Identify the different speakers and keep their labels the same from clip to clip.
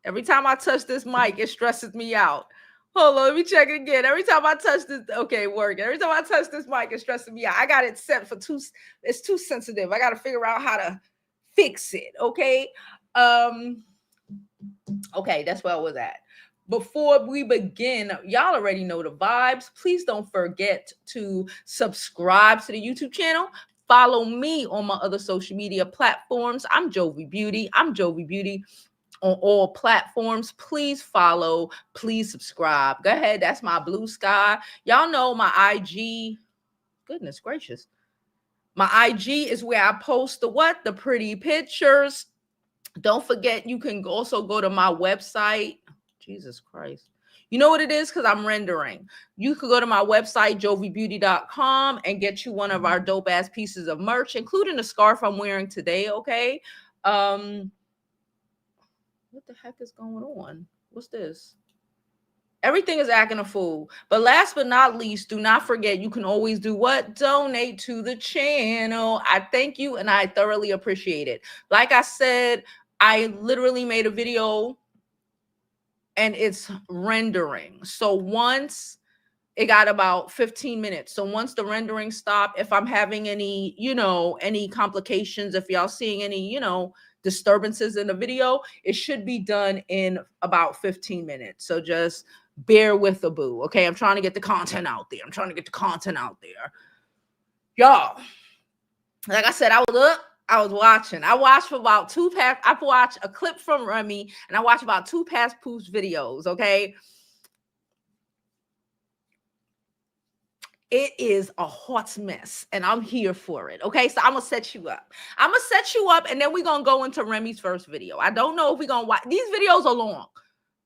Speaker 1: Every time I touch this mic, it stresses me out. Hold on, let me check it again. Every time I touch this, okay, work. Every time I touch this mic, it's stressing me out. I got it set for it's too sensitive. I got to figure out how to fix it. Okay. Okay, that's where I was at. Before we begin, y'all already know the vibes. Please don't forget to subscribe to the YouTube channel. Follow me on my other social media platforms. I'm Jovi Beauty. I'm Jovi Beauty on all platforms. Please follow. Please subscribe. Go ahead. That's my blue sky. Y'all know my IG. Goodness gracious. My IG is where I post the what? The pretty pictures. Don't forget, you can also go to my website. Jesus Christ. You know what it is? Because I'm rendering. You could go to my website, jovibeauty.com, and get you one of our dope ass pieces of merch, including the scarf I'm wearing today. Okay. What the heck is going on? What's this? Everything is acting a fool. But last but not least, do not forget, you can always do what? Donate to the channel. I thank you and I thoroughly appreciate it. Like I said, I literally made a video and it's rendering. So once it got about 15 minutes. So once the rendering stopped, if I'm having any, any complications, if y'all seeing any, disturbances in the video, it should be done in about 15 minutes. So just bear with the boo. Okay. I'm trying to get the content out there. Y'all, like I said, I was watching. I watched for about I watched a clip from Remy and I watched about 2 Papoose videos. Okay. It is a hot mess and I'm here for it. Okay. So I'm going to set you up. And then we're going to go into Remy's first video. I don't know if we're going to watch. These videos are long.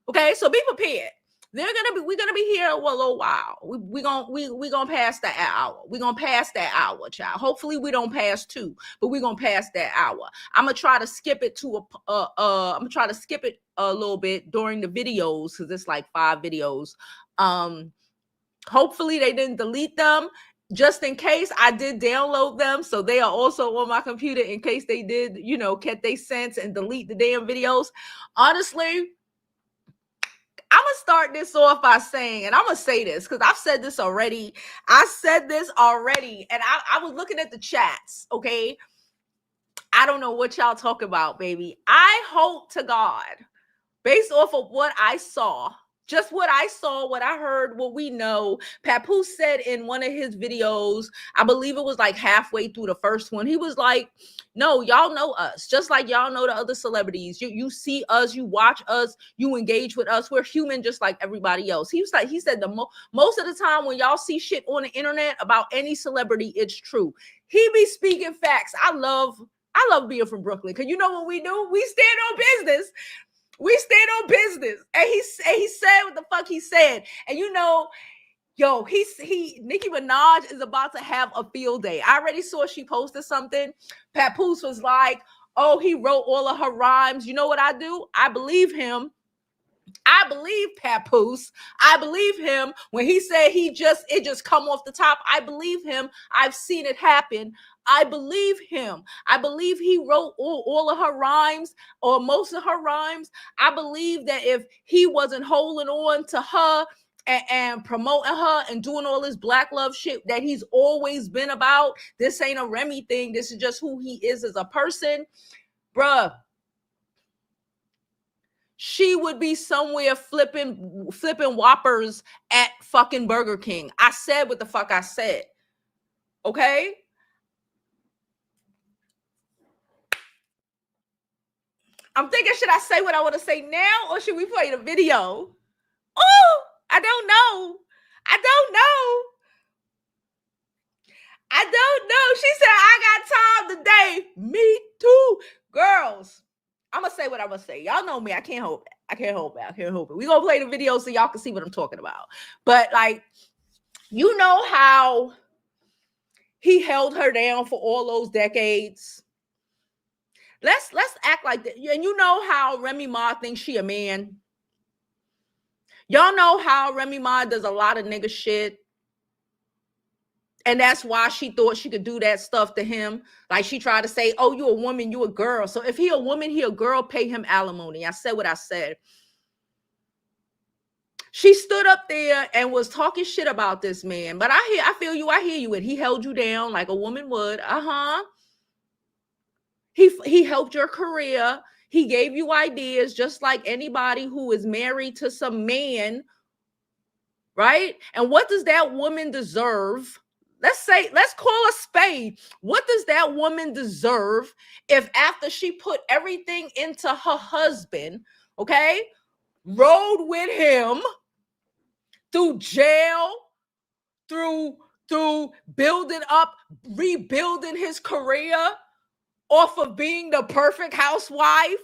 Speaker 1: Okay. So be prepared. We're gonna be here a little while. We're gonna pass that hour. We're gonna pass that hour, child. Hopefully we don't pass 2, but we're gonna pass that hour. I'm gonna try to skip it a little bit during the videos because it's like 5 videos. Hopefully they didn't delete them. Just in case, I did download them, so they are also on my computer in case they did, get their sense and delete the damn videos. Honestly, I'm going to start this off by saying, and I'm going to say this because I've said this already. And I was looking at the chats, okay? I don't know what y'all talk about, baby. I hope to God, based off of what I saw, just what I saw, what I heard, what we know, Papoose said in one of his videos, I believe it was like halfway through the first one, he was like, no, y'all know us, just like y'all know the other celebrities. You see us, you watch us, you engage with us. We're human just like everybody else. He said most of the time when y'all see shit on the internet about any celebrity, it's true. He be speaking facts. I love being from Brooklyn because you know what we do? We stand on business. And he said what the fuck he said. And Nicki Minaj is about to have a field day. I already saw she posted something. Papoose was like, oh, he wrote all of her rhymes. You know what I do? I believe him. I believe Papoose. I believe him when he said it just come off the top. I believe him. I've seen it happen. I believe him. I believe he wrote all of her rhymes or most of her rhymes. I believe that if he wasn't holding on to her and promoting her and doing all this black love shit that he's always been about, this ain't a Remy thing. This is just who he is as a person. Bruh. She would be somewhere flipping Whoppers at fucking Burger King. I said what the fuck I said. Okay? I'm thinking, should I say what I want to say now or should we play the video? Oh, I don't know. She said, I got time today. Me too. Girls, I'm going to say what I'm going to say. Y'all know me. I can't hold it. We're going to play the video so y'all can see what I'm talking about. But like, you know how he held her down for all those decades? Let's act like that. And you know how Remy Ma thinks she a man? Y'all know how Remy Ma does a lot of nigga shit. And that's why she thought she could do that stuff to him. Like she tried to say, oh, you a woman, you a girl. So if he a woman, he a girl, pay him alimony. I said what I said. She stood up there and was talking shit about this man. But I feel you, I hear you. And he held you down like a woman would. He helped your career. He gave you ideas just like anybody who is married to some man, right? And what does that woman deserve? Let's call a spade. What does that woman deserve if after she put everything into her husband, okay, rode with him through jail, through building up, rebuilding his career off of being the perfect housewife,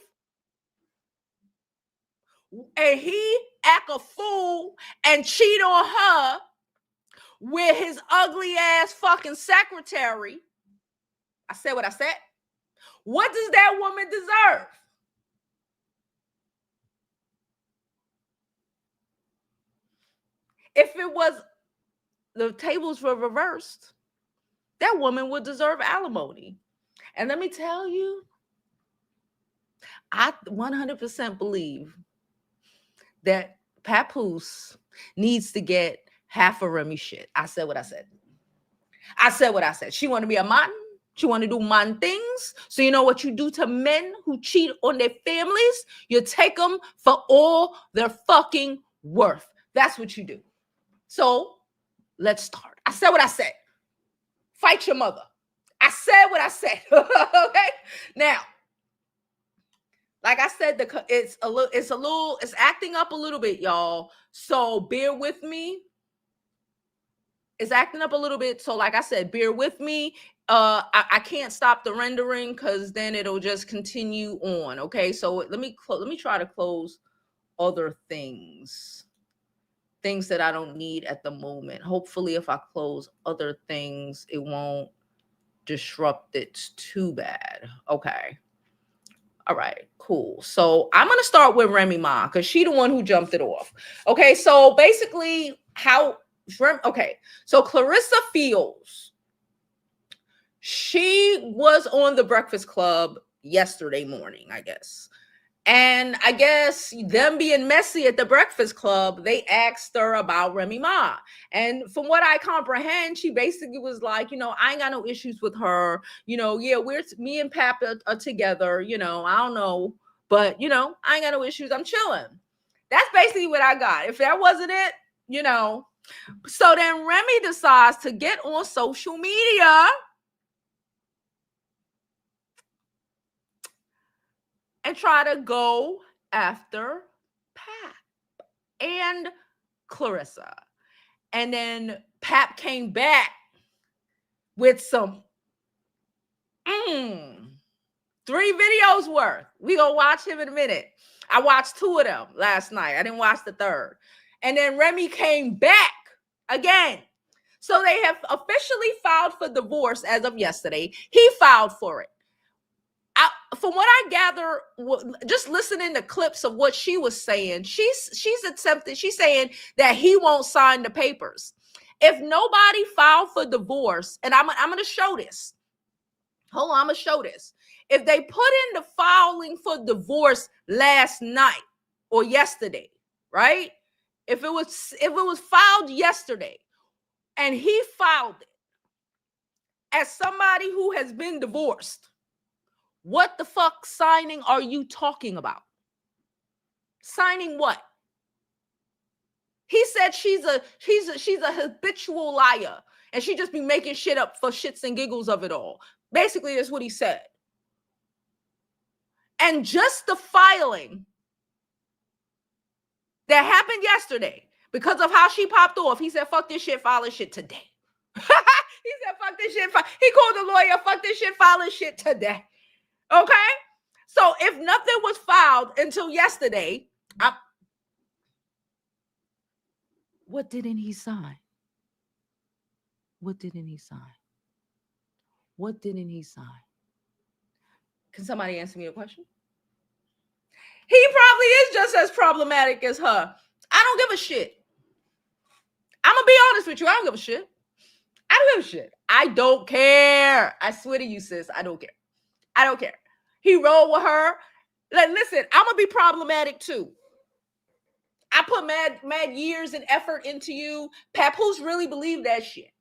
Speaker 1: and he act a fool and cheat on her with his ugly ass fucking secretary? I said what I said. What does that woman deserve? If it was the tables were reversed, that woman would deserve alimony. And let me tell you, I 100% believe that Papoose needs to get half of Remy shit. I said what I said. I said what I said. She want to be a man. She want to do man things. So you know what you do to men who cheat on their families? You take them for all their fucking worth. That's what you do. So let's start. I said what I said. Fight your mother. I said what I said. Okay. Now, like I said, it's acting up a little bit, y'all. So bear with me. It's acting up a little bit. So like I said, bear with me. I can't stop the rendering because then it'll just continue on. Okay. So let me try to close other things that I don't need at the moment. Hopefully, if I close other things, it won't disrupt it too bad. Okay. All right, cool. So I'm going to start with Remy Ma because she's the one who jumped it off. Okay, so basically so Clarissa Fields, she was on the Breakfast Club yesterday morning, I guess. And I guess them being messy at the Breakfast Club, they asked her about Remy Ma. And from what I comprehend, she basically was like, I ain't got no issues with her. Yeah, me and Pap are together, I don't know. But, I ain't got no issues. I'm chilling. That's basically what I got. If that wasn't it, So then Remy decides to get on social media and try to go after Pap and Clarissa. And then Pap came back with some 3 videos worth. We gonna watch him in a minute. I watched 2 of them last night. I didn't watch the 3rd. And then Remy came back again. So they have officially filed for divorce as of yesterday. He filed for it. From what I gather, just listening to clips of what she was saying, she's accepted. She's saying that he won't sign the papers. If nobody filed for divorce, and I'm going to show this. Hold on, I'm going to show this. If they put in the filing for divorce last night or yesterday, right? If it was filed yesterday and he filed it as somebody who has been divorced, what the fuck signing are you talking about? Signing what? He said she's a habitual liar and she just be making shit up for shits and giggles of it all. Basically, that's what he said. And just the filing that happened yesterday, because of how she popped off, he said, fuck this shit, file this shit today. He said, fuck this shit. He called the lawyer, fuck this shit, file this shit today. Okay? So if nothing was filed until yesterday, what didn't he sign? What didn't he sign? What didn't he sign? Can somebody answer me a question? He probably is just as problematic as her. I don't give a shit. I'm going to be honest with you. I don't give a shit. I don't give a shit. I don't care. I swear to you, sis. I don't care. I don't care. He rolled with her. Like, listen, I'm gonna be problematic too. I put mad years and effort into you. Papoose really believed that shit.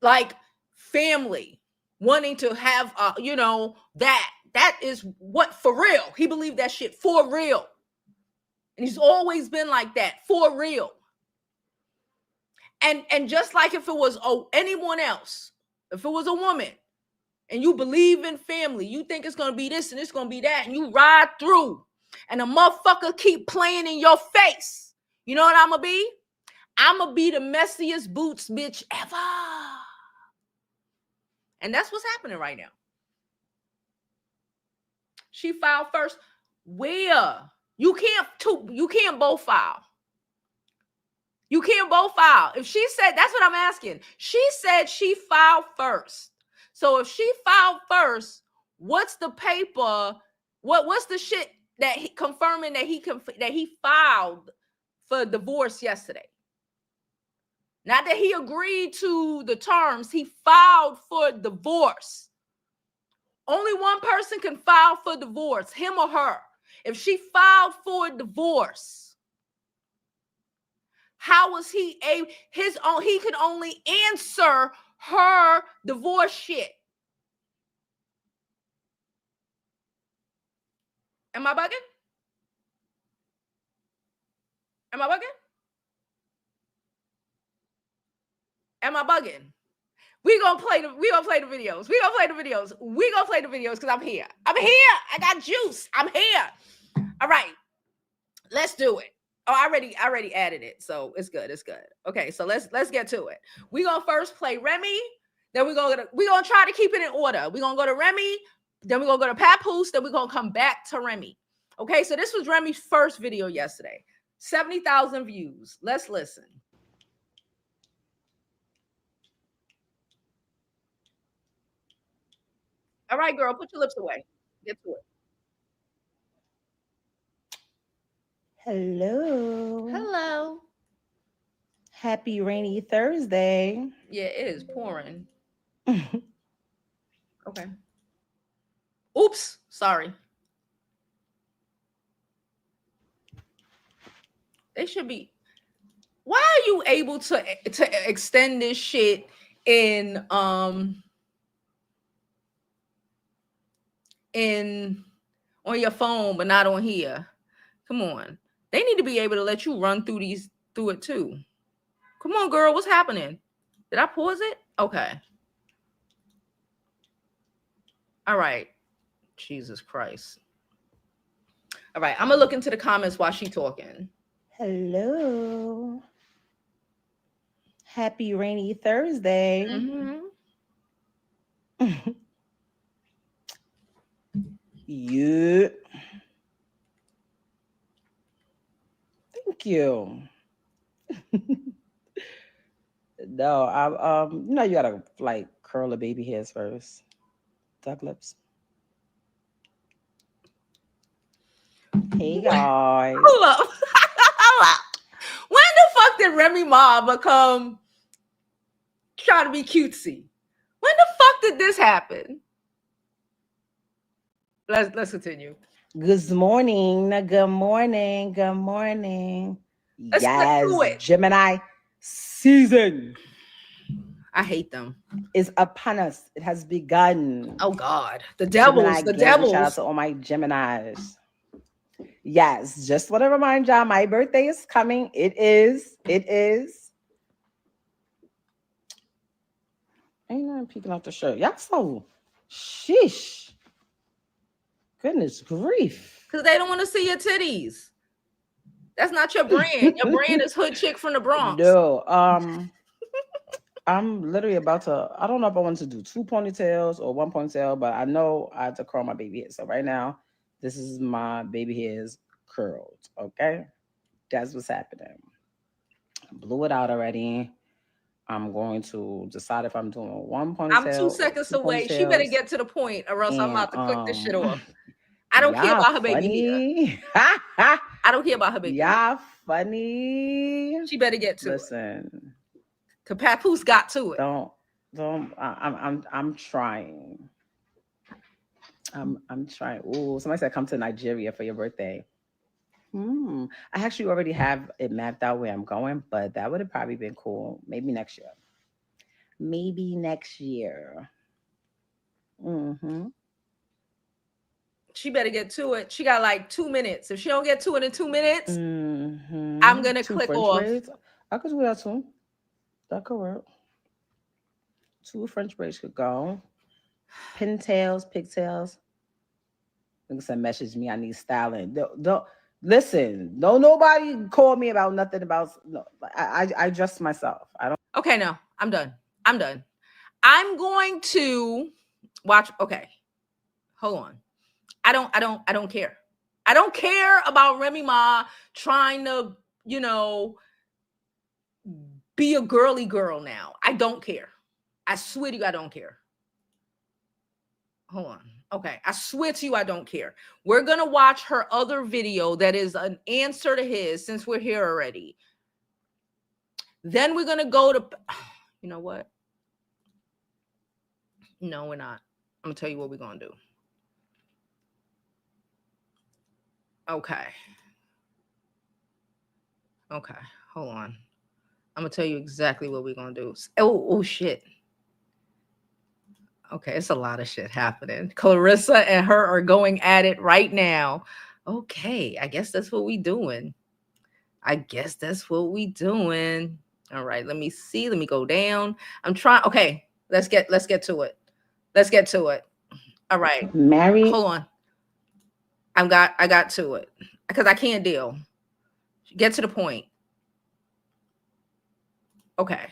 Speaker 1: Like family, wanting to have, that is what for real. He believed that shit for real. And he's always been like that, for real. And just like if it was anyone else, if it was a woman, and you believe in family, you think it's gonna be this and it's gonna be that, and you ride through, and a motherfucker keep playing in your face. You know what I'm gonna be? I'm gonna be the messiest boots bitch ever. And that's what's happening right now. She filed first. Where? You can't both file. You can't both file. If she said, that's what I'm asking. She said she filed first. So if she filed first, what's the paper? What's the shit that he confirming that he filed for divorce yesterday? Not that he agreed to the terms, he filed for divorce. Only one person can file for divorce, him or her. If she filed for divorce, how was he he could only answer her divorce shit. Am I bugging? Am I bugging? Am I bugging? We're gonna play the videos. Because I'm here. I got juice. I'm here. All right. Let's do it. Oh, I already added it. So it's good. Okay, so let's get to it. We're gonna first play Remy. Then we're gonna try to keep it in order. We're gonna go to Remy, then we're gonna go to Papoose, then we're gonna come back to Remy. Okay, so this was Remy's first video yesterday. 70,000 views. Let's listen. All right, girl, put your lips away. Get to it.
Speaker 2: Hello.
Speaker 1: Hello.
Speaker 2: Happy rainy Thursday.
Speaker 1: Yeah, it is pouring. Okay. Oops, sorry. They should be. Why are you able to extend this shit in on your phone but not on here? Come on. They need to be able to let you run through it too. Come on, girl, what's happening? Did I pause it? Okay. All right. Jesus Christ. All right, I'm gonna look into the comments while she's talking.
Speaker 2: Hello. Happy rainy Thursday.
Speaker 1: Mm-hmm.
Speaker 2: Yeah. Thank you. No, I you gotta like curl the baby hairs first. Duck lips. Hey guys.
Speaker 1: Hold up. When the fuck did Remy Ma become trying to be cutesy? When the fuck did this happen? Let's continue.
Speaker 2: Good morning. Good morning. Good morning.
Speaker 1: Let's get to it.
Speaker 2: Gemini season.
Speaker 1: I hate them.
Speaker 2: Is upon us. It has begun.
Speaker 1: Oh God, the devils. The devils.
Speaker 2: Shout out to all my Geminis. Yes, just want to remind y'all, my birthday is coming. It is. Ain't nothing peeking out the shirt. Y'all so sheesh. Goodness grief.
Speaker 1: Because they don't want to see your titties. That's not your brand. Your brand is Hood Chick from the Bronx.
Speaker 2: No, I'm literally about to, I don't know if I want to do 2 ponytails or 1 ponytail, but I know I have to curl my baby hair. So right now, this is my baby hairs curled, okay? That's what's happening. I blew it out already. I'm going to decide if I'm doing 1 ponytail.
Speaker 1: I'm 2 seconds away. She better get to the point or else I'm about to click this shit off. I don't care about her baby hair. I don't care about her baby hair.
Speaker 2: Y'all funny.
Speaker 1: She better get to it.
Speaker 2: Listen.
Speaker 1: Cause Papoose got to it.
Speaker 2: I'm trying. I'm trying. Ooh, somebody said come to Nigeria for your birthday. I actually already have it mapped out where I'm going, but that would have probably been cool. Maybe next year. Maybe next year.
Speaker 1: She better get to it. She got like 2 minutes. If she don't get to it in 2 minutes, I'm gonna click
Speaker 2: French
Speaker 1: off.
Speaker 2: braids. I could do that too. That could work. 2 French braids could go. Pintails, pigtails. Like I said, message me. I need styling. Don't listen. Don't nobody call me about nothing about. No, I dress myself. I don't.
Speaker 1: Okay, no, I'm done. I'm done. I'm going to watch. Okay, hold on. I don't care. I don't care about Remy Ma trying to, be a girly girl now. I don't care. I swear to you, I don't care. Hold on. Okay, I swear to you, I don't care. We're going to watch her other video that is an answer to his, since we're here already. Then we're going to go to, you know what? No, we're not. I'm going to tell you what we're going to do. Okay, hold on. I'm going to tell you exactly what we're going to do. Oh, shit. Okay, it's a lot of shit happening. Clarissa and her are going at it right now. Okay, I guess that's what we doing. All right, let me see. Let me go down. I'm trying. Okay, let's get to it. All right.
Speaker 2: Married.
Speaker 1: Hold on. I got to it because I can't deal. Get to the point. Okay.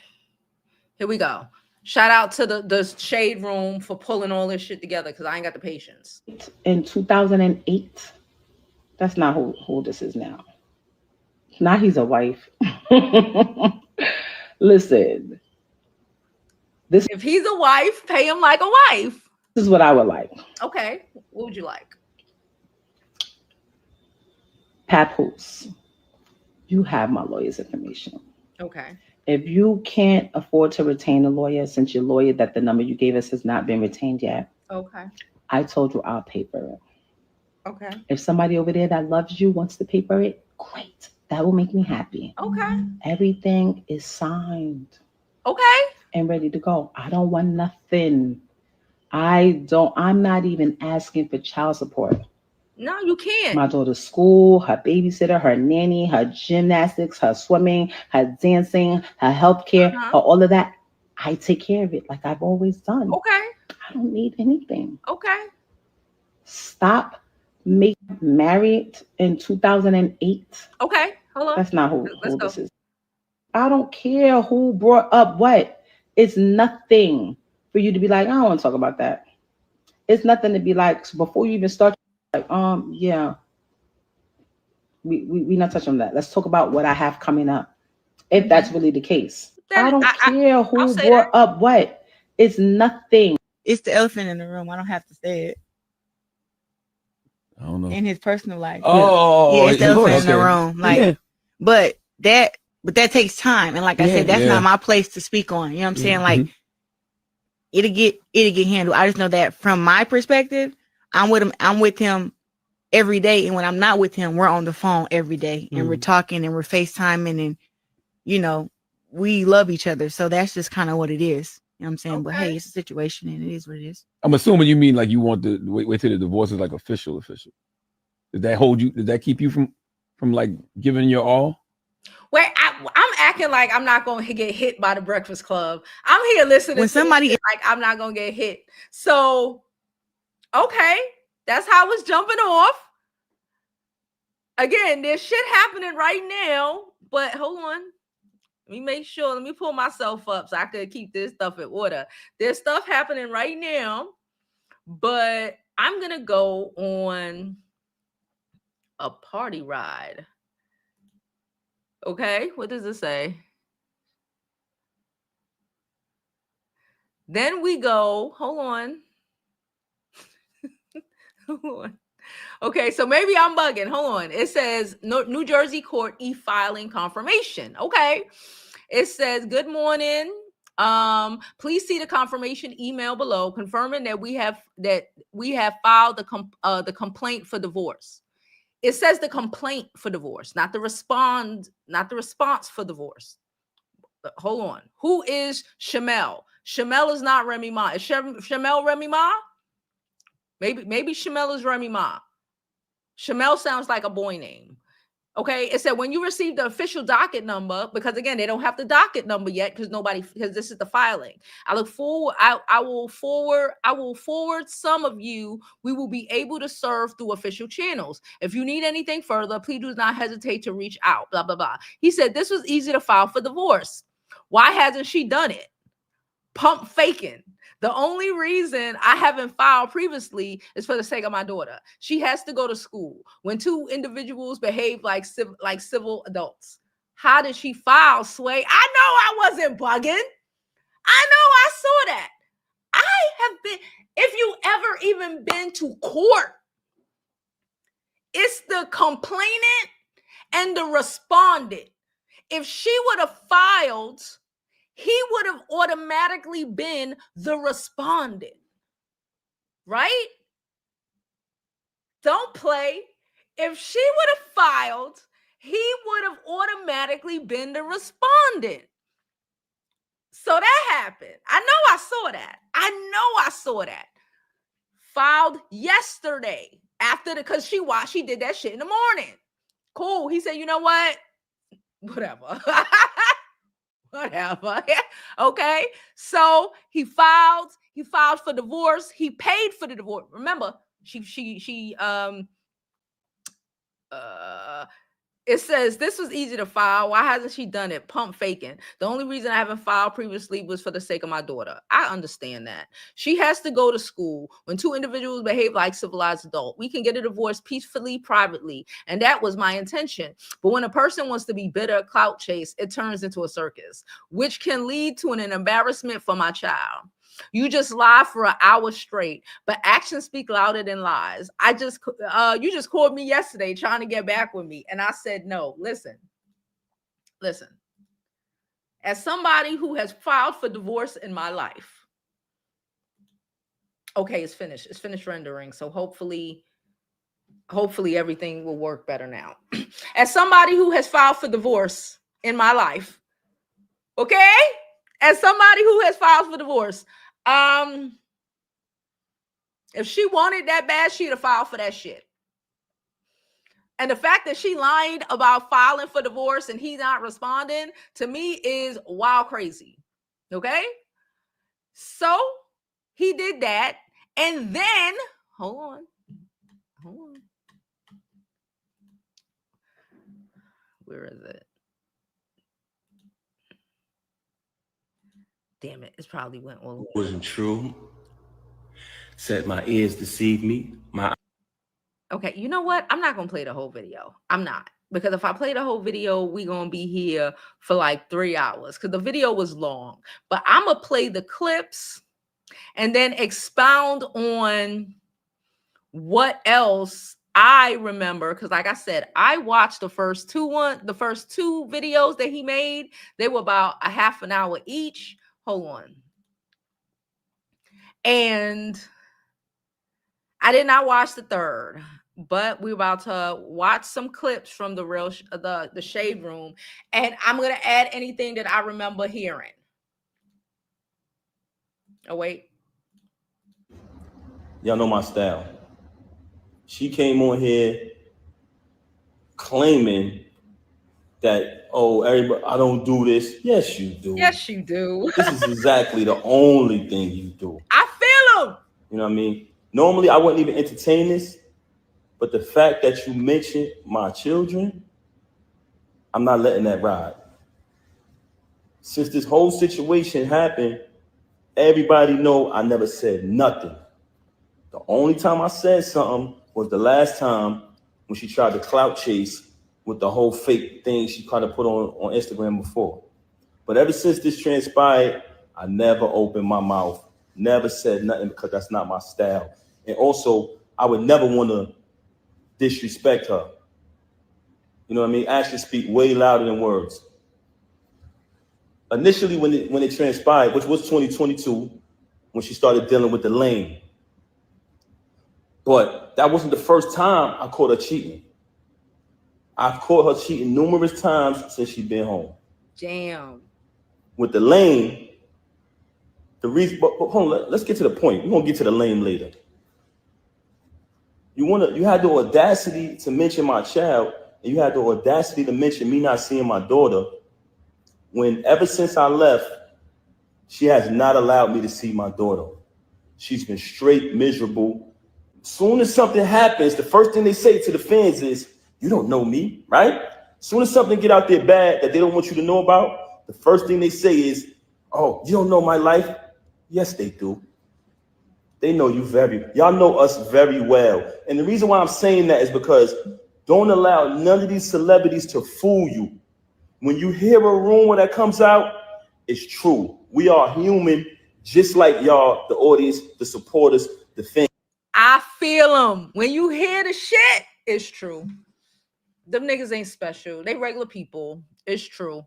Speaker 1: Here we go. Shout out to the Shade Room for pulling all this shit together because I ain't got the patience.
Speaker 2: In 2008, that's not who this is now. Now he's a wife. Listen,
Speaker 1: if he's a wife, pay him like a wife.
Speaker 2: This is what I would like.
Speaker 1: Okay, what would you like?
Speaker 2: Papoose, you have my lawyer's information.
Speaker 1: Okay.
Speaker 2: If you can't afford to retain a lawyer, since your lawyer that the number you gave us has not been retained yet,
Speaker 1: okay,
Speaker 2: I told you I'll paper it.
Speaker 1: Okay.
Speaker 2: If somebody over there that loves you wants to paper it, great. That will make me happy.
Speaker 1: Okay.
Speaker 2: Everything is signed.
Speaker 1: Okay.
Speaker 2: And ready to go. I don't want nothing. I'm not even asking for child support.
Speaker 1: No, you can't.
Speaker 2: My daughter's school, her babysitter, her nanny, her gymnastics, her swimming, her dancing, her healthcare, her all of that. I take care of it like I've always done.
Speaker 1: Okay.
Speaker 2: I don't need anything.
Speaker 1: Okay.
Speaker 2: Stop making married in 2008.
Speaker 1: Okay. Hold on.
Speaker 2: That's not who this is. I don't care who brought up what. It's nothing for you to be like, I don't want to talk about that. It's nothing to be like, so before you even start, like, yeah, we not touching on that. Let's talk about what I have coming up. If that's really the case. I don't care who brought up what. It's nothing.
Speaker 3: It's the elephant in the room. I don't have to say it.
Speaker 4: I don't know.
Speaker 3: In his personal life.
Speaker 4: Oh,
Speaker 3: yeah, it's the elephant in the room. Like, but that takes time. And like I said, that's not my place to speak on. You know what I'm saying? Like, it'll get handled. I just know that from my perspective, I'm with him every day. And when I'm not with him, we're on the phone every day and we're talking and we're FaceTiming and, we love each other. So that's just kind of what it is. You know what I'm saying? Okay. But hey, it's a situation and it is what it is.
Speaker 4: I'm assuming you mean like you want to wait till the divorce is like official. Did that keep you from like giving your all?
Speaker 1: Wait, I'm acting like I'm not going to get hit by the Breakfast Club. I'm here listening
Speaker 3: when somebody
Speaker 1: like I'm not going to get hit. So, okay, that's how it's jumping off. Again, there's shit happening right now, but hold on. Let me make sure. Let me pull myself up so I could keep this stuff in order. There's stuff happening right now, but I'm going to go on a party ride. Okay, what does it say? Then we go, hold on. Hold on. Okay, so maybe I'm bugging. Hold on. It says New Jersey court e-filing confirmation. Okay. It says, good morning. Please see the confirmation email below confirming that we have filed the complaint for divorce. It says the complaint for divorce, not the response for divorce. Hold on. Who is Shamel? Shamel is not Remy Ma. Is Shamel Remy Ma? Maybe Shamel is Remy Ma. Shamel sounds like a boy name. Okay, it said when you receive the official docket number, because again, they don't have the docket number yet because this is the filing. I look forward, I will forward some of you. We will be able to serve through official channels. If you need anything further, please do not hesitate to reach out, blah, blah, blah. He said this was easy to file for divorce. Why hasn't she done it? Pump faking. The only reason I haven't filed previously is for the sake of my daughter. She has to go to school. When two individuals behave like civil adults. How did she file, Sway? I know I wasn't bugging. I know I saw that. I have been, if you ever even been to court, it's the complainant and the respondent. If she would have filed, he would have automatically been the respondent, right? Don't play. If she would have filed, he would have automatically been the respondent. So that happened. I know I saw that. Filed yesterday because she did that shit in the morning. Cool. He said, you know what? Whatever. Whatever. Okay. So he filed for divorce. He paid for the divorce. Remember, it says this was easy to file. Why hasn't she done it? Pump faking. The only reason I haven't filed previously was for the sake of my daughter. I understand that. She has to go to school. When two individuals behave like civilized adults, we can get a divorce peacefully, privately. And that was my intention. But when a person wants to be bitter, clout chase, it turns into a circus, which can lead to an embarrassment for my child. You just lie for an hour straight, but actions speak louder than lies. You just called me yesterday trying to get back with me. And I said, no, listen. As somebody who has filed for divorce in my life. Okay, it's finished. It's finished rendering. So hopefully everything will work better now. As somebody who has filed for divorce in my life. Okay? As somebody who has filed for divorce. If she wanted that bad, she'd have filed for that shit. And the fact that she lied about filing for divorce and he's not responding to me is wild crazy. Okay? So he did that. And then, hold on. Where is it? Damn it. It's probably went all the way.
Speaker 5: Wasn't true. Said my ears deceived me.
Speaker 1: Okay, you know what? I'm not going to play the whole video. I'm not. Because if I play the whole video, we're going to be here for like 3 hours. Because the video was long. But I'm going to play the clips and then expound on what else I remember. Because like I said, I watched the first two videos that he made. They were about a half an hour each. Hold on. And I did not watch the third, but we're about to watch some clips from the Shade Room, and I'm going to add anything that I remember hearing. Oh, wait.
Speaker 5: Y'all know my style. She came on here claiming that, oh, everybody, I don't do this. Yes, you do.
Speaker 1: Yes, you do.
Speaker 5: This is exactly the only thing you do.
Speaker 1: I feel him.
Speaker 5: You know what I mean? Normally, I wouldn't even entertain this, but the fact that you mentioned my children, I'm not letting that ride. Since this whole situation happened, everybody know I never said nothing. The only time I said something was the last time when she tried to clout chase with the whole fake thing she kind of put on Instagram before. But ever since this transpired, I never opened my mouth, never said nothing because that's not my style. And also, I would never want to disrespect her. You know what I mean? Actions speak way louder than words. initially when it transpired, which was 2022, when she started dealing with the lane. But that wasn't the first time I caught her cheating. I've caught her cheating numerous times since she's been home.
Speaker 1: Damn.
Speaker 5: With the lane, the reason, but hold on, let's get to the point. We're gonna get to the lane later. You had the audacity to mention my child, and you had the audacity to mention me not seeing my daughter, when ever since I left, she has not allowed me to see my daughter. She's been straight miserable. Soon as something happens, the first thing they say to the fans is, you don't know me, right? Soon as something get out there bad that they don't want you to know about, the first thing they say is, oh, you don't know my life? Yes, they do. They know y'all know us very well. And the reason why I'm saying that is because don't allow none of these celebrities to fool you. When you hear a rumor that comes out, it's true. We are human, just like y'all, the audience, the supporters, the fans.
Speaker 1: I feel them. When you hear the shit, it's true. Them niggas ain't special. They regular people. It's true.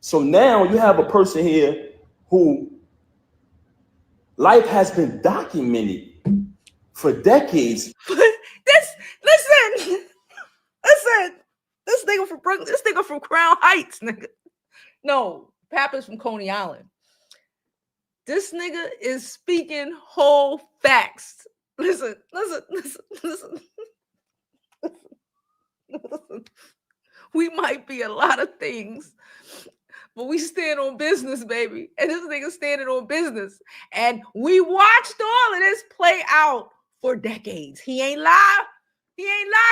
Speaker 5: So now you have a person here who life has been documented for decades.
Speaker 1: Listen. This nigga from Brooklyn, this nigga from Crown Heights, nigga. No, Papoose from Coney Island. This nigga is speaking whole facts. Listen. We might be a lot of things, but we stand on business, baby. And this nigga standing on business. And we watched all of this play out for decades. He ain't lie.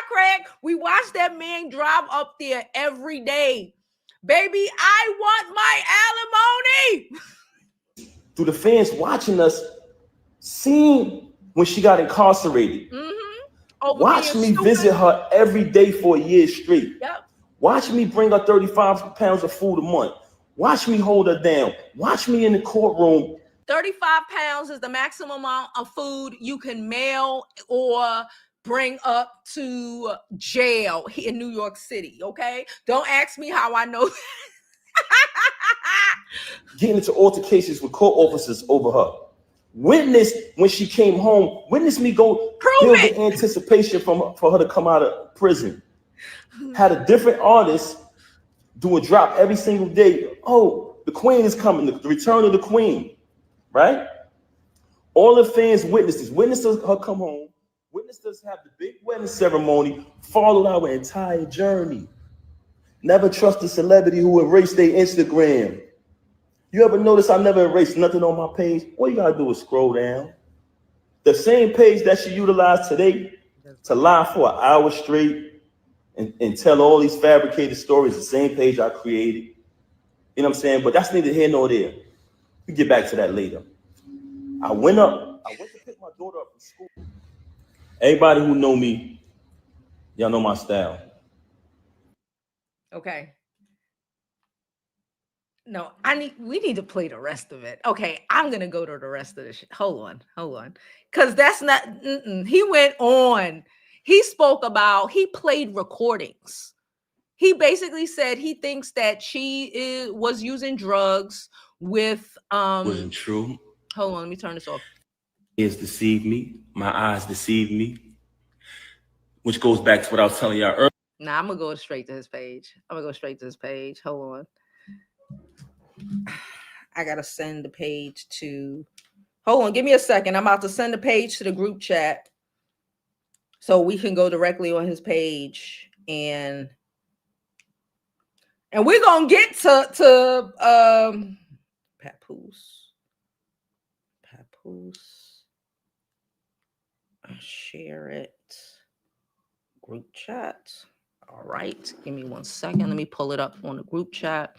Speaker 1: Craig. We watched that man drive up there every day. Baby, I want my alimony.
Speaker 5: Through the fans watching us, seeing when she got incarcerated.
Speaker 1: Mm-hmm.
Speaker 5: Watch me visit her every day for a year straight.
Speaker 1: Yep.
Speaker 5: Watch me bring her 35 pounds of food a month. Watch me hold her down. Watch me in the courtroom.
Speaker 1: 35 pounds is the maximum amount of food you can mail or bring up to jail in New York City, okay? Don't ask me how I know.
Speaker 5: Getting into altercations with court officers over her. Witness when she came home. Witness me go build the anticipation for her to come out of prison. Had a different artist do a drop every single day. Oh, the queen is coming. The return of the queen, right? All the fans witnessed her come home. Witnessed us have the big wedding ceremony, followed our entire journey. Never trust a celebrity who erased their Instagram. You ever notice I never erased nothing on my page? All you gotta do is scroll down. The same page that she utilized today to lie for an hour straight and tell all these fabricated stories, the same page I created. You know what I'm saying? But that's neither here nor there. We get back to that later. I went to pick my daughter up from school. Everybody who know me, y'all know my style.
Speaker 1: Okay. No, we need to play the rest of it. Okay, I'm gonna go to the rest of the shit. Hold on. Because that's not, he went on. He spoke about, he played recordings. He basically said he thinks that she was using drugs with,
Speaker 5: Wasn't true.
Speaker 1: Hold on, let me turn this off.
Speaker 5: Ears deceived me. My eyes deceived me. Which goes back to what I was telling y'all earlier.
Speaker 1: Nah, I'm gonna go straight to his page. Hold on. I gotta send the page to, hold on, give me a second. I'm about to send the page to the group chat so we can go directly on his page and we're gonna get to Papoose. Share it. Group chat. All right, give me 1 second. Let me pull it up on the group chat.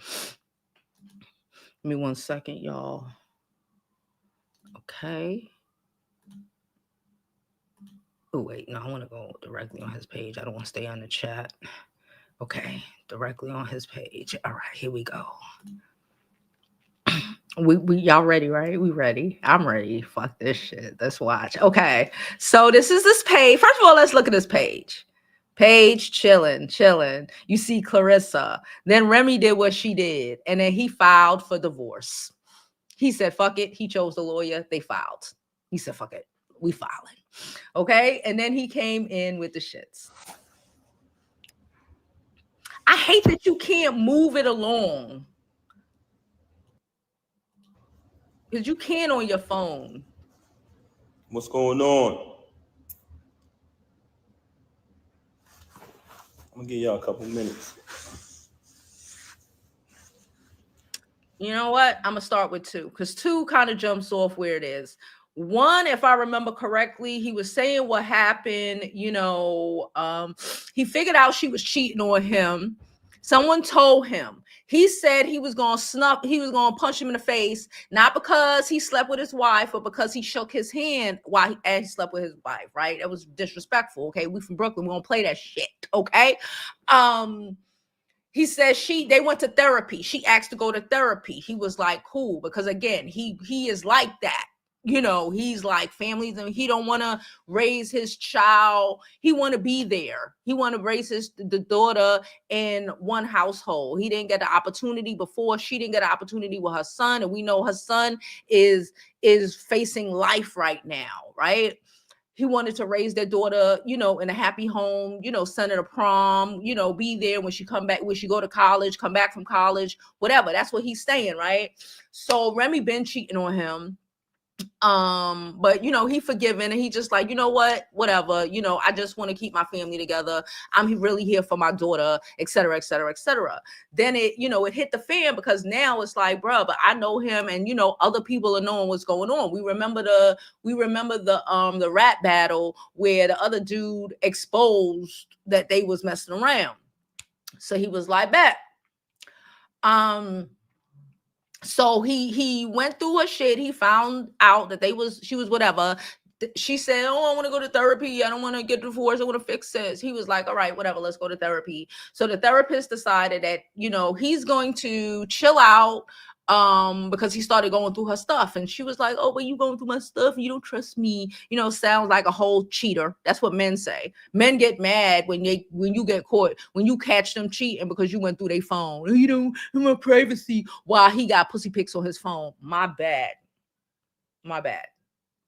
Speaker 1: Give me 1 second, y'all. Okay. Oh, wait. No, I want to go directly on his page. I don't want to stay on the chat. Okay. Directly on his page. All right. Here we go. We y'all ready, right? We ready. I'm ready. Fuck this shit. Let's watch. Okay. So this is this page. First of all, let's look at this page. Paige chilling. You see Clarissa. Then Remy did what she did, and then he filed for divorce. He said, fuck it. He chose the lawyer. They filed. He said, fuck it. We filing. Okay. And then he came in with the shits. I hate that you can't move it along. Because you can on your phone.
Speaker 5: What's going on? I'm gonna give y'all a couple minutes.
Speaker 1: You know what? I'm gonna start with 2 because 2 kind of jumps off where it is. 1, if I remember correctly, he was saying what happened. He figured out she was cheating on him. Someone told him. He said he was gonna punch him in the face, not because he slept with his wife, but because he shook his hand while he slept with his wife. Right? That was disrespectful. Okay, we from Brooklyn. We don't play that shit. Okay. He says they went to therapy. She asked to go to therapy. He was like, cool, because again, he is like that. He's like families, and he don't want to raise his child. He want to be there. He want to raise the daughter in one household. He didn't get the opportunity before. She didn't get an opportunity with her son, and we know her son is facing life right now, right? He wanted to raise their daughter, in a happy home, send her to prom, be there when she come back, when she go to college, come back from college, whatever. That's what he's saying, right? So Remy been cheating on him. But he forgiven, and he just like, you know what, whatever, I just want to keep my family together. I'm really here for my daughter, etc., etc., etc. Then it hit the fan, because now it's like, bro, but I know him, and other people are knowing what's going on. We remember the rap battle where the other dude exposed that they was messing around. So he was like, bet. So he went through her shit. He found out that she was whatever. She said, oh, I want to go to therapy. I don't want to get divorced. I want to fix this. He was like, all right, whatever, let's go to therapy. So the therapist decided that, he's going to chill out because he started going through her stuff. And she was like, oh, but you going through my stuff and you don't trust me. Sounds like a whole cheater. That's what men say. Men get mad when you get caught, when you catch them cheating because you went through their phone. My privacy, while he got pussy pics on his phone. My bad.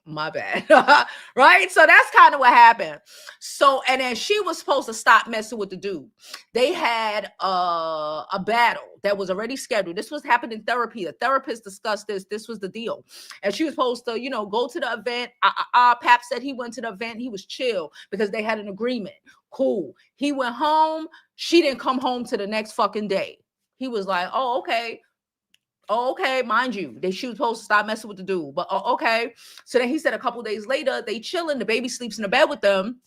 Speaker 1: Right? So that's kind of what happened. So, and then she was supposed to stop messing with the dude. They had a battle that was already scheduled. This was happening in therapy. The therapist discussed this. This was the deal. And she was supposed to, go to the event. Pap said he went to the event. He was chill because they had an agreement. Cool. He went home. She didn't come home to the next fucking day. He was like, oh, okay. Oh, okay, mind you, she was supposed to stop messing with the dude, but okay. So then he said a couple days later, they chilling, the baby sleeps in the bed with them.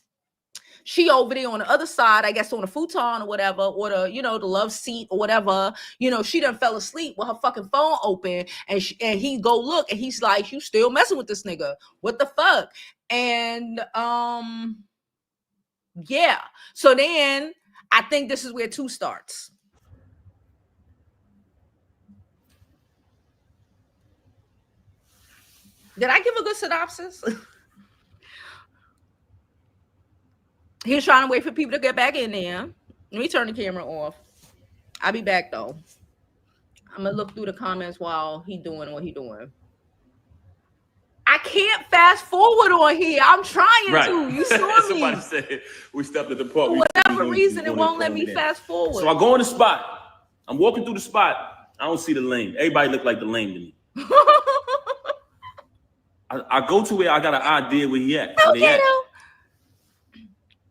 Speaker 1: She over there on the other side, I guess on the futon or whatever, or the, the love seat or whatever, she done fell asleep with her fucking phone open, and he go look, and he's like, you still messing with this nigga? What the fuck? And yeah. So then I think this is where 2 starts. Did I give a good synopsis? He was trying to wait for people to get back in there. Let me turn the camera off. I'll be back though. I'm gonna look through the comments while he doing what he doing. I can't fast forward on here. I'm trying to. You saw me.
Speaker 5: Somebody said we stepped at the park.
Speaker 1: For whatever reason, it won't let me fast forward.
Speaker 5: So I go in the spot. I'm walking through the spot. I don't see the lane. Everybody look like the lane to me. I go to where I got an idea where he at.
Speaker 1: Okay,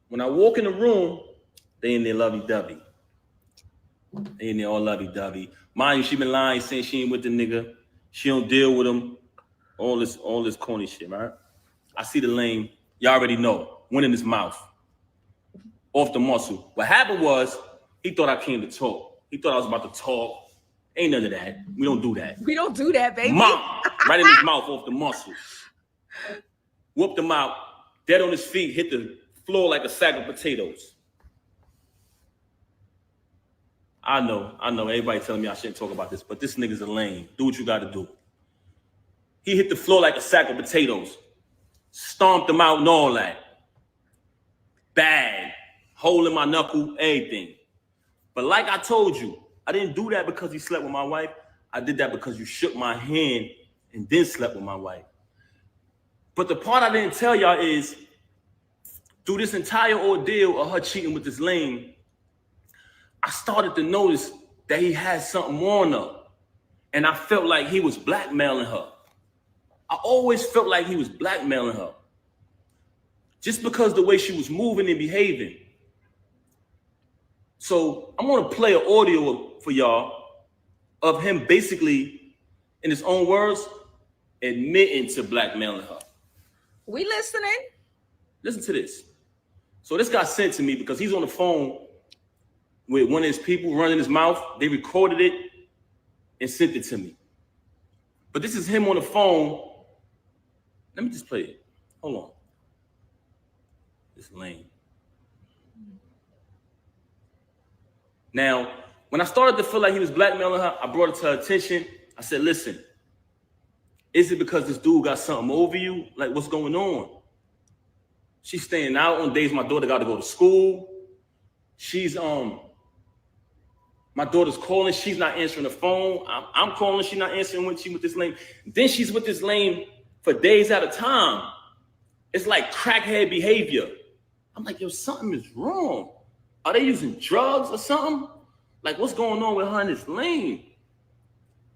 Speaker 5: when I walk in the room, they in there lovey-dovey. They in there all lovey-dovey. Mind you, she been lying, saying she ain't with the nigga. She don't deal with him. All this corny shit, right? I see the lane. Y'all already know. Went in his mouth. Off the muscle. What happened was, he thought I came to talk. He thought I was about to talk. Ain't none of that. We don't do that.
Speaker 1: We don't do that, baby.
Speaker 5: Mom, right in his mouth, off the muscle. Whooped him out. Dead on his feet, hit the floor like a sack of potatoes. I know. Everybody telling me I shouldn't talk about this, but this nigga's a lame. Do what you got to do. He hit the floor like a sack of potatoes. Stomped him out and all that. Bad. hole in my knuckle, everything. But like I told you, I didn't do that because he slept with my wife. I did that because you shook my hand and then slept with my wife. But the part I didn't tell y'all is, through this entire ordeal of her cheating with this lame, I started to notice that he had something on her. And I felt like he was blackmailing her. I always felt like he was blackmailing her. Just because the way she was moving and behaving. So I'm gonna play an audio for y'all of him basically, in his own words, admitting to blackmailing her.
Speaker 1: We listening?
Speaker 5: Listen to this. So this got sent to me because he's on the phone with one of his people running his mouth. They recorded it and sent it to me. But this is him on the phone. Let me just play it. Hold on. It's lame. Now, when I started to feel like he was blackmailing her, I brought it to her attention. I said, listen, is it because this dude got something over you? Like, what's going on? She's staying out on days my daughter got to go to school. She's, my daughter's calling. She's not answering the phone. I'm calling. She's not answering when she's with this lame. Then she's with this lame for days at a time. It's like crackhead behavior. I'm like, yo, something is wrong. Are they using drugs or something? Like, what's going on with her and this lame?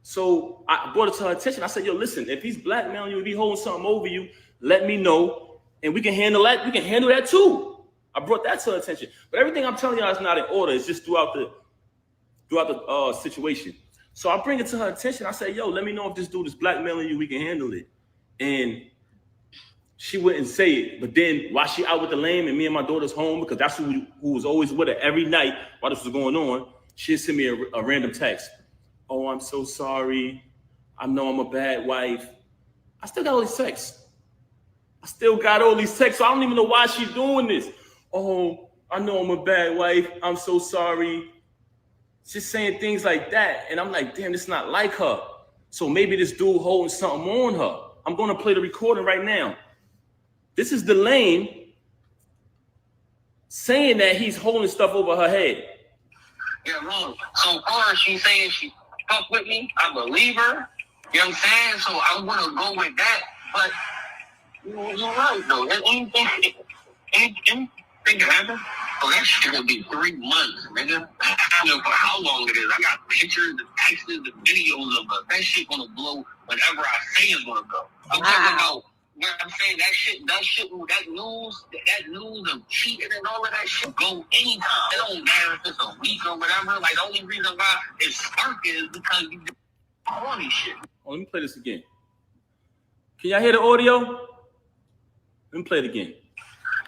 Speaker 5: So I brought it to her attention. I said, yo, listen, if he's blackmailing you, if he's holding something over you, let me know, and we can handle that. We can handle that too. I brought that to her attention. But everything I'm telling y'all is not in order. It's just throughout the situation. So I bring it to her attention. I say, yo, let me know if this dude is blackmailing you. We can handle it. And she wouldn't say it. But then while she out with the lame and me and my daughter's home, because that's who was always with her every night while this was going on, she'd send me a random text. Oh, I'm so sorry. I know I'm a bad wife. I still got all these texts. So I don't even know why she's doing this. Oh, I know I'm a bad wife. I'm so sorry. Just saying things like that. And I'm like, damn, this is not like her. So maybe this dude holding something on her. I'm going to play the recording right now. This is the lame saying that he's holding stuff over her head.
Speaker 6: Yeah, wrong. So far, she's saying she fuck with me. I believe her. You know what I'm saying? So I'm going to go with that. But you're right, though. Anything can happen. So that shit will be 3 months, nigga. I don't know for how long it is. I got pictures, the texts, the videos of it. That shit gonna blow whenever I say it's gonna go. I'm talking about when I'm saying that shit, that news of cheating and all of that shit go anytime. It don't matter if it's a week or whatever. Like, the only reason why it's spark is because you do all these shit.
Speaker 5: Oh, let me play this again. Can y'all hear the audio? Let me play it again.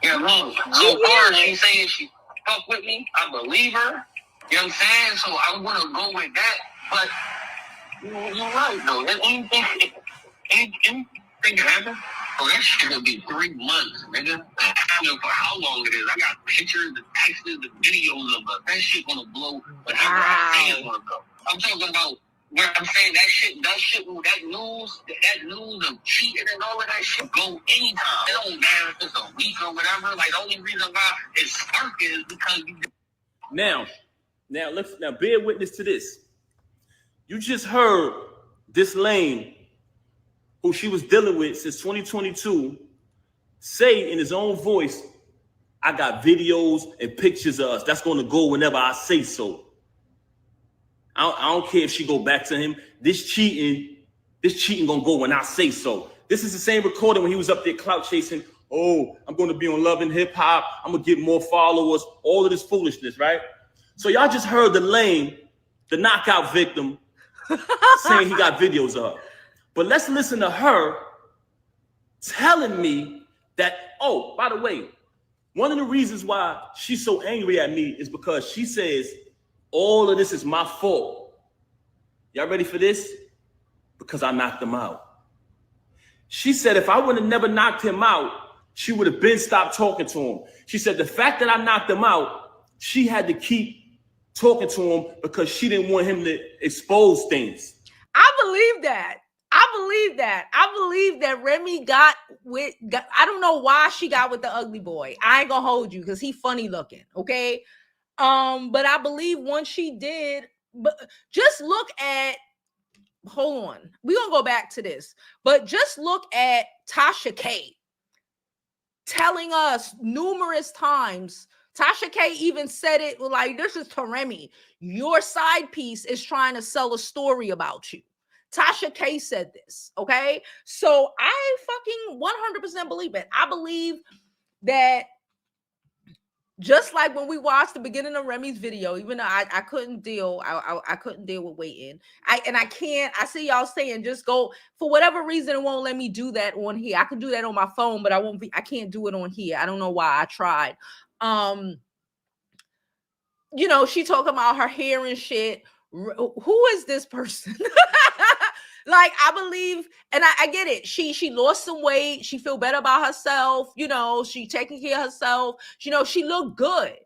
Speaker 6: Yeah, wrong. So far, she's saying she fuck with me. I believe her. You know what I'm saying? So I'm going to go with that. But you're right, though. Anything can happen. So that shit will be 3 months, nigga. I don't know for how long it is. I got pictures, the texts, the videos of it. That shit going to blow whenever I say it's going to go. I'm talking about where I'm saying that news of cheating and all of that shit go anytime. It don't matter if it's a week or whatever. Like, the only reason why it's spark is because you.
Speaker 5: Now bear witness to this. You just heard this lame who she was dealing with since 2022 say in his own voice, I got videos and pictures of us. That's going to go whenever I say so. I don't care if she go back to him. This cheating gonna go when I say so. This is the same recording when he was up there clout chasing. Oh, I'm gonna be on Love and Hip Hop. I'm gonna get more followers. All of this foolishness, right? So y'all just heard the lame, the knockout victim, saying he got videos of her. But let's listen to her telling me that, oh, by the way, one of the reasons why she's so angry at me is because she says, all of this is my fault. Y'all ready for this? Because I knocked him out. She said if I would have never knocked him out, she would have been stopped talking to him. She said the fact that I knocked him out, she had to keep talking to him because she didn't want him to expose things.
Speaker 1: I believe that. I believe that. I believe that Remy got, I don't know why she got with the ugly boy. I ain't gonna hold you because he funny looking, okay? But I believe once she did, but just look at, hold on, we're gonna go back to this, but just look at Tasha K telling us numerous times. Tasha K even said it like, this is to Remy. Your side piece is trying to sell a story about you. Tasha K said this, okay? So I fucking 100% believe it. I believe that just like when we watched the beginning of Remy's video, even though I couldn't deal, I couldn't deal with waiting. I see y'all saying just go, for whatever reason, it won't let me do that on here. I can do that on my phone, but I can't do it on here. I don't know why. I tried. You know, she talking about her hair and shit. Who is this person? Like, I believe, and I get it. She lost some weight. She feel better about herself. You know, she taking care of herself. You know, she looked good.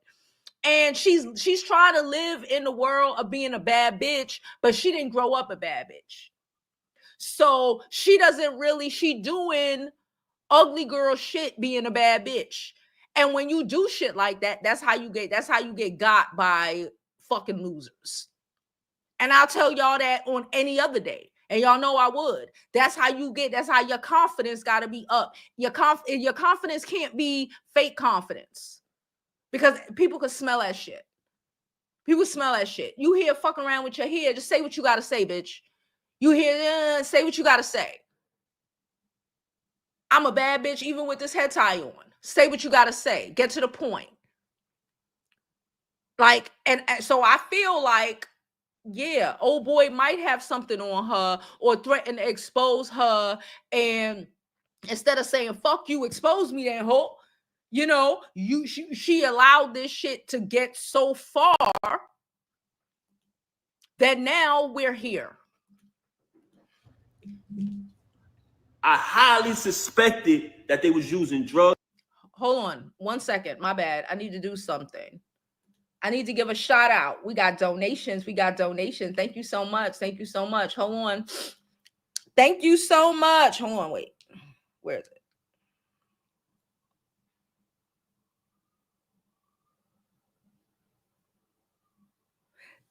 Speaker 1: And she's trying to live in the world of being a bad bitch, but she didn't grow up a bad bitch. So she doing ugly girl shit being a bad bitch. And when you do shit like that, that's how you get got by fucking losers. And I'll tell y'all that on any other day. And y'all know I would. That's how your confidence got to be up. Your confidence can't be fake confidence. Because people can smell that shit. People smell that shit. You here fucking around with your hair, just say what you got to say, bitch. You here, say what you got to say. I'm a bad bitch even with this head tie on. Say what you got to say. Get to the point. Like, and so I feel like, yeah, old boy might have something on her or threaten to expose her. And instead of saying, fuck you, expose me then, ho, you know, she allowed this shit to get so far that now we're here.
Speaker 5: I highly suspected that they was using drugs.
Speaker 1: Hold on 1 second. My bad. I need to do something. I need to give a shout out. We got donations. Thank you so much. Hold on. Thank you so much. Hold on. Wait. Where is it?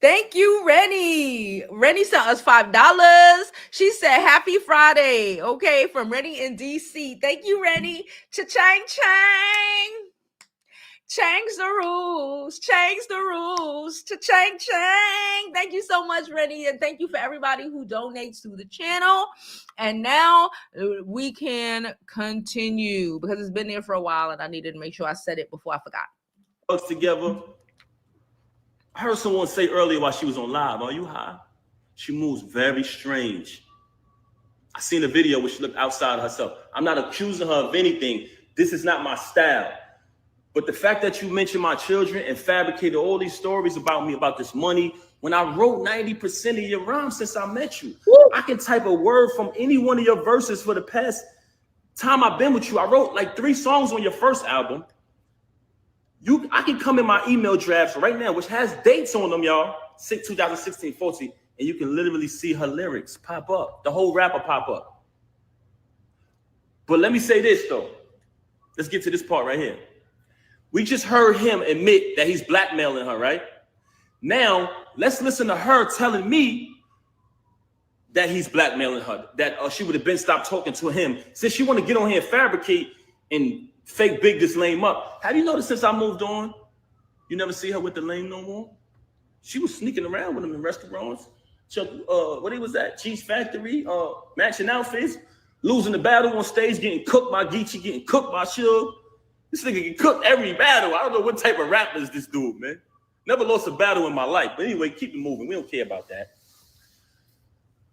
Speaker 1: Thank you, Rennie. Rennie sent us $5. She said, happy Friday. Okay, from Rennie in DC. Thank you, Rennie. Cha-chang, chang. Change the rules. Cha-chang, chang. Thank you so much, Rennie. And thank you for everybody who donates to the channel. And now we can continue because it's been there for a while and I needed to make sure I said it before I forgot.
Speaker 5: Us together. I heard someone say earlier while she was on live, are you high? She moves very strange. I seen a video where she looked outside herself. I'm not accusing her of anything. This is not my style. But the fact that you mentioned my children and fabricated all these stories about me, about this money, when I wrote 90% of your rhymes since I met you, woo! I can type a word from any one of your verses for the past time I've been with you. I wrote like 3 songs on your first album. I can come in my email drafts right now, which has dates on them, y'all, 2016, 14, and you can literally see her lyrics pop up, the whole rapper pop up. But let me say this, though. Let's get to this part right here. We just heard him admit that he's blackmailing her, right? Now, let's listen to her telling me that he's blackmailing her, that she would have been stopped talking to him. Since she want to get on here and fabricate and fake big this lame up. Have you noticed since I moved on, you never see her with the lame no more? She was sneaking around with him in restaurants. What he was at? Cheese Factory, matching outfits, losing the battle on stage, getting cooked by Geechee, getting cooked by Suge. This nigga get cooked every battle. I don't know what type of rapper is this dude, man. Never lost a battle in my life. But anyway, keep it moving. We don't care about that.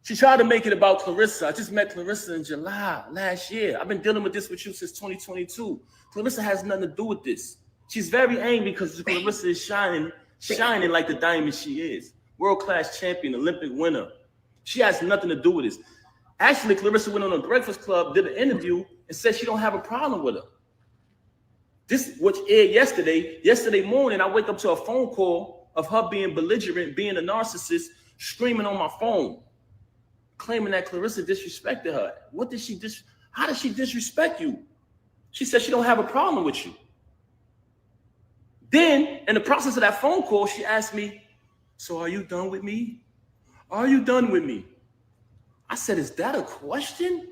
Speaker 5: She tried to make it about Clarissa. I just met Clarissa in July last year. I've been dealing with this with you since 2022. Clarissa has nothing to do with this. She's very angry because Clarissa is shining like the diamond she is. World-class champion, Olympic winner. She has nothing to do with this. Actually, Clarissa went on a Breakfast Club, did an interview, and said she don't have a problem with her. This, which aired yesterday. Yesterday morning, I wake up to a phone call of her being belligerent, being a narcissist, screaming on my phone. claiming that Clarissa disrespected her. What did she how did she disrespect you? She said she don't have a problem with you. Then, in the process of that phone call, she asked me, so are you done with me? Are you done with me? I said, is that a question?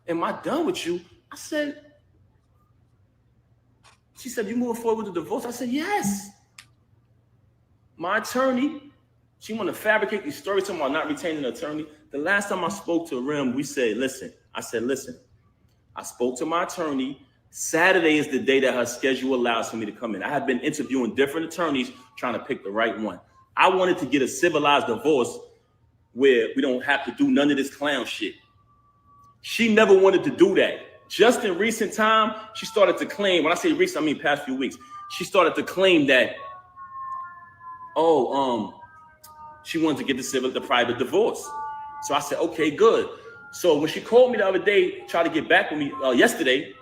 Speaker 5: Am I done with you? I said, she said, you moving forward with the divorce? I said, yes. My attorney, she want to fabricate these stories talking about not retaining an attorney. The last time I spoke to Rem, we said, listen, I spoke to my attorney. Saturday is the day that her schedule allows for me to come in. I had been interviewing different attorneys trying to pick the right one. I wanted to get a civilized divorce where we don't have to do none of this clown shit. She never wanted to do that. Just in recent time, she started to claim, when I say recent, I mean past few weeks, she started to claim that, she wanted to get the private divorce. So I said, okay, good. So when she called me the other day, tried to get back with me yesterday,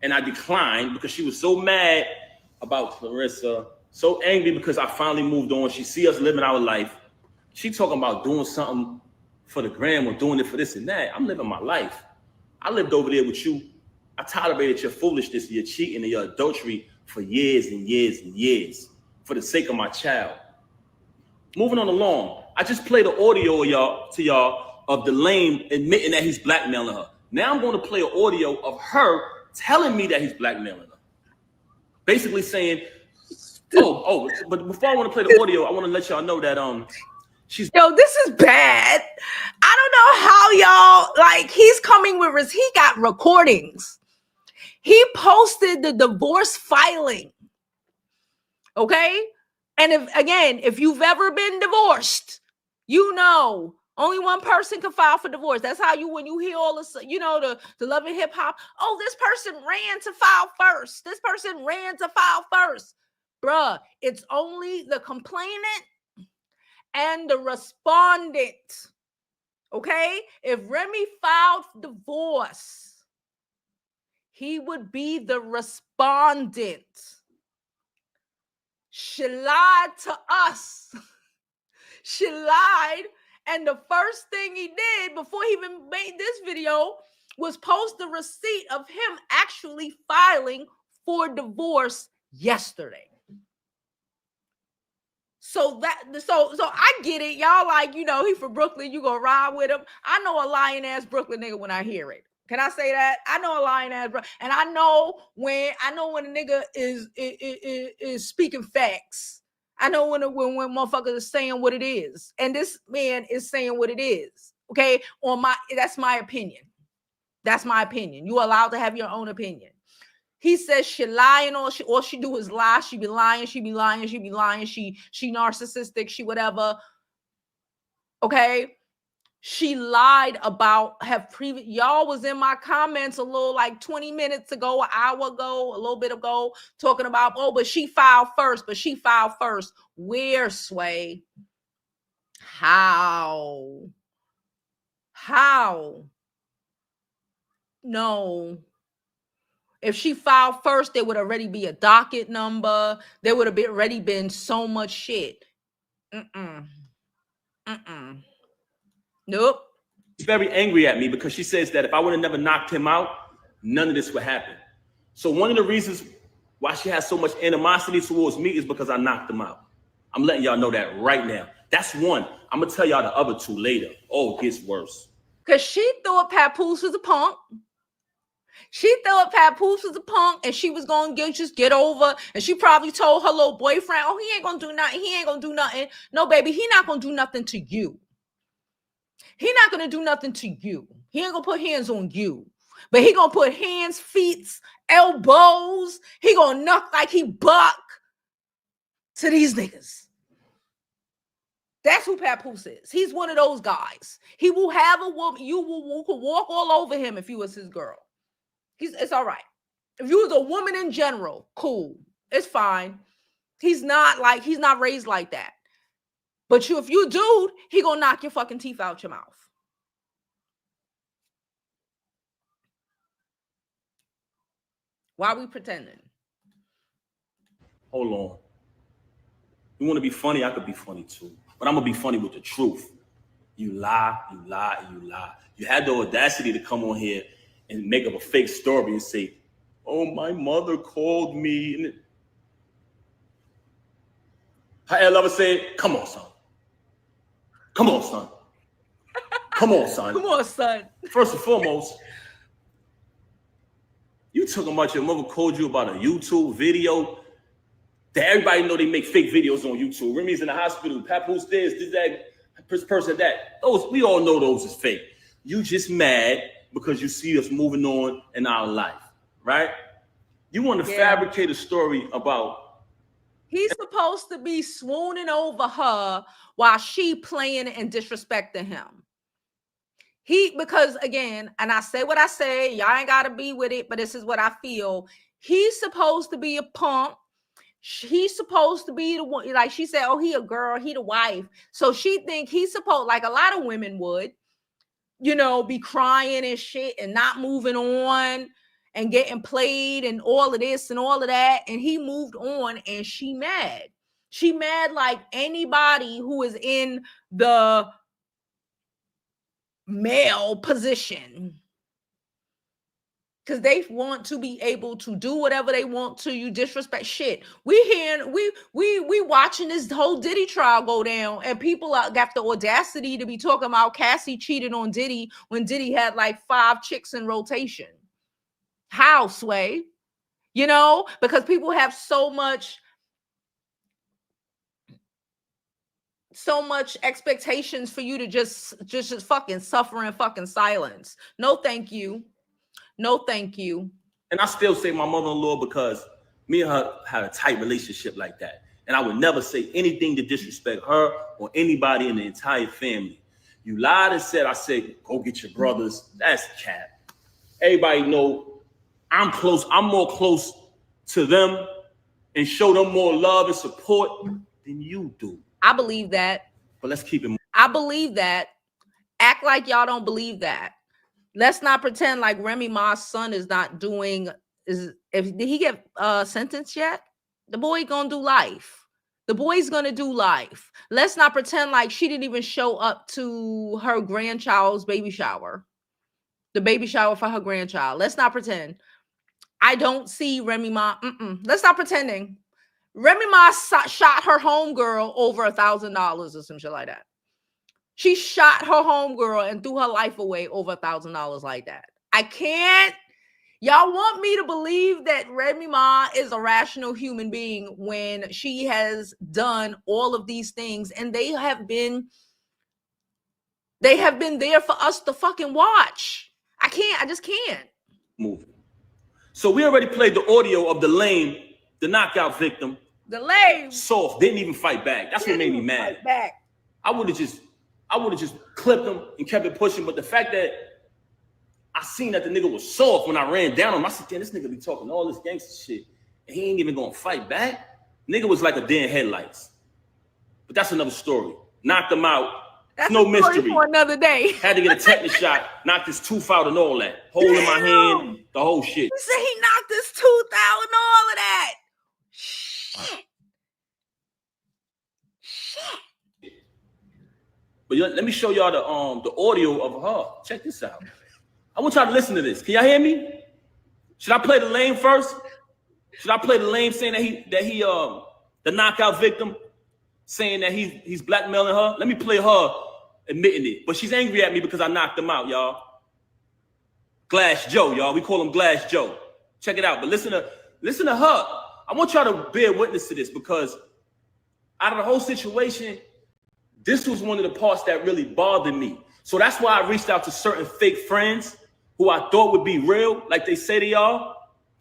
Speaker 5: and I declined because she was so mad about Clarissa, so angry because I finally moved on. She see us living our life. She talking about doing something for the gram or doing it for this and that. I'm living my life. I lived over there with you. I tolerated your foolishness, your cheating, and your adultery for years and years and years for the sake of my child. Moving on along, I just played the audio to y'all of the lame admitting that he's blackmailing her. Now I'm going to play an audio of her telling me that he's blackmailing her. Basically saying, but before I want to play the audio, I want to let y'all know that she's
Speaker 1: this is bad. I don't know how y'all, like, he's coming with he got recordings. He posted the divorce filing. Okay? And if you've ever been divorced, you know only one person can file for divorce. That's how when you hear all this, the Love and Hip Hop, oh, this person ran to file first. This person ran to file first. Bruh, it's only the complainant and the respondent. Okay? If Remy filed divorce, he would be the respondent. She lied to us. She lied. And the first thing he did before he even made this video was post the receipt of him actually filing for divorce yesterday. So I get it. Y'all like, he from Brooklyn, you gonna ride with him. I know a lying ass Brooklyn nigga when I hear it. Can I say that? I know a lying ass bro, and I know when a nigga is speaking facts. I know when motherfuckers is saying what it is, and this man is saying what it is. Okay, that's my opinion. That's my opinion. You allowed to have your own opinion. He says she lying, all she do is lie. She be lying. She be lying. She be lying. She narcissistic. She whatever. Okay. She lied about y'all was in my comments a little like 20 minutes ago, an hour ago, a little bit ago, talking about, but she filed first. Where, Sway? How? No. If she filed first, there would already be a docket number. There would have already been so much shit. Nope.
Speaker 5: She's very angry at me because she says that if I would have never knocked him out, none of this would happen. So one of the reasons why she has so much animosity towards me is because I knocked him out. I'm letting y'all know that right now. That's one. I'm going to tell y'all the other two later. Oh, it gets worse.
Speaker 1: Because she thought Papoose was a punk. And she was going to just get over. And she probably told her little boyfriend, oh, he ain't going to do nothing. No, baby, he not going to do nothing to you. He not going to do nothing to you. He ain't going to put hands on you. But he going to put hands, feet, elbows. He going to knock like he buck to these niggas. That's who Papoose is. He's one of those guys. He will have a woman. You could walk all over him if you was his girl. It's all right. If you was a woman in general, cool. It's fine. He's not raised like that. But if you a dude, he gonna knock your fucking teeth out your mouth. Why are we pretending?
Speaker 5: Hold on. You want to be funny? I could be funny too. But I'm going to be funny with the truth. You lie, you lie, and you lie. You had the audacity to come on here and make up a fake story and say, oh, my mother called me. And how Lover said, come on, son. Come on, son. Come on, son.
Speaker 1: Come on, son.
Speaker 5: First and foremost, you talking about your mother called you about a YouTube video that everybody know they make fake videos on YouTube. Remy's in the hospital, Papoose this, that, person that. Those, we all know those is fake. You just mad because you see us moving on in our life, right? You want to fabricate a story about.
Speaker 1: He's supposed to be swooning over her while she playing and disrespecting him. Because again, and I say what I say, y'all ain't got to be with it, but this is what I feel. He's supposed to be a punk. He's supposed to be the one, like she said, oh, he a girl, he the wife. So she think he's supposed, like a lot of women would, you know, be crying and shit and not moving on and getting played and all of this and all of that. And he moved on and she mad. She mad like anybody who is in the male position, because they want to be able to do whatever they want to. You disrespect shit. We watching this whole Diddy trial go down, and people got the audacity to be talking about Cassie cheated on Diddy when Diddy had like 5 chicks in rotation. How, Sway? You know, because people have so much expectations for you to just fucking suffer in fucking silence. No, thank you. No, thank you.
Speaker 5: And I still say my mother-in-law because me and her had a tight relationship like that. And I would never say anything to disrespect her or anybody in the entire family. You lied and said, I said, go get your brothers. That's cap. Everybody know I'm close. I'm more close to them and show them more love and support than you do.
Speaker 1: I believe that.
Speaker 5: But let's keep it moving.
Speaker 1: I believe that. Act like y'all don't believe that. Let's not pretend like Remy Ma's son is not doing. Did he get sentenced yet? The boy gonna do life. The boy's gonna do life. Let's not pretend like she didn't even show up to her grandchild's baby shower. The baby shower for her grandchild. Let's not pretend. I don't see Remy Ma. Let's stop pretending. Remy Ma shot her homegirl over $1,000 or some shit like that. She shot her homegirl and threw her life away over $1,000 like that. I can't. Y'all want me to believe that Remy Ma is a rational human being when she has done all of these things, and they have been there for us to fucking watch. I can't. I just can't.
Speaker 5: Moving. So we already played the audio of the lame, the knockout victim.
Speaker 1: The lame.
Speaker 5: Soft. Didn't even fight back. That's what made me mad. I would have just clipped him and kept it pushing. But the fact that I seen that the nigga was soft when I ran down on him, I said, damn, this nigga be talking all this gangster shit, and he ain't even gonna fight back. Nigga was like a dead headlights. But that's another story. Knocked him out. That's no mystery.
Speaker 1: For another day.
Speaker 5: Had to get a tetanus shot, knocked his tooth out and all that. Hole in my hand, the whole shit.
Speaker 1: He said he knocked his tooth out and all of that. Shit.
Speaker 5: But let me show y'all the audio of her. Check this out. I want y'all to listen to this. Can y'all hear me? Should I play the lame first? Should I play the lame saying that he the knockout victim saying that he's blackmailing her? Let me play her admitting it. But she's angry at me because I knocked him out, y'all. Glass Joe, y'all. We call him Glass Joe. Check it out. But listen to her. I want y'all to bear witness to this because out of the whole situation, this was one of the parts that really bothered me. So that's why I reached out to certain fake friends who I thought would be real, like they say they are,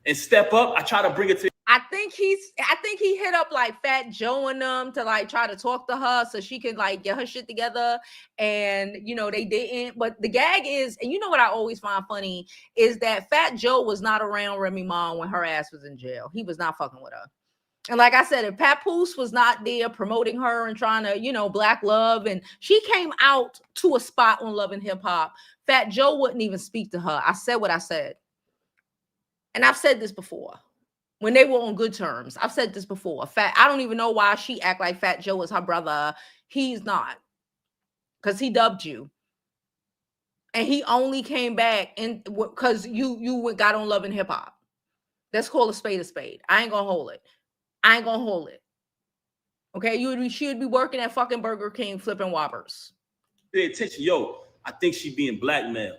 Speaker 5: and step up. I try to bring it to.
Speaker 1: I think he hit up like Fat Joe and them to like try to talk to her so she can like get her shit together. And you know, they didn't. But the gag is, and you know what I always find funny is that Fat Joe was not around Remy Ma when her ass was in jail. He was not fucking with her. And like I said, if Papoose was not there promoting her and trying to, you know, black love, and she came out to a spot on Love and Hip Hop, Fat Joe wouldn't even speak to her. I said what I said. And I've said this before. When they were on good terms, I've said this before. I don't even know why she act like Fat Joe is her brother. He's not. because he dubbed you. And he only came back because you got on Love and Hip Hop. Let's call a spade a spade. I ain't gonna hold it. Okay, she would be working at fucking Burger King flipping Whoppers.
Speaker 5: Pay attention, yo. I think she's being blackmailed.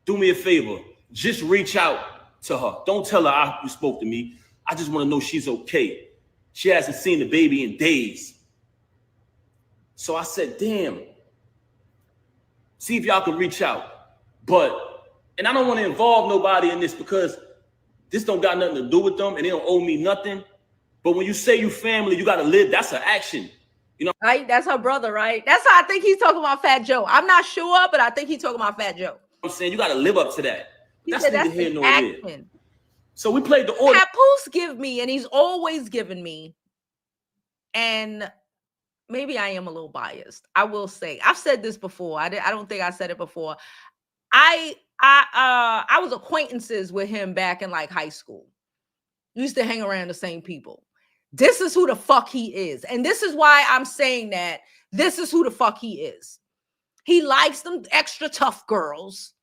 Speaker 5: Do me a favor. Just reach out to her. Don't tell her you spoke to me. I just want to know she's okay. She hasn't seen the baby in days. So I said, damn. See if y'all can reach out. And I don't want to involve nobody in this because this don't got nothing to do with them and they don't owe me nothing. But when you say you family, you got to live. That's an action. You know,
Speaker 1: right? That's her brother, right? That's how I think he's talking about Fat Joe. I'm not sure, but I think he's talking about Fat Joe.
Speaker 5: I'm saying you got to live up to that. That's
Speaker 1: neither here nor there.
Speaker 5: So we played the order.
Speaker 1: Papoose give me, and he's always given me, and maybe I am a little biased. I will say, I've said this before. I don't think I said it before. I was acquaintances with him back in like high school. We used to hang around the same people. This is who the fuck he is. And this is why I'm saying that this is who the fuck he is. He likes them extra tough girls.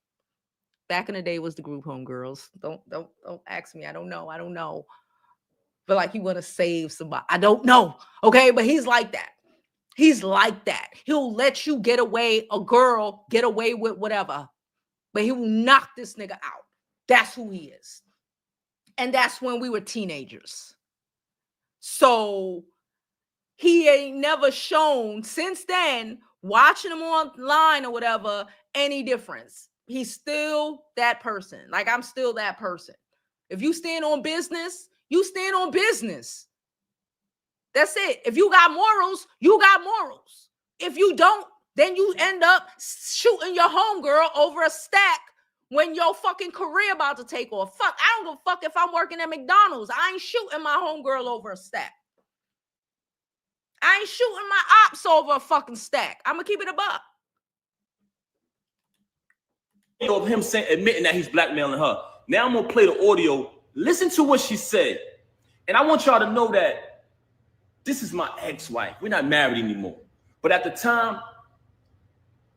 Speaker 1: Back in the day was the group home girls. Don't ask me. I don't know. But like he want to save somebody. I don't know. Okay, but he's like that. He'll let you get away with whatever. But he will knock this nigga out. That's who he is. And that's when we were teenagers. So he ain't never shown since then, watching him online or whatever, any difference. He's still that person. Like I'm still that person. If you stand on business, you stand on business. That's it. If you got morals, you got morals. If you don't, then you end up shooting your homegirl over a stack when your fucking career about to take off. Fuck, I don't give a fuck if I'm working at McDonald's. I ain't shooting my homegirl over a stack. I ain't shooting my ops over a fucking stack. I'm gonna keep it a buck.
Speaker 5: Of him admitting that he's blackmailing her. Now I'm gonna play the audio. Listen to what she said. And I want y'all to know that this is my ex-wife. We're not married anymore. But at the time,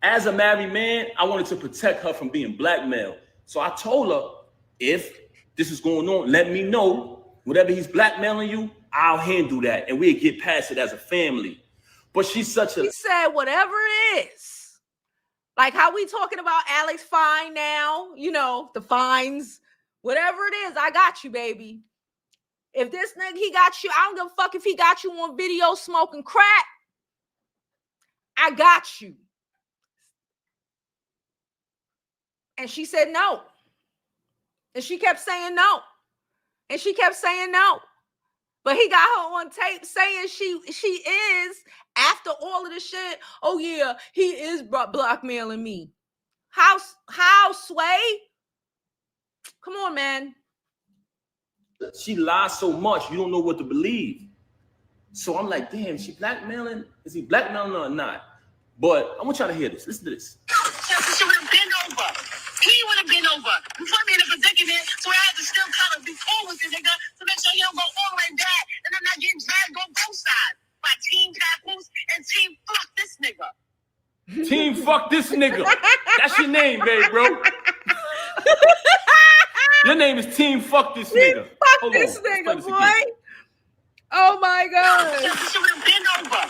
Speaker 5: as a married man, I wanted to protect her from being blackmailed. So I told her, if this is going on, let me know. Whatever he's blackmailing you, I'll handle that. And we'll get past it as a family. But she said,
Speaker 1: whatever it is. Like how we talking about Alex Fine now, you know, the fines, whatever it is, I got you, baby. If this nigga, he got you, I don't give a fuck if he got you on video smoking crack. I got you. And she said no. And she kept saying no. And she kept saying no. But he got her on tape saying she is, after all of the shit, oh yeah, he is blackmailing me. How, Sway? Come on, man.
Speaker 5: She lies so much, you don't know what to believe. So I'm like, damn, is she blackmailing? Is he blackmailing her or not? But I want y'all to hear this. Listen to this.
Speaker 6: She would have been over. He would have been over. You put me in a predicament, so I had to still kind of be cool with the nigga to make sure he don't go all the way back, and I'm not getting dragged on both sides by Team Papoose and Team Fuck This Nigga.
Speaker 5: Team Fuck This Nigga. That's your name, babe, bro. Your name is Team Fuck This Nigga.
Speaker 1: Fuck this nigga, boy. Oh my God.
Speaker 6: She would have been over.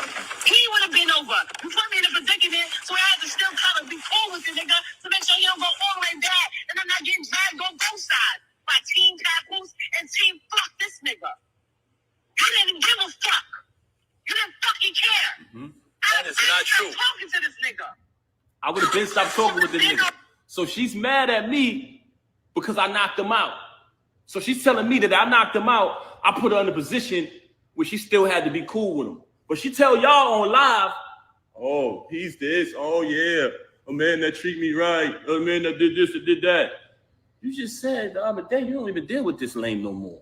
Speaker 6: He would have been over. You put me in a predicament, so I had to still kind of be cool with the nigga to make sure he don't go all the way back, and I'm not getting dragged on both sides by Team Papoose and Team Fuck This Nigga. You didn't give a fuck. You didn't fucking care. Mm-hmm.
Speaker 5: That is not true.
Speaker 6: Talking to this nigga.
Speaker 5: I would have been stopped talking with this nigga. So she's mad at me because I knocked him out. So she's telling me that I knocked him out. I put her in a position where she still had to be cool with him. But she tell y'all on live, oh, he's this. Oh, yeah. A man that treat me right. A man that did this and did that. You just said the other day, you don't even deal with this lame no more.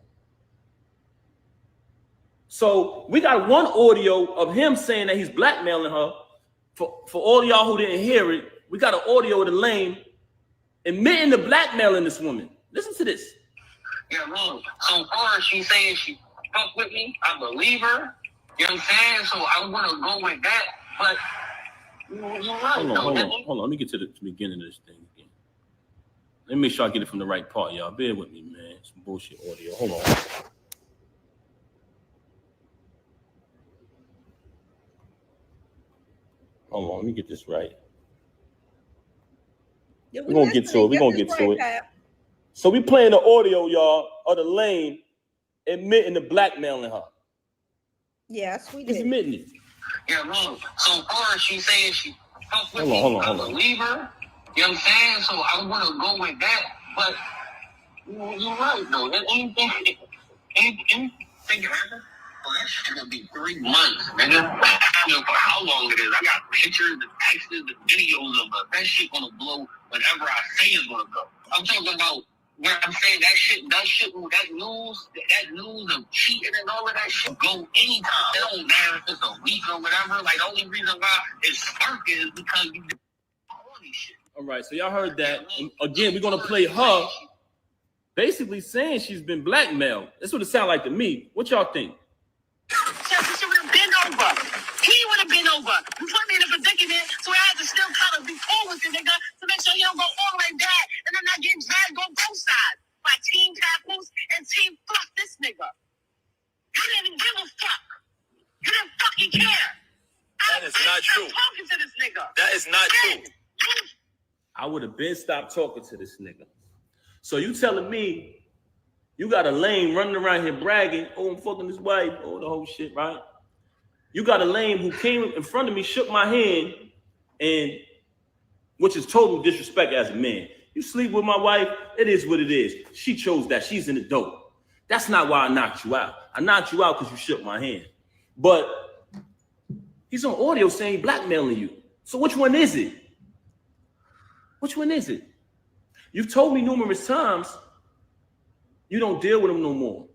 Speaker 5: So we got one audio of him saying that he's blackmailing her. For all y'all who didn't hear it, we got an audio of the lame admitting to blackmailing this woman. Listen to this.
Speaker 6: Yeah, man. So far, she's saying she fuck with me. I believe her. You know what I'm saying? So I'm gonna go with that. But You're right.
Speaker 5: Hold on. Let me get to the beginning of this thing again. Let me make sure I get it from the right part, y'all. Bear with me, man. Some bullshit audio. Hold on. Hold on. Let me get this right.
Speaker 1: Yeah,
Speaker 5: We're gonna get to it. We're gonna get to it. So we playing the audio, y'all, of the lane admitting to blackmailing her.
Speaker 1: Yes, we
Speaker 5: He's
Speaker 1: did.
Speaker 5: admitting it.
Speaker 6: Yeah, wrong. So far, she saying she fucked with
Speaker 5: Hold
Speaker 6: me.
Speaker 5: on.
Speaker 6: I believe her. You know what I'm saying? So I'm gonna go with that. But you're right, though. Anything happen? Well, that shit gonna be 3 months, nigga. I don't know for how long it is. I got pictures, the texts, the videos of it. That shit gonna blow whatever I say is gonna go. I'm talking about when I'm saying that news of cheating and all of that shit go anytime. It don't matter if it's a week or whatever. Like, the only reason why it's sparking is because you do all these shit.
Speaker 5: All right, so y'all heard that. And again, we're gonna play her basically saying she's been blackmailed. That's what it sounds like to me. What y'all think?
Speaker 6: She would have been over. He would have been over. You put me in a predicament, so I had to still kind of be cool with the nigga to make sure he don't go all the way back and then not get dragged on both sides by Team Papoose and Team Fuck this nigga. You didn't give a fuck. You didn't fucking care.
Speaker 5: That is not true.
Speaker 6: Talking to this nigga.
Speaker 5: That is not true. I would have been stopped talking to this nigga. So you telling me you got a lame running around here bragging, oh, I'm fucking this wife, oh, the whole shit, right? You got a lame who came in front of me, shook my hand, and which is total disrespect as a man. You sleep with my wife, it is what it is. She chose that. She's an adult. That's not why I knocked you out. I knocked you out because you shook my hand. But he's on audio saying blackmailing you. So which one is it? Which one is it? You've told me numerous times you don't deal with him no more.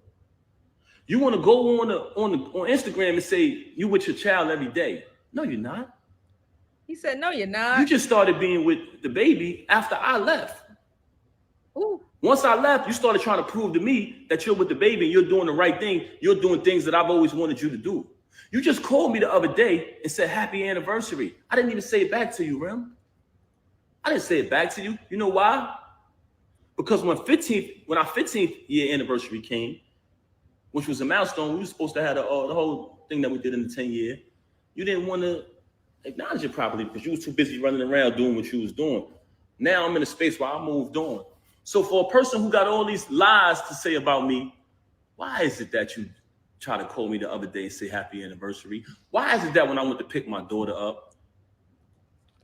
Speaker 5: You want to go on Instagram and say you with your child every day. No, you're not.
Speaker 1: He said, no, you're not.
Speaker 5: You just started being with the baby after I left.
Speaker 1: Ooh.
Speaker 5: Once I left, you started trying to prove to me that you're with the baby and you're doing the right thing. You're doing things that I've always wanted you to do. You just called me the other day and said, happy anniversary. I didn't even say it back to you, Rem. I didn't say it back to you. You know why? Because when our 15th year anniversary came, which was a milestone, we were supposed to have the whole thing that we did in the 10 year. You didn't want to acknowledge it properly because you was too busy running around doing what you was doing. Now I'm in a space where I moved on. So for a person who got all these lies to say about me, why is it that you try to call me the other day and say happy anniversary? Why is it that when I went to pick my daughter up,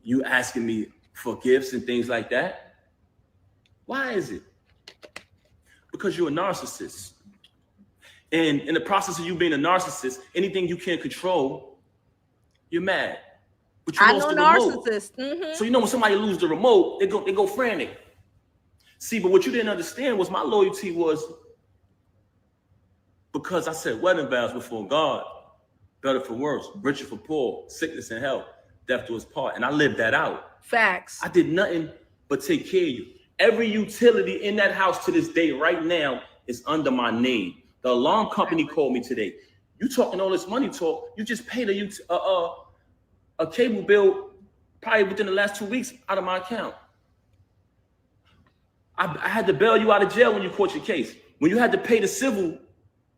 Speaker 5: you asking me for gifts and things like that? Why is it? Because you're a narcissist. And in the process of you being a narcissist, anything you can't control, you're mad. But you lost the remote.
Speaker 1: Mm-hmm.
Speaker 5: So you know when somebody loses the remote, they go frantic. See, but what you didn't understand was my loyalty was because I said wedding vows before God, better for worse, richer for poor, sickness and health, death to his part. And I lived that out.
Speaker 1: Facts.
Speaker 5: I did nothing but take care of you. Every utility in that house to this day right now is under my name. The alarm company called me today. You talking all this money talk, you just paid a cable bill probably within the last 2 weeks out of my account. I had to bail you out of jail when you caught your case. When you had to pay the civil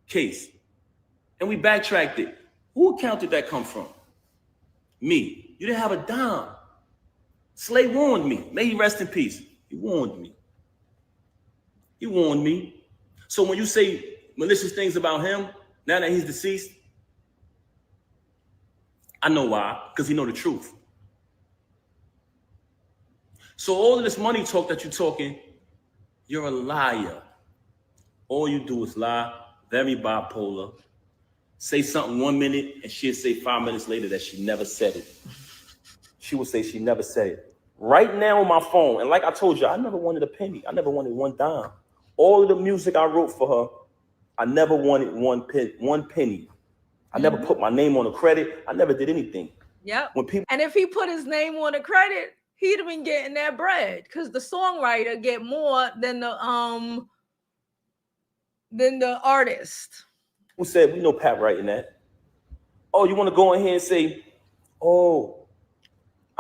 Speaker 5: case and we backtracked it. Who account did that come from? Me. You didn't have a dime. Slay warned me. May he rest in peace. He warned me. He warned me. So when you say malicious things about him, now that he's deceased, I know why, because he know the truth. So all of this money talk that you're talking, you're a liar. All you do is lie, very bipolar. Say something 1 minute and she'll say 5 minutes later that she never said it. She will say she never said it. Right now on my phone, and like I told you, I never wanted a penny. I never wanted one dime. All of the music I wrote for her, I never wanted one penny. I never put my name on the credit. I never did anything.
Speaker 1: Yep.
Speaker 5: When people,
Speaker 1: and if he put his name on the credit, he'd have been getting that bread because the songwriter get more than the artist.
Speaker 5: Who said, we know Pat writing that. Oh, you want to go in here and say, oh,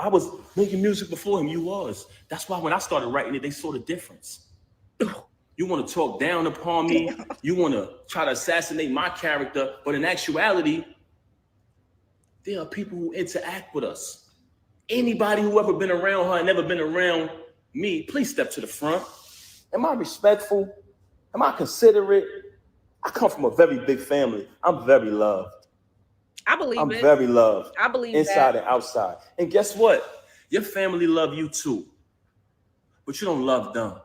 Speaker 5: I was making music before him. You was. That's why when I started writing it, they saw the difference. You want to talk down upon me. You want to try to assassinate my character. But in actuality, there are people who interact with us. Anybody who ever been around her and never been around me, please step to the front. Am I respectful? Am I considerate? I come from a very big family. I'm very loved.
Speaker 1: I believe
Speaker 5: I'm
Speaker 1: it.
Speaker 5: very loved.
Speaker 1: I believe
Speaker 5: inside
Speaker 1: that.
Speaker 5: and outside. And guess what? Your family love you too. But you don't love them.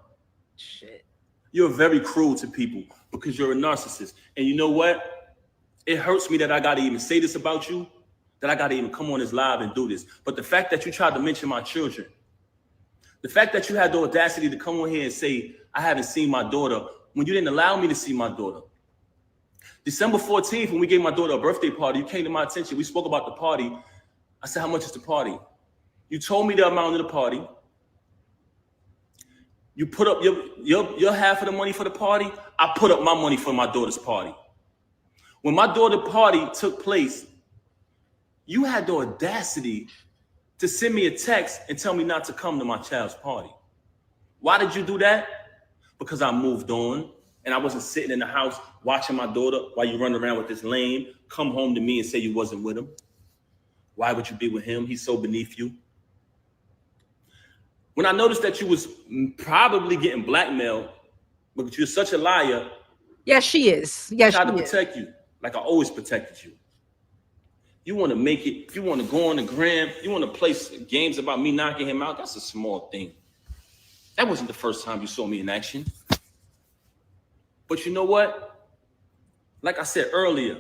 Speaker 1: Shit.
Speaker 5: You're very cruel to people because you're a narcissist. And you know what? It hurts me that I got to even say this about you, that I got to even come on this live and do this. But the fact that you tried to mention my children, the fact that you had the audacity to come on here and say, I haven't seen my daughter, when you didn't allow me to see my daughter. December 14th, when we gave my daughter a birthday party, you came to my attention. We spoke about the party. I said, how much is the party? You told me the amount of the party. You put up your half of the money for the party. I put up my money for my daughter's party. When my daughter's party took place, you had the audacity to send me a text and tell me not to come to my child's party. Why did you do that? Because I moved on and I wasn't sitting in the house watching my daughter while you run around with this lame, come home to me and say you wasn't with him. Why would you be with him? He's so beneath you. When I noticed that you was probably getting blackmailed because you're such a liar.
Speaker 1: Yes, she is. Yes,
Speaker 5: I tried
Speaker 1: she
Speaker 5: to
Speaker 1: is.
Speaker 5: protect you like I always protected you. You want to make it, you want to go on the gram, you want to play games about me knocking him out. That's a small thing. That wasn't the first time you saw me in action. But you know what? Like I said earlier,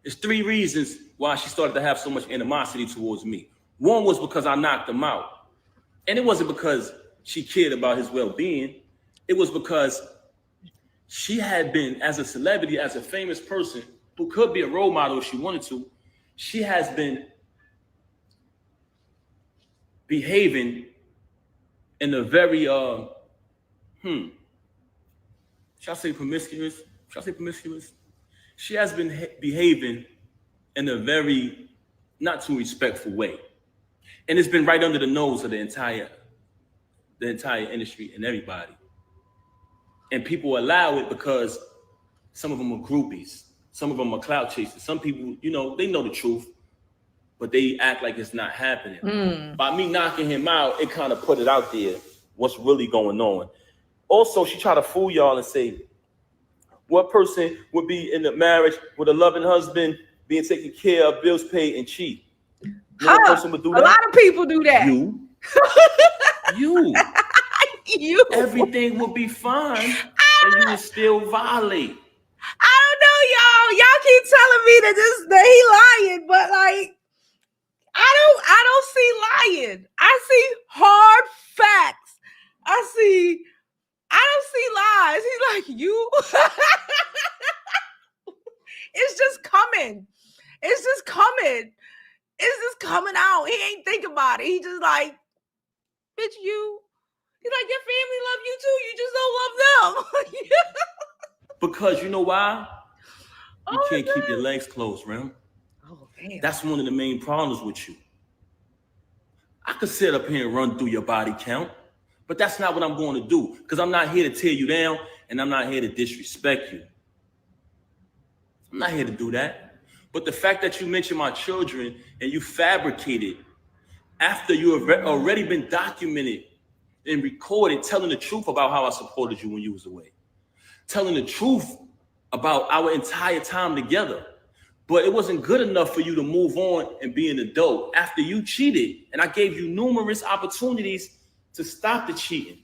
Speaker 5: there's 3 reasons why she started to have so much animosity towards me. One was because I knocked him out. And it wasn't because she cared about his well-being. It was because she had been, as a celebrity, as a famous person who could be a role model if she wanted to, she has been behaving in a very, should I say promiscuous? She has been behaving in a very not too respectful way. And it's been right under the nose of the entire industry and everybody. And people allow it because some of them are groupies. Some of them are clout chasers. Some people, you know, they know the truth, but they act like it's not happening. By me knocking him out, it kind of put it out there, what's really going on. Also, she tried to fool y'all and say, what person would be in a marriage with a loving husband, being taken care of, bills paid, and cheat? You know what person would do that?
Speaker 1: A lot of people do that.
Speaker 5: You.
Speaker 1: You.
Speaker 5: Everything would be fine, and you would still violate.
Speaker 1: I don't know, y'all. Y'all keep telling me that he lying, but like, I don't see lying. I see hard facts. I don't see lies. He's like, you. It's just coming. It's just coming. It's just coming out. He ain't think about it. He just like, bitch, you. He's like, your family love you too. You just don't love them.
Speaker 5: Because you know why? You can't
Speaker 1: God.
Speaker 5: keep your legs closed, Rem.
Speaker 1: Oh, damn.
Speaker 5: That's one of the main problems with you. I could sit up here and run through your body count, but that's not what I'm going to do because I'm not here to tear you down and I'm not here to disrespect you. I'm not here to do that. But the fact that you mentioned my children and you fabricated after you have already been documented and recorded telling the truth about how I supported you when you was away. Telling the truth about our entire time together. But it wasn't good enough for you to move on and be an adult after you cheated. And I gave you numerous opportunities to stop the cheating.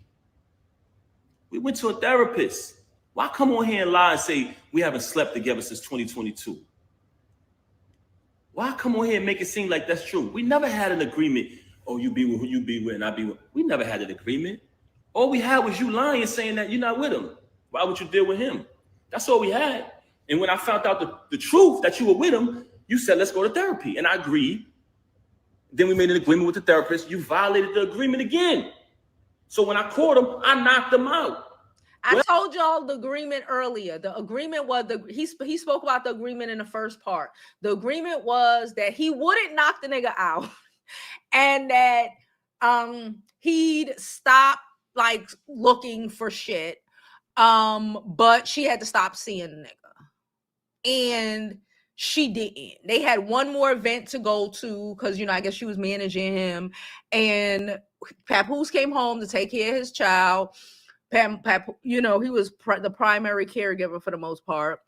Speaker 5: We went to a therapist. Why come on here and lie and say we haven't slept together since 2022? Why come on here and make it seem like that's true? We never had an agreement. Oh, you be with who you be with and I be with. We never had an agreement. All we had was you lying, saying that you're not with him. Why would you deal with him? That's all we had. And when I found out the truth that you were with him, you said, let's go to therapy. And I agreed. Then we made an agreement with the therapist. You violated the agreement again. So when I caught him, I knocked him out.
Speaker 1: I told y'all the agreement earlier. The agreement was he spoke about the agreement in the first part. The agreement was that he wouldn't knock the nigga out. and that he'd stop like looking for shit. But she had to stop seeing the nigga. And she didn't. They had one more event to go to because, I guess she was managing him. And Papoose came home to take care of his child. He was the primary caregiver for the most part.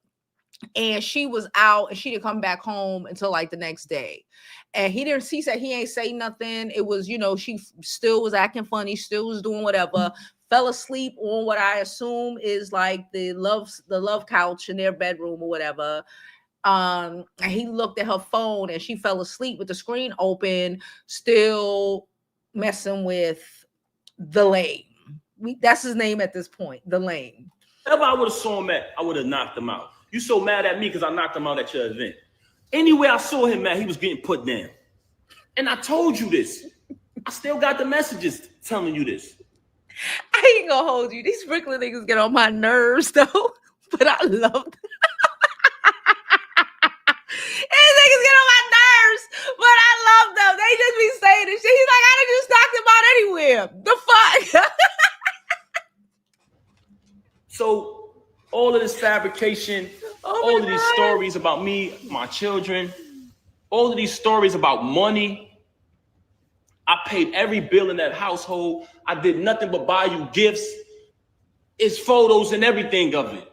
Speaker 1: And she was out and she didn't come back home until like the next day. And he said he ain't say nothing. It was, she still was acting funny, still was doing whatever. Fell asleep on what I assume is like the love couch in their bedroom or whatever. And he looked at her phone and she fell asleep with the screen open, still messing with the lame. That's his name at this point, the lame.
Speaker 5: Whenever I would have saw him at, I would have knocked him out. You so mad at me because I knocked him out at your event. Anywhere I saw him at, he was getting put down. And I told you this. I still got the messages telling you this.
Speaker 1: I ain't gonna hold you. These Brooklyn niggas get on my nerves though, but I love them. These niggas get on my nerves, but I love them. They just be saying this shit. He's like, I done just knocked him out anywhere. The fuck?
Speaker 5: So all of this fabrication, all of these stories about me, my children, all of these stories about money. I paid every bill in that household. I did nothing but buy you gifts. It's photos and everything of it.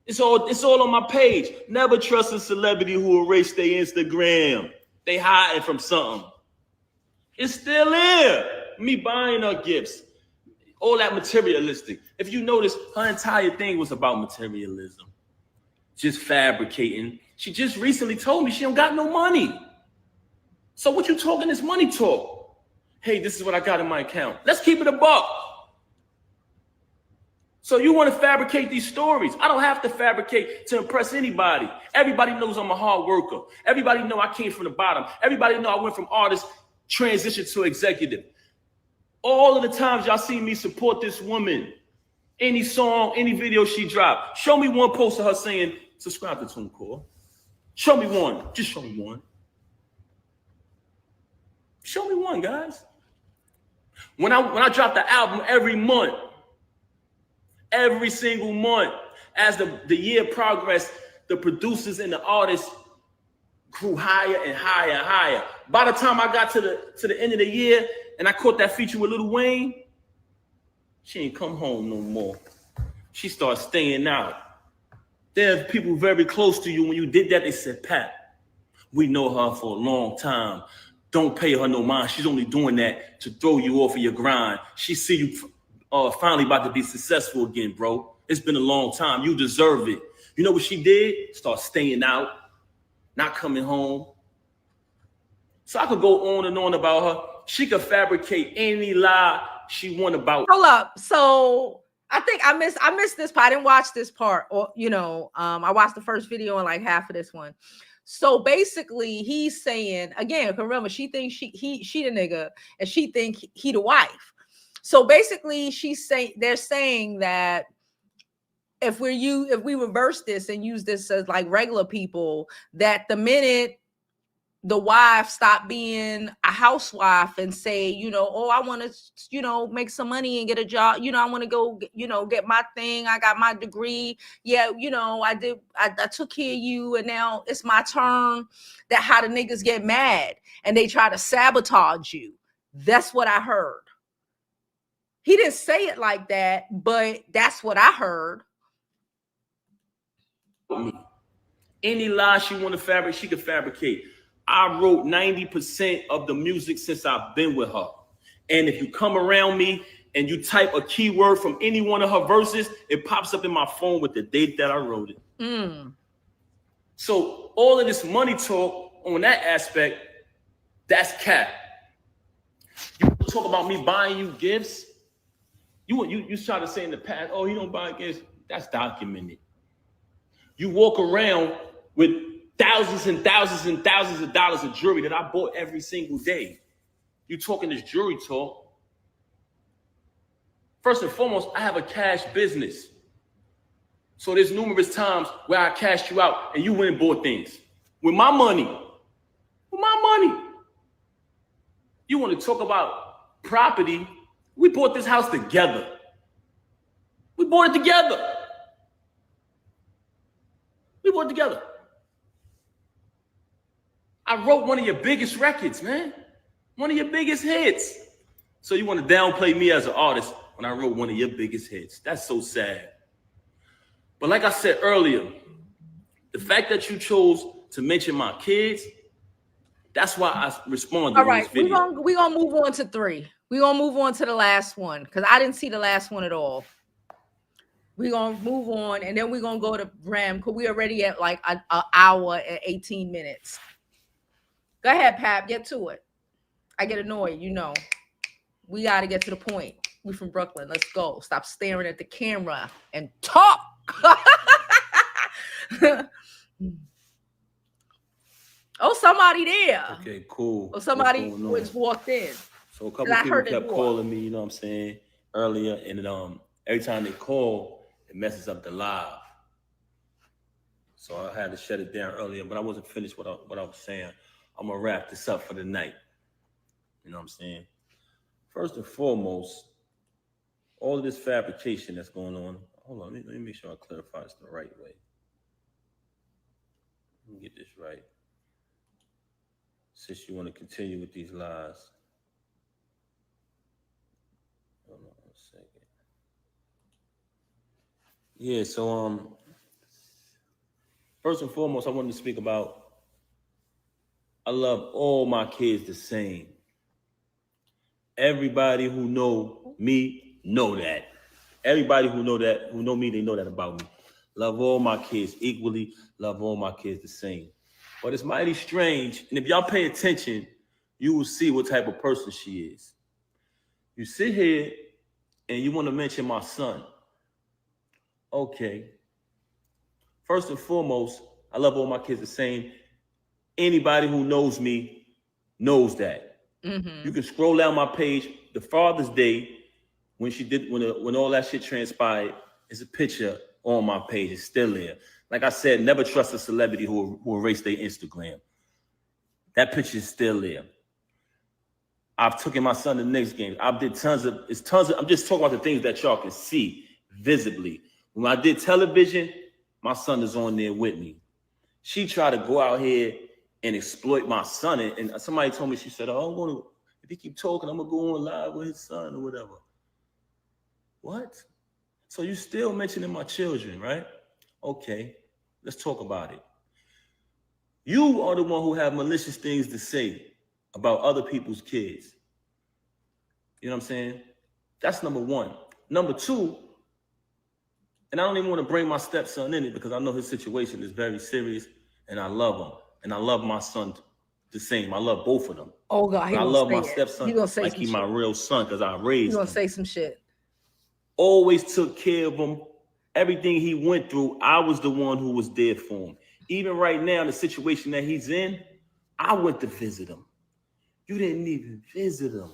Speaker 5: It's all on my page. Never trust a celebrity who erased their Instagram. They hiding from something. It's still there. Me buying her gifts. All that materialistic. If you notice, her entire thing was about materialism. Just fabricating. She just recently told me she don't got no money. So what you talking this money talk? Hey, this is what I got in my account. Let's keep it a buck. So you want to fabricate these stories. I don't have to fabricate to impress anybody. Everybody knows I'm a hard worker. Everybody know I came from the bottom. Everybody know I went from artist, transition to executive. All of the times y'all see me support this woman, any song, any video she dropped, show me one post of her saying, subscribe to TuneCore. Show me one. Just show me one. Show me one, guys. When I drop the album every month, every single month, as the year progressed, the producers and the artists grew higher and higher and higher. By the time I got to the end of the year and I caught that feature with Lil Wayne, she ain't come home no more. She started staying out. There's people very close to you. When you did that, they said, Pat, we know her for a long time. Don't pay her no mind. She's only doing that to throw you off of your grind. She see you finally about to be successful again, bro. It's been a long time. You deserve it. You know what she did? Start staying out, not coming home. So I could go on and on about her. She could fabricate any lie she want about.
Speaker 1: Hold up. So I think I missed this part. I didn't watch this part. Or I watched the first video and like half of this one. So basically, he's saying again. Remember, she thinks she the nigga, and she think he the wife. So basically, they're saying that if we reverse this and use this as like regular people, that the minute the wife stop being a housewife and say, I want to, make some money and get a job. I want to go, get my thing. I got my degree. Yeah. I took care of you and now it's my turn. That how the niggas get mad and they try to sabotage you. That's what I heard. He didn't say it like that, but that's what I heard.
Speaker 5: Any lie she want to fabricate, she could fabricate. I wrote 90% of the music since I've been with her. And if you come around me and you type a keyword from any one of her verses, it pops up in my phone with the date that I wrote it. So all of this money talk on that aspect, that's cap. You talk about me buying you gifts. You try to say in the past, oh, you don't buy gifts. That's documented. You walk around with thousands and thousands and thousands of dollars of jewelry that I bought every single day. You talking this jewelry talk. First and foremost, I have a cash business. So there's numerous times where I cashed you out and you went and bought things. With my money. With my money. You want to talk about property? We bought this house together. We bought it together. We bought it together. I wrote one of your biggest records, man. One of your biggest hits. So you want to downplay me as an artist when I wrote one of your biggest hits? That's so sad. But like I said earlier, the fact that you chose to mention my kids, that's why I responded.
Speaker 1: All right,
Speaker 5: in this video.
Speaker 1: we're gonna move on to 3. We're gonna move on to the last one because I didn't see the last one at all. We're gonna move on and then we're gonna go to Rem because we're already at like an hour and 18 minutes. Go ahead, Pap, get to it. I get annoyed, you know. We gotta get to the point. We from Brooklyn. Let's go. Stop staring at the camera and talk. Oh, somebody there.
Speaker 5: Okay, cool.
Speaker 1: Oh, somebody was walked in.
Speaker 5: So a couple people kept calling me, you know what I'm saying, earlier, and every time they call, it messes up the live. So I had to shut it down earlier, but I wasn't finished what I was saying. I'm gonna wrap this up for the night. You know what I'm saying? First and foremost, all of this fabrication that's going on. Hold on, let me make sure I clarify this the right way. Let me get this right. Since you want to continue with these lies. Hold on 1 second. Yeah, so first and foremost, I wanted to speak about I love all my kids the same. Everybody who know me know that. Everybody who know me, they know that about me. Love all my kids equally, love all my kids the same. But it's mighty strange, and if y'all pay attention, you will see what type of person she is. You sit here and you want to mention my son. Okay. First and foremost, I love all my kids the same. Anybody who knows me knows that. Mm-hmm. You can scroll down my page. The Father's Day, when all that shit transpired, is a picture on my page. It's still there. Like I said, never trust a celebrity who erase their Instagram. That picture is still there. I've taken my son to the Knicks game. I'm just talking about the things that y'all can see visibly. When I did television, my son is on there with me. She tried to go out here and exploit my son. And somebody told me, she said, oh, if he keep talking, I'm going to go on live with his son or whatever. What? So you still mentioning my children, right? Okay, let's talk about it. You are the one who have malicious things to say about other people's kids. You know what I'm saying? That's number one. Number two, and I don't even want to bring my stepson in it because I know his situation is very serious and I love him. And I love my son the same. I love both of them.
Speaker 1: Oh, God.
Speaker 5: I love my stepson like he's my real son because I raised him.
Speaker 1: He's going to say some shit.
Speaker 5: Always took care of him. Everything he went through, I was the one who was there for him. Even right now, the situation that he's in, I went to visit him. You didn't even visit him.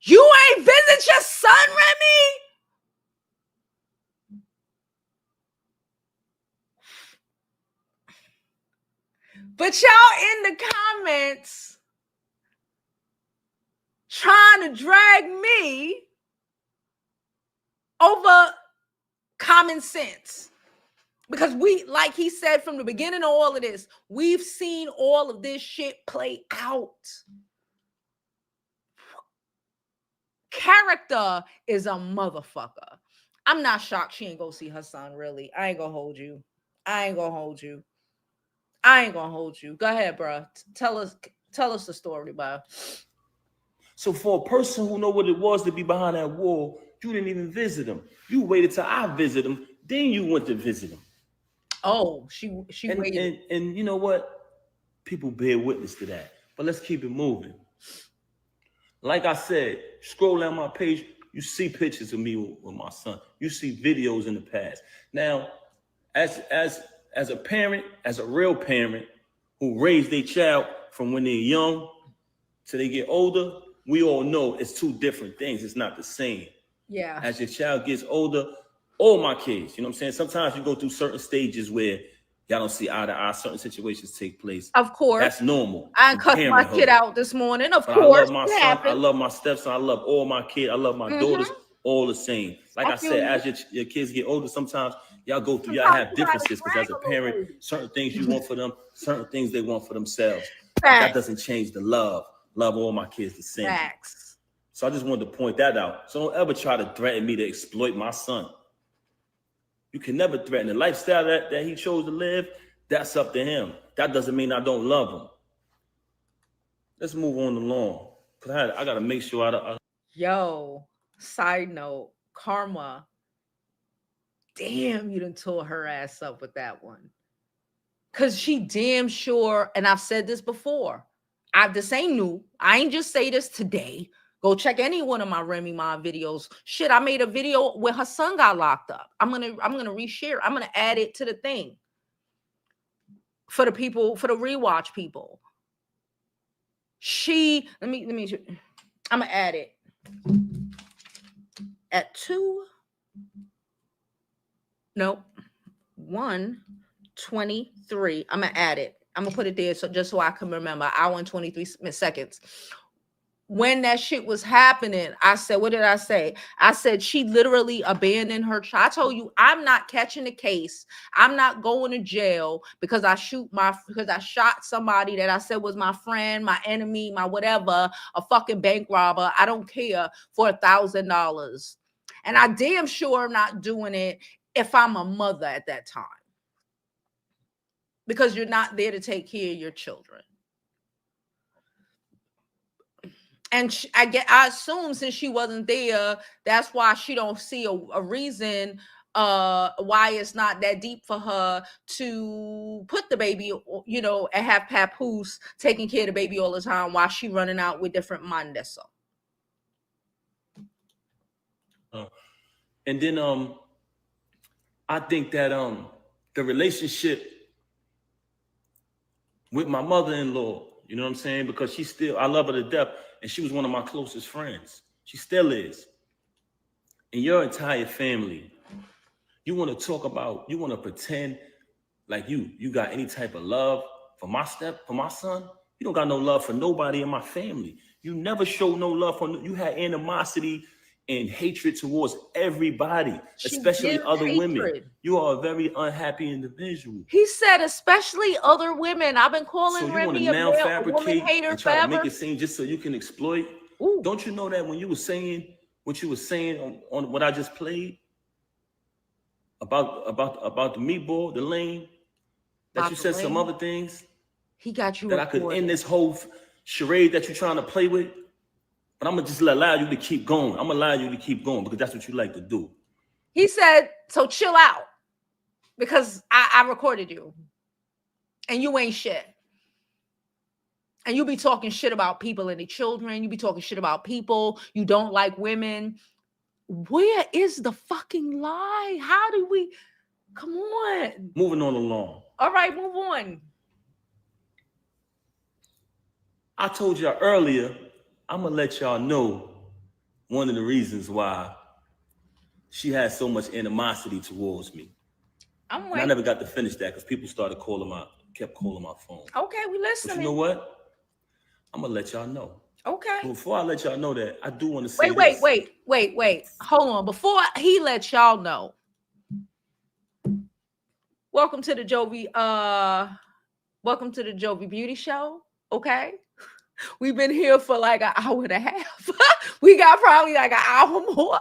Speaker 1: You ain't visit your son, Remy? But y'all in the comments trying to drag me over common sense. Because we, like he said from the beginning of all of this, we've seen all of this shit play out. Character is a motherfucker. I'm not shocked she ain't go see her son, really. I ain't gonna hold you. Go ahead, bro. Tell us the story, bro.
Speaker 5: So for a person who know what it was to be behind that wall, you didn't even visit him. You waited till I visit him, then you went to visit him.
Speaker 1: Oh, she waited.
Speaker 5: And you know what? People bear witness to that. But let's keep it moving. Like I said, scroll down my page, you see pictures of me with my son. You see videos in the past. Now, as a parent, as a real parent who raised their child from when they're young till they get older, we all know it's two different things. It's not the same.
Speaker 1: Yeah.
Speaker 5: As your child gets older, all my kids, you know what I'm saying? Sometimes you go through certain stages where Y'all don't see eye to eye. Certain situations take place.
Speaker 1: Of course.
Speaker 5: That's normal.
Speaker 1: I cussed my kid out this morning. Of course.
Speaker 5: I love my son. I love my stepson. I love all my kids. I love my daughters all the same. Like I said, as your kids get older, sometimes y'all go through, y'all have differences because as a parent, certain things you want for them, certain things they want for themselves. That doesn't change the love. Love all my kids the same.
Speaker 1: Facts.
Speaker 5: So I just wanted to point that out. So don't ever try to threaten me to exploit my son. You can never threaten the lifestyle that he chose to live. That's up to him. That doesn't mean I don't love him. Let's move on along. Cause I gotta make sure I.
Speaker 1: Yo, side note, Karma. Damn, you done tore her ass up with that one. Cause she damn sure, and I've said this before. This ain't new. I ain't just say this today. Go check any one of my Remy Ma videos. Shit, I made a video where her son got locked up. I'm gonna reshare. I'm gonna add it to the thing for the people, for the rewatch people. Let me. I'm gonna add it at 1:23. I'm gonna add it. I'm gonna put it there just so I can remember. Hour and 23 seconds. When that shit was happening, I said, what did I say? I said, she literally abandoned her child. I told you, I'm not catching the case. I'm not going to jail because I shot somebody that I said was my friend, my enemy, my whatever, a fucking bank robber. I don't care, for $1,000. And I damn sure am not doing it if I'm a mother at that time. Because you're not there to take care of your children. And I assume since she wasn't there, that's why she don't see a reason why it's not that deep for her to put the baby, and have Papoose taking care of the baby all the time while she running out with different mandesa.
Speaker 5: And then I think that the relationship with my mother-in-law, you know what I'm saying? Because I love her to death. And she was one of my closest friends. She still is. And your entire family, you want to pretend like you got any type of love for my son. You don't got no love for nobody in my family. You never showed no love you had animosity and hatred towards everybody, especially other women. You are a very unhappy individual.
Speaker 1: He said, especially other women. I've been calling Remy a woman hater
Speaker 5: and try
Speaker 1: forever.
Speaker 5: to make it seem just so you can exploit. Ooh. Don't you know that when you were saying what you were saying on what I just played about the meatball, the lane, that you said some other things.
Speaker 1: He got you
Speaker 5: that recorded. I could end this whole charade that you're trying to play with. But I'm going to just allow you to keep going. I'm going to allow you to keep going because that's what you like to do.
Speaker 1: He said, so chill out because I recorded you and you ain't shit. And you be talking shit about people and the children. You be talking shit about people. You don't like women. Where is the fucking lie? How do we? Come on.
Speaker 5: Moving on along.
Speaker 1: All right, move on.
Speaker 5: I told y'all earlier, I'm going to let y'all know one of the reasons why she has so much animosity towards me. I never got to finish that because people kept calling my phone.
Speaker 1: Okay, we listening.
Speaker 5: But you know what? I'm going to let y'all know.
Speaker 1: Okay.
Speaker 5: But before I let y'all know that, I do want to say
Speaker 1: Wait. Hold on. Before he lets y'all know, welcome to the Jovi Beauty Show. Okay. We've been here for like an hour and a half. We got probably like an hour more.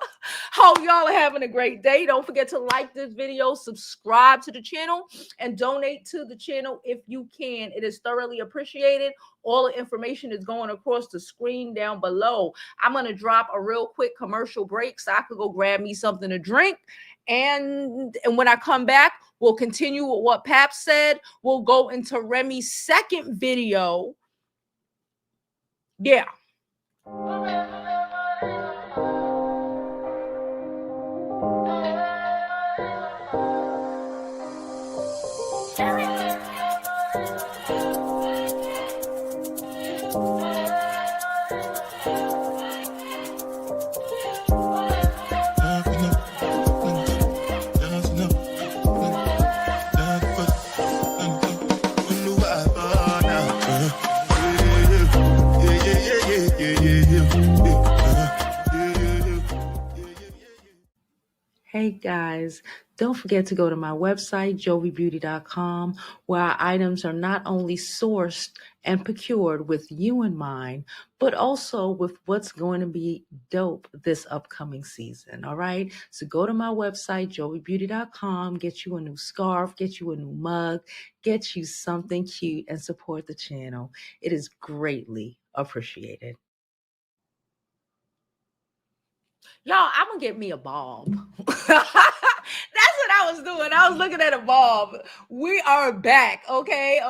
Speaker 1: Hope y'all are having a great day. Don't forget to like this video, subscribe to the channel, and donate to the channel if you can. It is thoroughly appreciated. All the information is going across the screen down below. I'm going to drop a real quick commercial break so I could go grab me something to drink. And when I come back, we'll continue with what Pap said. We'll go into Remy's second video. Yeah. right, guys. Don't forget to go to my website, jovibeauty.com, where our items are not only sourced and procured with you in mind, but also with what's going to be dope this upcoming season. All right. So go to my website, jovibeauty.com, get you a new scarf, get you a new mug, get you something cute, and support the channel. It is greatly appreciated. Y'all, I'm gonna get me a bulb. That's what I was doing. I was looking at a bulb. We are back. Okay.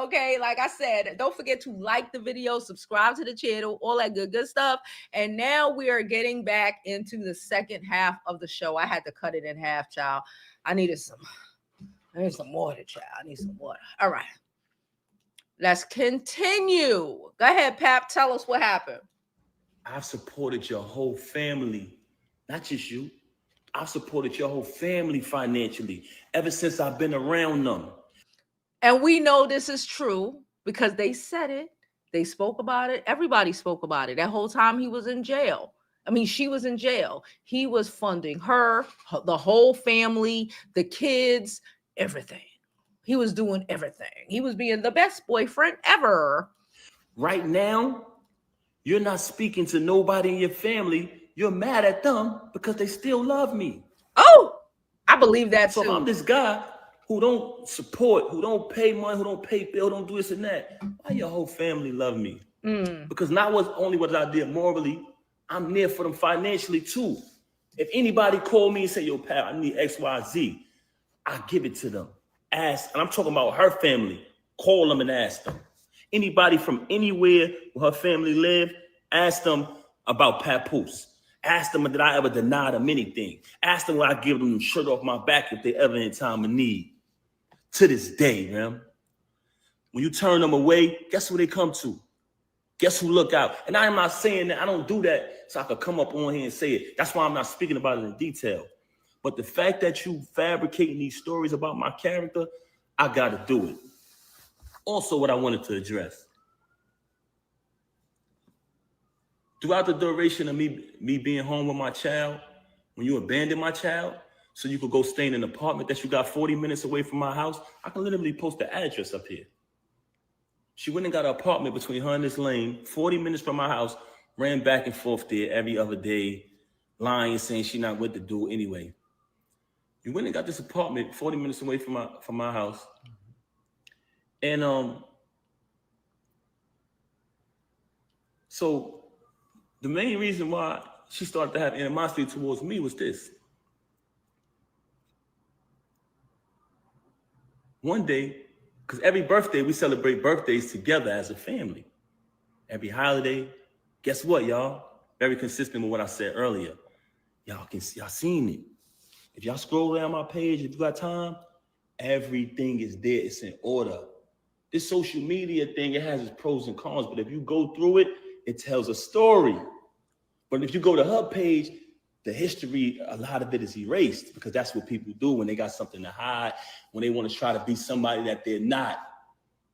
Speaker 1: Like I said, don't forget to like the video, subscribe to the channel, all that good stuff. And now we are getting back into the second half of the show. I had to cut it in half, child. I need some water, child. I need some water. All right. Let's continue. Go ahead, Pap. Tell us what happened.
Speaker 5: I've supported your whole family. Not just you. I've supported your whole family financially ever since I've been around them.
Speaker 1: And we know this is true because they said it. They spoke about it. Everybody spoke about it. That whole time he was in jail. I mean, she was in jail. He was funding her, the whole family, the kids, everything. He was doing everything. He was being the best boyfriend ever.
Speaker 5: Right now, you're not speaking to nobody in your family. You're mad at them because they still love me.
Speaker 1: Oh, I believe that
Speaker 5: so
Speaker 1: too.
Speaker 5: So if I'm this guy who don't support, who don't pay money, who don't pay bill, don't do this and that, why your whole family love me? Because not only what I did morally, I'm there for them financially too. If anybody call me and say, yo, Pat, I need X, Y, Z, I give it to them. Ask, and I'm talking about her family. Call them and ask them. Anybody from anywhere where her family live, ask them about Papoose. Ask them, did I ever deny them anything? Ask them, will I give them the shirt off my back if they ever in time of need? To this day, man. When you turn them away, guess who they come to? Guess who look out? And I am not saying that. I don't do that so I could come up on here and say it. That's why I'm not speaking about it in detail. But the fact that you fabricating these stories about my character, I got to do it. Also, what I wanted to address. Throughout the duration of me being home with my child, when you abandoned my child, so you could go stay in an apartment that you got 40 minutes away from my house, I can literally post the address up here. She went and got an apartment between her and this lane, 40 minutes from my house, ran back and forth there every other day, lying, saying she not with the dude anyway. You went and got this apartment 40 minutes away from my house. And so the main reason why she started to have animosity towards me was this. One day, because every birthday, we celebrate birthdays together as a family. Every holiday. Guess what, y'all? Very consistent with what I said earlier. Y'all seen it. If y'all scroll down my page, if you got time, everything is there. It's in order. This social media thing, it has its pros and cons, but if you go through it, it tells a story. But if you go to her page, the history, a lot of it is erased because that's what people do when they got something to hide, when they want to try to be somebody that they're not.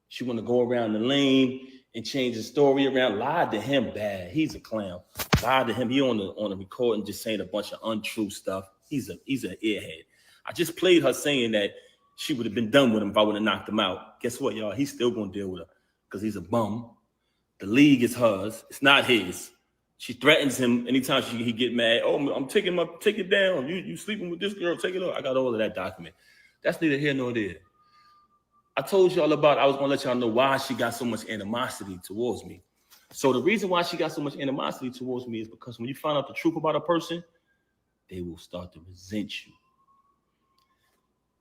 Speaker 5: She want to go around the lane and change the story around. Lied to him bad. He's a clown. Lied to him. He on the recording just saying a bunch of untrue stuff. He's an earhead. I just played her saying that she would have been done with him if I would have knocked him out. Guess what, y'all? He's still going to deal with her because he's a bum. The league is hers. It's not his. She threatens him anytime he get mad. Oh, I'm taking my ticket down. You sleeping with this girl? Take it off. I got all of that document. That's neither here nor there. I told y'all about, I was going to let y'all know why she got so much animosity towards me. So the reason why she got so much animosity towards me is because when you find out the truth about a person, they will start to resent you.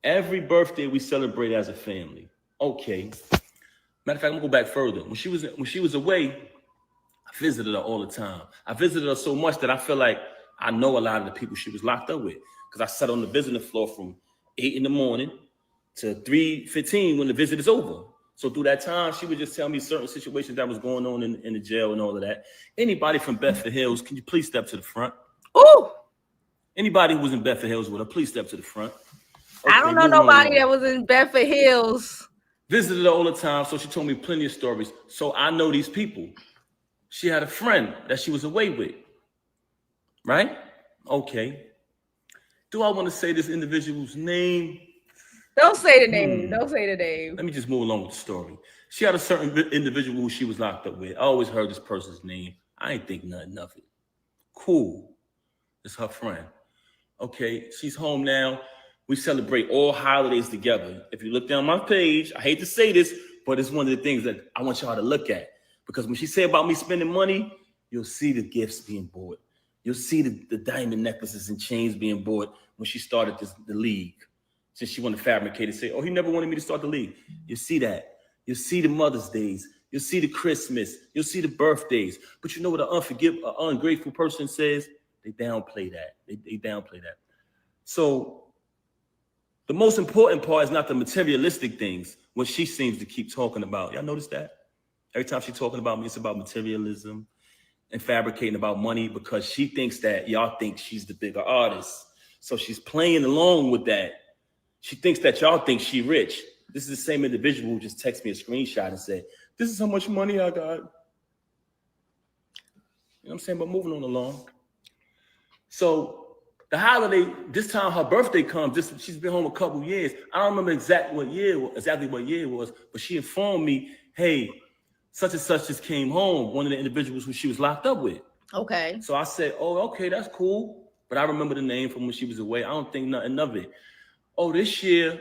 Speaker 5: Every birthday we celebrate as a family. Okay. Matter of fact, I'm going to go back further. When she was away, I visited her all the time. I visited her so much that I feel like I know a lot of the people she was locked up with because I sat on the visiting floor from 8 in the morning to 3:15 when the visit is over. So through that time, she would just tell me certain situations that was going on in the jail and all of that. Anybody from Bedford Hills, can you please step to the front?
Speaker 1: Ooh!
Speaker 5: Anybody who was in Bedford Hills with her, please step to the front. Okay,
Speaker 1: I don't know nobody that was in Bedford Hills.
Speaker 5: Visited her all the time, so she told me plenty of stories. So I know these people. She had a friend that she was away with, right? Okay. Do I want to say this individual's name?
Speaker 1: Don't say the name. Don't say the name.
Speaker 5: Let me just move along with the story. She had a certain individual who she was locked up with. I always heard this person's name. I ain't think nothing of it. Cool. It's her friend. Okay, she's home now. We celebrate all holidays together. If you look down my page, I hate to say this, but it's one of the things that I want y'all to look at. Because when she said about me spending money, you'll see the gifts being bought. You'll see the diamond necklaces and chains being bought when she started the league. Since she wanted to fabricate and say, oh, he never wanted me to start the league. You see that. You'll see the Mother's Days. You'll see the Christmas. You'll see the birthdays. But you know what an ungrateful person says? They downplay that. They downplay that. So the most important part is not the materialistic things, what she seems to keep talking about. Y'all notice that? Every time she's talking about me, it's about materialism and fabricating about money because she thinks that y'all think she's the bigger artist. So she's playing along with that. She thinks that y'all think she rich. This is the same individual who just texted me a screenshot and said, this is how much money I got. You know what I'm saying? But moving on along. So the holiday, this time her birthday comes. She's been home a couple years. I don't remember exactly what year it was, but she informed me, hey, such and such just came home, one of the individuals who she was locked up with.
Speaker 1: Okay.
Speaker 5: So I said, oh, okay, that's cool. But I remember the name from when she was away. I don't think nothing of it. Oh, this year,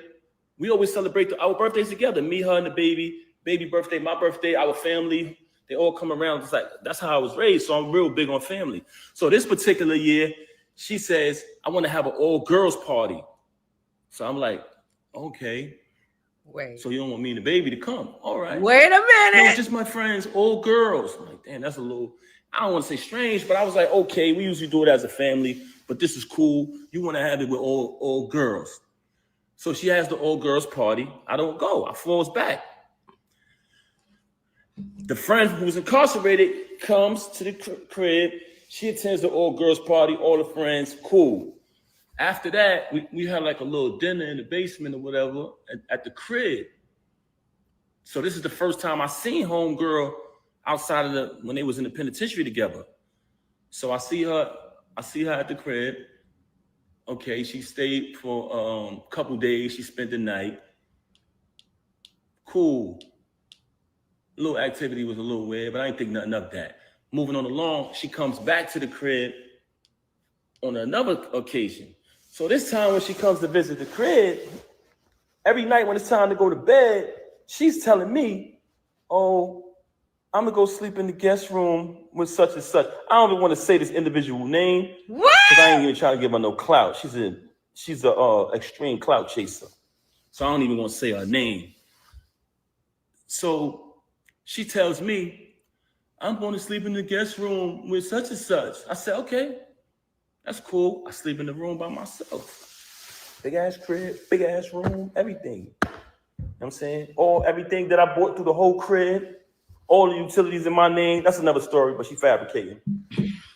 Speaker 5: we always celebrate our birthdays together. Me, her, and the baby birthday, my birthday, our family. They all come around. It's like, that's how I was raised. So I'm real big on family. So this particular year, she says, I want to have an all-girls party. So I'm like, okay.
Speaker 1: Wait.
Speaker 5: So you don't want me and the baby to come? All right.
Speaker 1: Wait a minute.
Speaker 5: No, just my friends, all girls. I'm like, damn, that's a little, I don't want to say strange, but I was like, okay, we usually do it as a family, but this is cool. You want to have it with all girls. So she has the all-girls party. I don't go. I falls back. The friend who's incarcerated comes to the crib. She attends the all-girls party, all the friends, cool. After that, we had like a little dinner in the basement or whatever at the crib. So this is the first time I seen homegirl outside of when they was in the penitentiary together. So I see her at the crib. Okay, she stayed for a couple days. She spent the night. Cool. A little activity was a little weird, but I didn't think nothing of that. Moving on along, she comes back to the crib on another occasion. So this time when she comes to visit the crib, every night when it's time to go to bed, she's telling me, oh, I'm gonna go sleep in the guest room with such and such. I don't even want to say this individual name.
Speaker 1: What?
Speaker 5: Because I ain't even trying to give her no clout. She's a extreme clout chaser. So I don't even want to say her name. So she tells me, I'm going to sleep in the guest room with such and such. I said, okay, that's cool. I sleep in the room by myself. Big ass crib, big ass room, everything. You know what I'm saying? Everything that I bought through the whole crib, all the utilities in my name. That's another story, but she fabricating.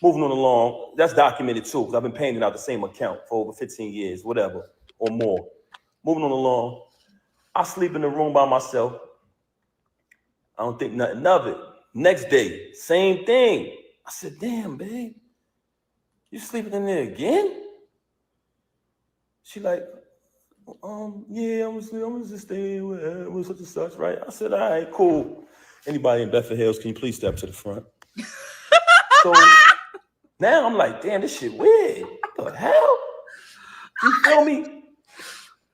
Speaker 5: Moving on along, that's documented too, because I've been paying it out the same account for over 15 years, whatever, or more. Moving on along, I sleep in the room by myself. I don't think nothing of it. Next day, same thing. I said, damn, babe, you sleeping in there again? She like, yeah, I'm gonna just stay with such and such, right? I said, all right, cool. Anybody in Bedford Hills, can you please step to the front? So now I'm like, damn, this shit weird. What the hell? You feel me?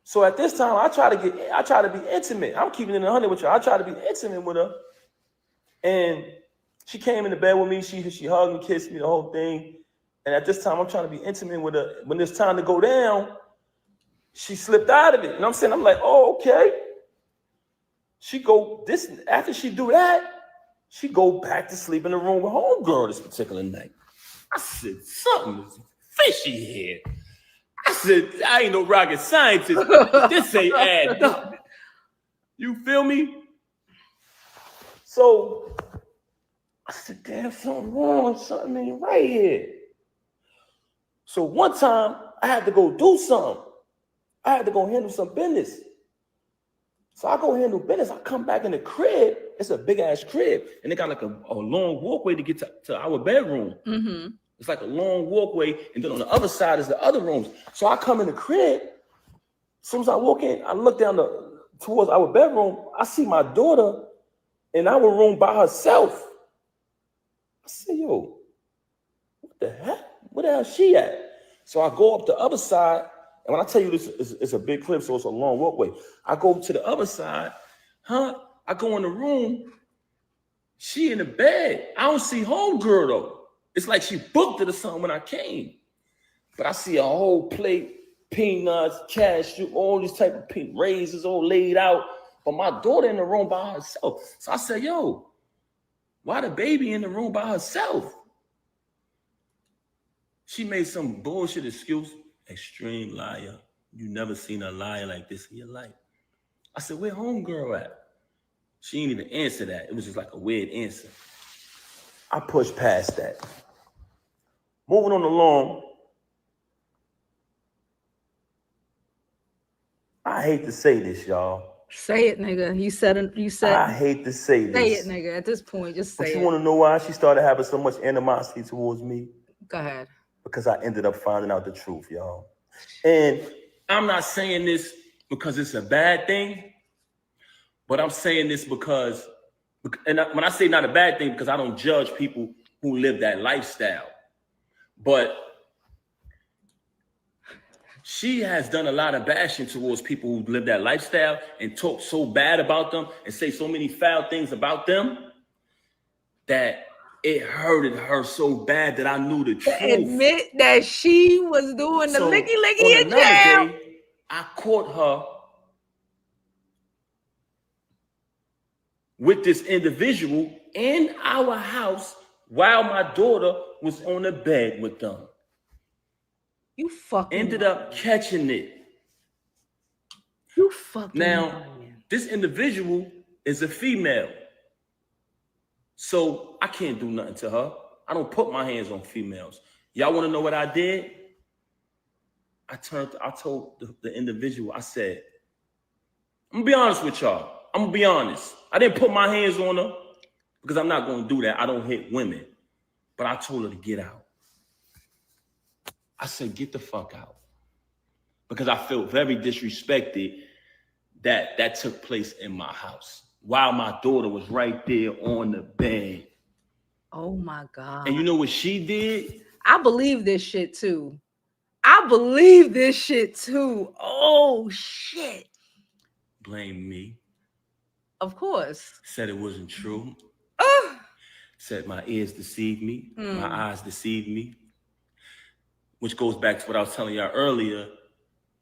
Speaker 5: So at this time, I try to be intimate. I'm keeping it 100 with you. I try to be intimate with her. And she came into bed with me. She hugged and kissed me, the whole thing. And at this time, I'm trying to be intimate with her. When it's time to go down, she slipped out of it. You know what I'm saying? I'm like, oh, okay. After she do that, she go back to sleep in the room with homegirl this particular night. I said, something is fishy here. I said, I ain't no rocket scientist. This ain't adding up. You feel me? So I said, damn, something wrong, something ain't right here. So one time I had to go do something. I had to go handle some business. So I go handle business. I come back in the crib. It's a big ass crib. And they got like a long walkway to get to our bedroom.
Speaker 1: Mm-hmm.
Speaker 5: It's like a long walkway, and then on the other side is the other rooms. So I come in the crib. As soon as I walk in, I look down towards our bedroom. I see my daughter in our room by herself. I say, yo, what the heck? Where the hell is she at? So I go up the other side, and when I tell you this is a big crib, so it's a long walkway. I go to the other side, I go in the room. She in the bed. I don't see homegirl though. It's like she booked it or something when I came. But I see a whole plate, peanuts, cashew, all these type of raisins all laid out. But my daughter in the room by herself. So I said, yo, why the baby in the room by herself? She made some bullshit excuse. Extreme liar. You never seen a liar like this in your life. I said, where homegirl at? She didn't even answer that. It was just like a weird answer. I pushed past that. Moving on along. I hate to say this, y'all.
Speaker 1: Say it, nigga. You said.
Speaker 5: I hate to say this.
Speaker 1: Say it, nigga. At this point, just say it.
Speaker 5: But you want to know why she started having so much animosity towards me?
Speaker 1: Go ahead.
Speaker 5: Because I ended up finding out the truth, y'all. And I'm not saying this because it's a bad thing, but I'm saying this because, and when I say not a bad thing, because I don't judge people who live that lifestyle, but she has done a lot of bashing towards people who live that lifestyle and talk so bad about them and say so many foul things about them that it hurted her so bad that I knew the truth.
Speaker 1: Admit that she was doing the licky in jail.
Speaker 5: Day, I caught her with this individual in our house while my daughter was on the bed with them.
Speaker 1: You fucking
Speaker 5: ended up catching it.
Speaker 1: You fucking
Speaker 5: now, this individual is a female. So I can't do nothing to her. I don't put my hands on females. Y'all want to know what I did? I told the individual, I said, I'm gonna be honest with y'all. I'm gonna be honest. I didn't put my hands on her because I'm not gonna do that. I don't hit women. But I told her to get out. I said, get the fuck out. Because I felt very disrespected that took place in my house while my daughter was right there on the bed.
Speaker 1: Oh my God.
Speaker 5: And you know what she did?
Speaker 1: I believe this shit too. Oh shit.
Speaker 5: Blame me.
Speaker 1: Of course.
Speaker 5: Said it wasn't true. Said my ears deceived me. My eyes deceived me. Which goes back to what I was telling y'all earlier.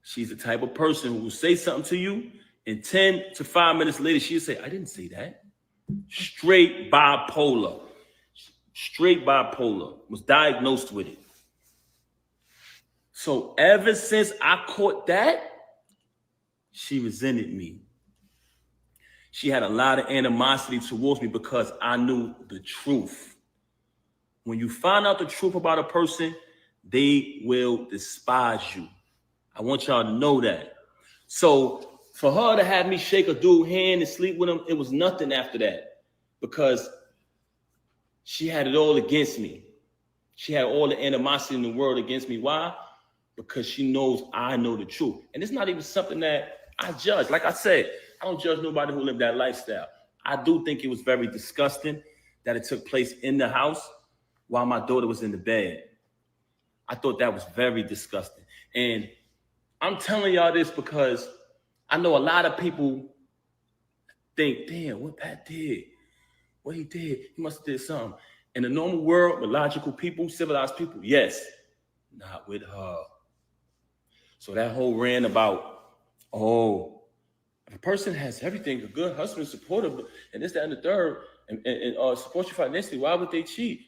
Speaker 5: She's the type of person who will say something to you, and 10 to 5 minutes later, she'll say, I didn't say that. Straight bipolar. Was diagnosed with it. So ever since I caught that, she resented me. She had a lot of animosity towards me because I knew the truth. When you find out the truth about a person, they will despise you. I want y'all to know that. So for her to have me shake a dude's hand and sleep with him, it was nothing after that because she had it all against me. She had all the animosity in the world against me. Why? Because she knows I know the truth. And it's not even something that I judge. Like I said, I don't judge nobody who lived that lifestyle. I do think it was very disgusting that it took place in the house while my daughter was in the bed. I thought that was very disgusting. And I'm telling y'all this because I know a lot of people think, damn, what Pat did, what he did, he must have did something. In the normal world, with logical people, civilized people, yes, not with her. So that whole rant about, oh, if a person has everything, a good husband, supportive, and this, that, and the third, and support you financially, why would they cheat?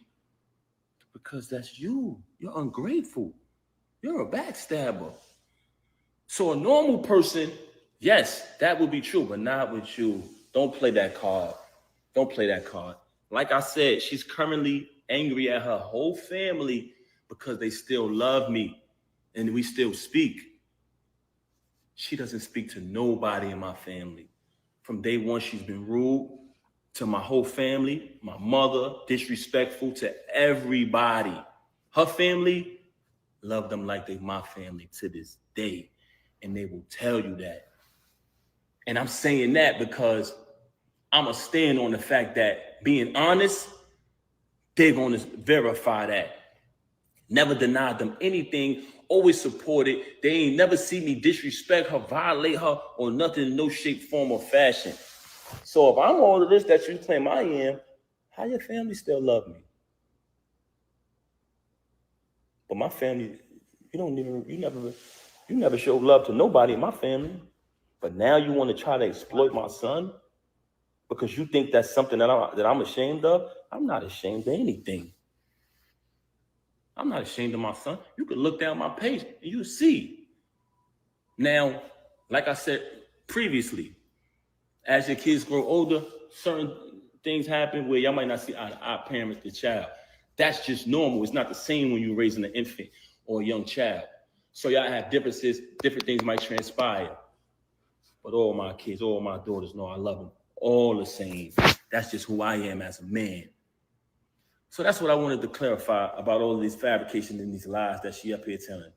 Speaker 5: Because that's you. You're ungrateful. You're a backstabber. So a normal person, yes, that would be true, but not with you. Don't play that card. Don't play that card. Like I said, she's currently angry at her whole family because they still love me and we still speak. She doesn't speak to nobody in my family. From day one, she's been rude to my whole family, my mother, disrespectful to everybody. Her family love them like they my family to this day. And they will tell you that. And I'm saying that because I'm going to stand on the fact that being honest, they're going to verify that. Never denied them anything, always supported. They ain't never see me disrespect her, violate her, or nothing in no shape, form, or fashion. So if I'm all of this that you claim I am, how your family still love me? But my family, you never show love to nobody in my family. But now you want to try to exploit my son because you think that's something that I'm ashamed of? I'm not ashamed of anything. I'm not ashamed of my son. You can look down my page and you see. Now, like I said previously, as your kids grow older, certain things happen where y'all might not see eye to eye parent the child. That's just normal. It's not the same when you're raising an infant or a young child. So y'all have differences, different things might transpire. But all my kids, all my daughters know I love them all the same. That's just who I am as a man. So that's what I wanted to clarify about all of these fabrications and these lies that she up here telling.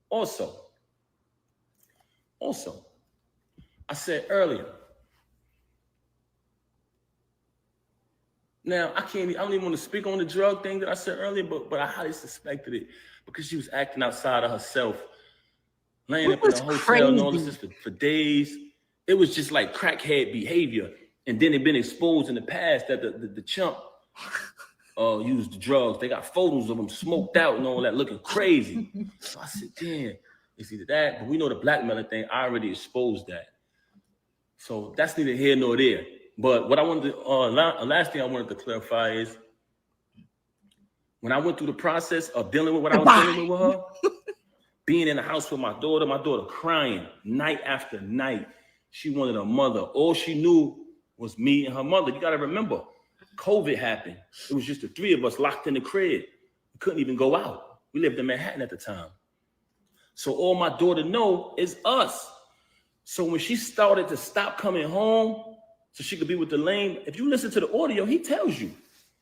Speaker 5: Also, I said earlier, now I don't even want to speak on the drug thing that I said earlier, but I highly suspected it because she was acting outside of herself, laying up in the hotel and all this for days. It was just like crackhead behavior. And then it been exposed in the past that the chump used the drugs. They got photos of them smoked out and all that, looking crazy. So I said, damn, it's either that, but we know the blackmailing thing, I already exposed that. So that's neither here nor there. But what I wanted to, last thing I wanted to clarify is, when I went through the process of dealing with what I was dealing with her, being in the house with my daughter crying night after night. She wanted a mother. All she knew was me and her mother. You got to remember, COVID happened. It was just the three of us locked in the crib. We couldn't even go out. We lived in Manhattan at the time. So all my daughter know is us. So when she started to stop coming home so she could be with the lame, if you listen to the audio, he tells you.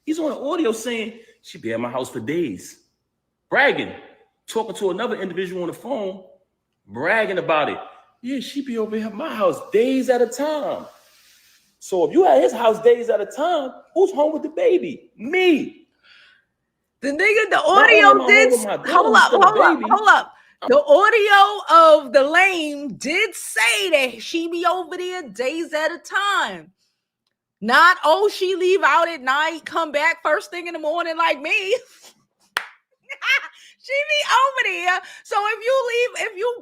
Speaker 5: He's on the audio saying, she'd be at my house for days. Bragging. Talking to another individual on the phone, bragging about it. Yeah, she'd be over here at my house days at a time. So if you at his house days at a time, who's home with the baby? Me.
Speaker 1: The nigga, the audio did. Hold up. The audio of the lame did say that she be over there days at a time. Not, oh, she leave out at night, come back first thing in the morning like me. She be over there. So if you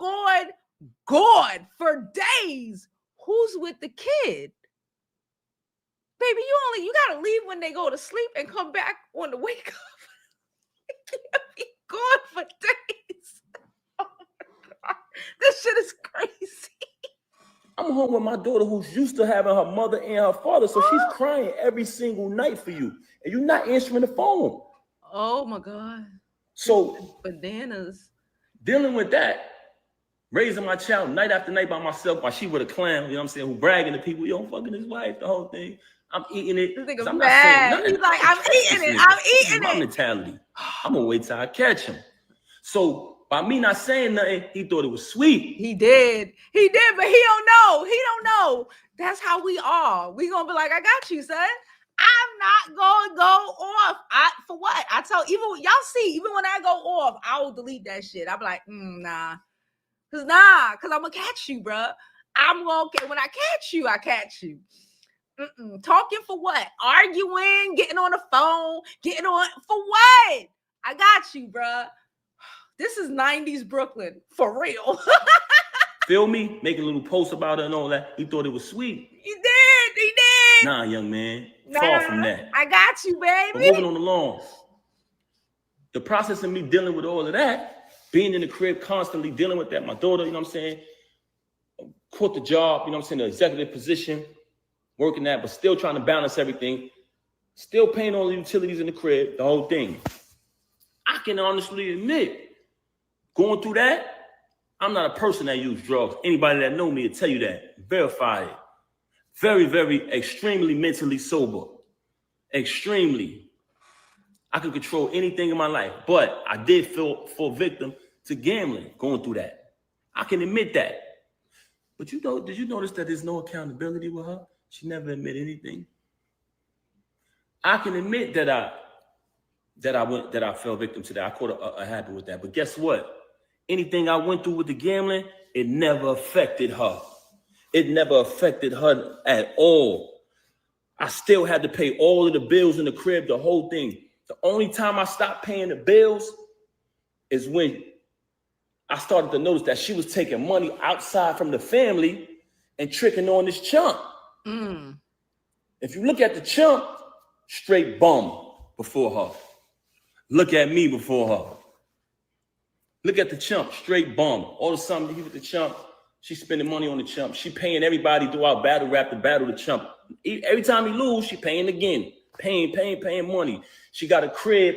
Speaker 1: gone for days, who's with the kid? Baby, you gotta leave when they go to sleep and come back on the wake up. You can't be gone for days. Oh my God. This shit is crazy.
Speaker 5: I'm home with my daughter who's used to having her mother and her father, so she's crying every single night for you, and you're not answering the phone.
Speaker 1: Oh my God.
Speaker 5: So
Speaker 1: bananas.
Speaker 5: Dealing with that, raising my child night after night by myself while she with a clown, you know what I'm saying, who bragging to people, yo, I'm fucking his wife, the whole thing. I'm eating it.
Speaker 1: This nigga mad. He's like, I'm eating it. I'm eating
Speaker 5: my
Speaker 1: it.
Speaker 5: mentality. I'm gonna wait till I catch him. So by me not saying nothing, he thought it was sweet.
Speaker 1: He did, but he don't know. He don't know. That's how we are. We gonna be like, I got you, son. I'm not gonna go off. For what? I tell even y'all see, even when I go off, I will delete that shit. I'm like, nah. Cause I'm gonna catch you, bro. When I catch you, I catch you. Talking for what? Arguing, getting on the phone, for what? I got you, bro. This is 90s Brooklyn, for real.
Speaker 5: Feel me? Making a little post about it and all that. He thought it was sweet.
Speaker 1: He did.
Speaker 5: Nah, young man. Far from that.
Speaker 1: I got you, baby.
Speaker 5: But moving on along. The process of me dealing with all of that, being in the crib, constantly dealing with that. My daughter, you know what I'm saying, quit the job, you know what I'm saying, the executive position, working that, but still trying to balance everything, still paying all the utilities in the crib, the whole thing. I can honestly admit, going through that, I'm not a person that uses drugs. Anybody that know me will tell you that. Verify it. Very, very, extremely mentally sober. Extremely. I could control anything in my life, but I did fall victim to gambling, going through that. I can admit that. But did you notice that there's no accountability with her? She never admit anything. I can admit that I fell victim to that. I caught a habit with that. But guess what? Anything I went through with the gambling, it never affected her. It never affected her at all. I still had to pay all of the bills in the crib, the whole thing. The only time I stopped paying the bills is when I started to notice that she was taking money outside from the family and tricking on this chump.
Speaker 1: Mm.
Speaker 5: If you look at the chump, straight bum before her. Look at me before her. Look at the chump, straight bum. All of a sudden, he with the chump, she's spending money on the chump. She paying everybody throughout battle rap to battle the chump. Every time he lose, she paying again. Paying money. She got a crib,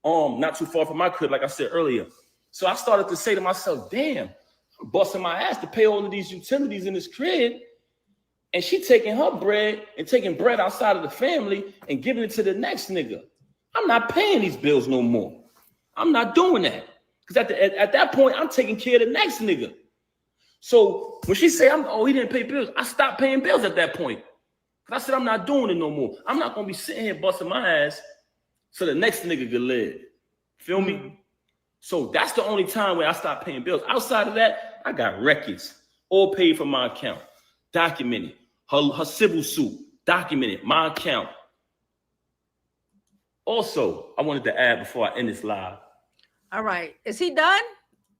Speaker 5: not too far from my crib, like I said earlier. So I started to say to myself, damn, I'm busting my ass to pay all of these utilities in this crib. And she taking her bread and taking bread outside of the family and giving it to the next nigga. I'm not paying these bills no more. I'm not doing that. Because at that point, I'm taking care of the next nigga. So when she say, he didn't pay bills, I stopped paying bills at that point. Because I said, I'm not doing it no more. I'm not going to be sitting here busting my ass so the next nigga could live. Feel me? So that's the only time where I stopped paying bills. Outside of that, I got records, all paid from my account, documented. Her civil suit, documented, my account. Also, I wanted to add before I end this live.
Speaker 1: All right. Is he done?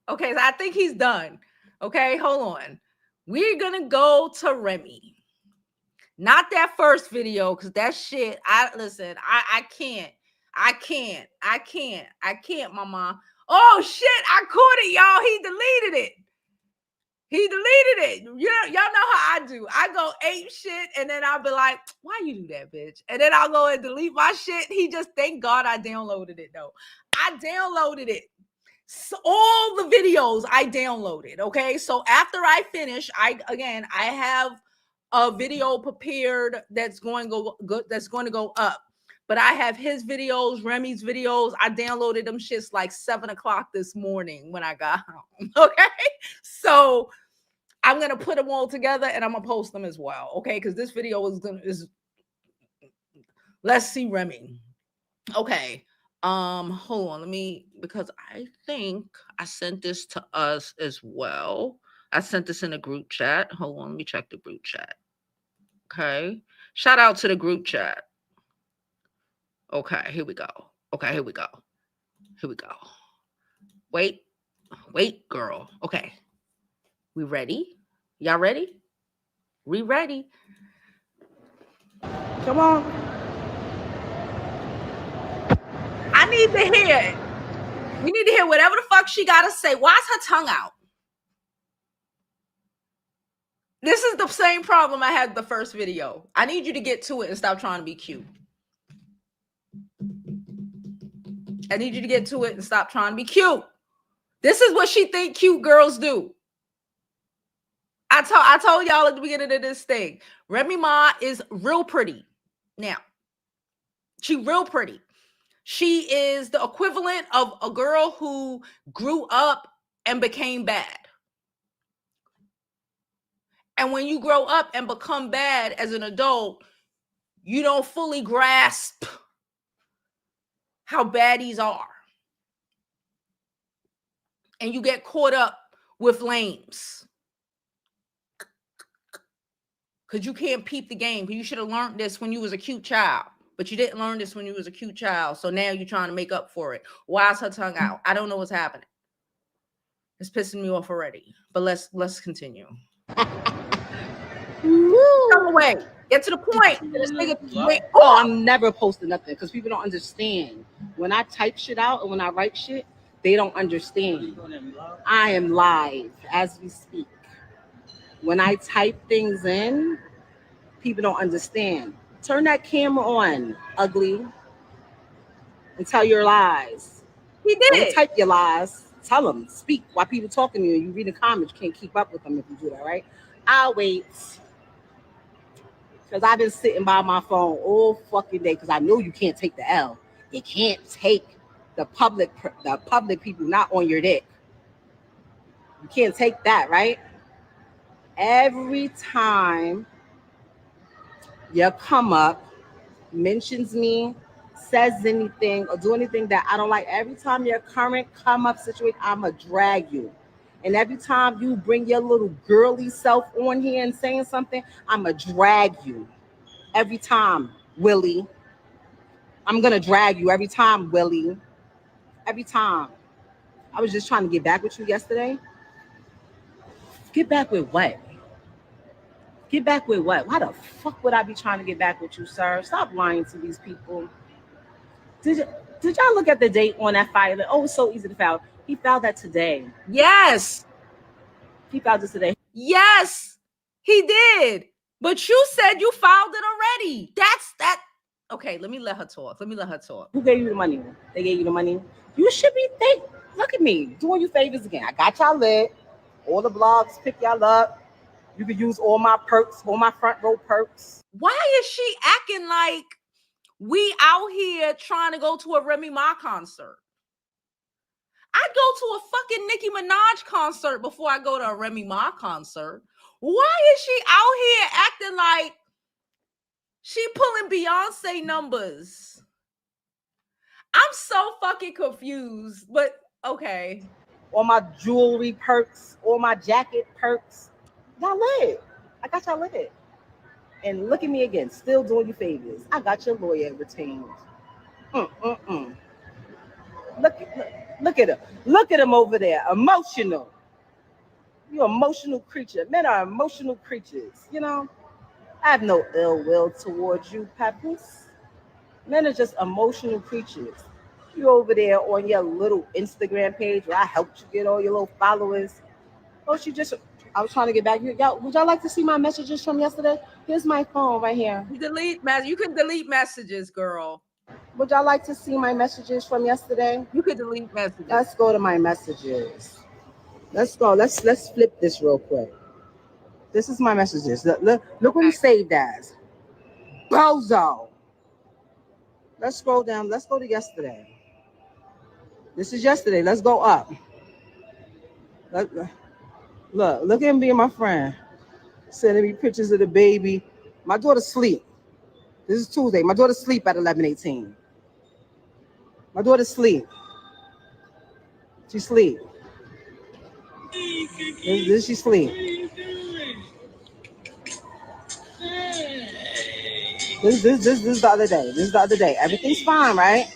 Speaker 1: Okay, so I think he's done. Okay, hold on. We're going to go to Remy. Not that first video, because that shit, I can't, mama. Oh, shit, I caught it, y'all. He deleted it. Y'all know how I do. I go ape shit, and then I'll be like, why you do that, bitch? And then I'll go and delete my shit. Thank God I downloaded it, though. I downloaded it. So all the videos I downloaded, okay? So after I finish, I have a video prepared that's going to go up. But I have his videos, Remy's videos. I downloaded them shits like 7 o'clock this morning when I got home, okay? So I'm going to put them all together and I'm going to post them as well, okay? Because this video is let's see Remy. Okay. Hold on, because I think I sent this to us as well. I sent this in a group chat. Hold on, let me check the group chat. Okay. Shout out to the group chat. Okay, here we go. Wait, girl. Okay. We ready? Y'all ready? We ready.
Speaker 2: Come on.
Speaker 1: I need to hear it. We need to hear whatever the fuck she got to say. Why is her tongue out? This is the same problem I had the first video. I need you to get to it and stop trying to be cute. I need you to get to it and stop trying to be cute. This is what she think cute girls do. I told y'all at the beginning of this thing, Remy Ma is real pretty. Now, she real pretty. She is the equivalent of a girl who grew up and became bad. And when you grow up and become bad as an adult, you don't fully grasp how baddies are. And you get caught up with lames. Because you can't peep the game. You should have learned this when you was a cute child. But you didn't learn this when you was a cute child. So now you're trying to make up for it. Why is her tongue out? I don't know what's happening. It's pissing me off already. But let's continue. Come away. Get to the point. This nigga, wait.
Speaker 7: Oh, I'm never posting nothing because people don't understand. When I type shit out and when I write shit, they don't understand. I am live as we speak. When I type things in, people don't understand. Turn that camera on, ugly, and tell your lies.
Speaker 1: He did.
Speaker 7: Don't type your lies. Tell them. Speak. While people talking to you, you read the comments, you can't keep up with them if you do that, right? I'll wait. Because I've been sitting by my phone all fucking day because I know you can't take the L. You can't take the public people not on your dick. You can't take that, right? Every time you come up, mentions me, says anything, or do anything that I don't like, every time your current come up situation, I'ma drag you. And every time you bring your little girly self on here and saying something, I'ma drag you. Every time, Willie. I'm gonna drag you every time, Willie. Every time. I was just trying to get back with you yesterday. Get back with what? Get back with what? Why the fuck would I be trying to get back with you, sir? Stop lying to these people. Did y'all look at the date on that file? Oh, it's so easy to file. He filed that today.
Speaker 1: Yes.
Speaker 7: He filed this today.
Speaker 1: Yes, he did. But you said you filed it already. That's that. Okay, let me let her talk.
Speaker 7: Who gave you the money? They gave you the money. You should be thankful. Look at me doing you favors again. I got y'all lit. All the blogs pick y'all up. You can use all my perks, all my front row perks.
Speaker 1: Why is she acting like we out here trying to go to a Remy Ma concert? I'd go to a fucking Nicki Minaj concert before I go to a Remy Ma concert. Why is she out here acting like she pulling Beyonce numbers? I'm so fucking confused, but okay.
Speaker 7: All my jewelry perks, all my jacket perks. Y'all lit. I got y'all lit. And look at me again, still doing you favors. I got your lawyer retained. Look at him. Look at him over there. Emotional. You're an emotional creature. Men are emotional creatures, you know? I have no ill will towards you, Papoose. Men are just emotional creatures. You over there on your little Instagram page where I helped you get all your little followers. Oh, I was trying to get back here. Y'all, would y'all like to see my messages from yesterday? Here's my phone right here.
Speaker 1: You can delete messages, girl.
Speaker 7: Would y'all like to see my messages from yesterday?
Speaker 1: You could delete messages.
Speaker 7: Let's go to my messages. Let's go. Let's flip this real quick. This is my messages. Look what he saved as. Bozo. Let's scroll down. Let's go to yesterday. This is yesterday. Let's go up. Look at him being my friend. Sending me pictures of the baby. My daughter's asleep. This is Tuesday. My daughter's asleep at 11:18. My daughter's asleep. She's asleep. This she's asleep. This is the other day. This is the other day. Everything's fine, right?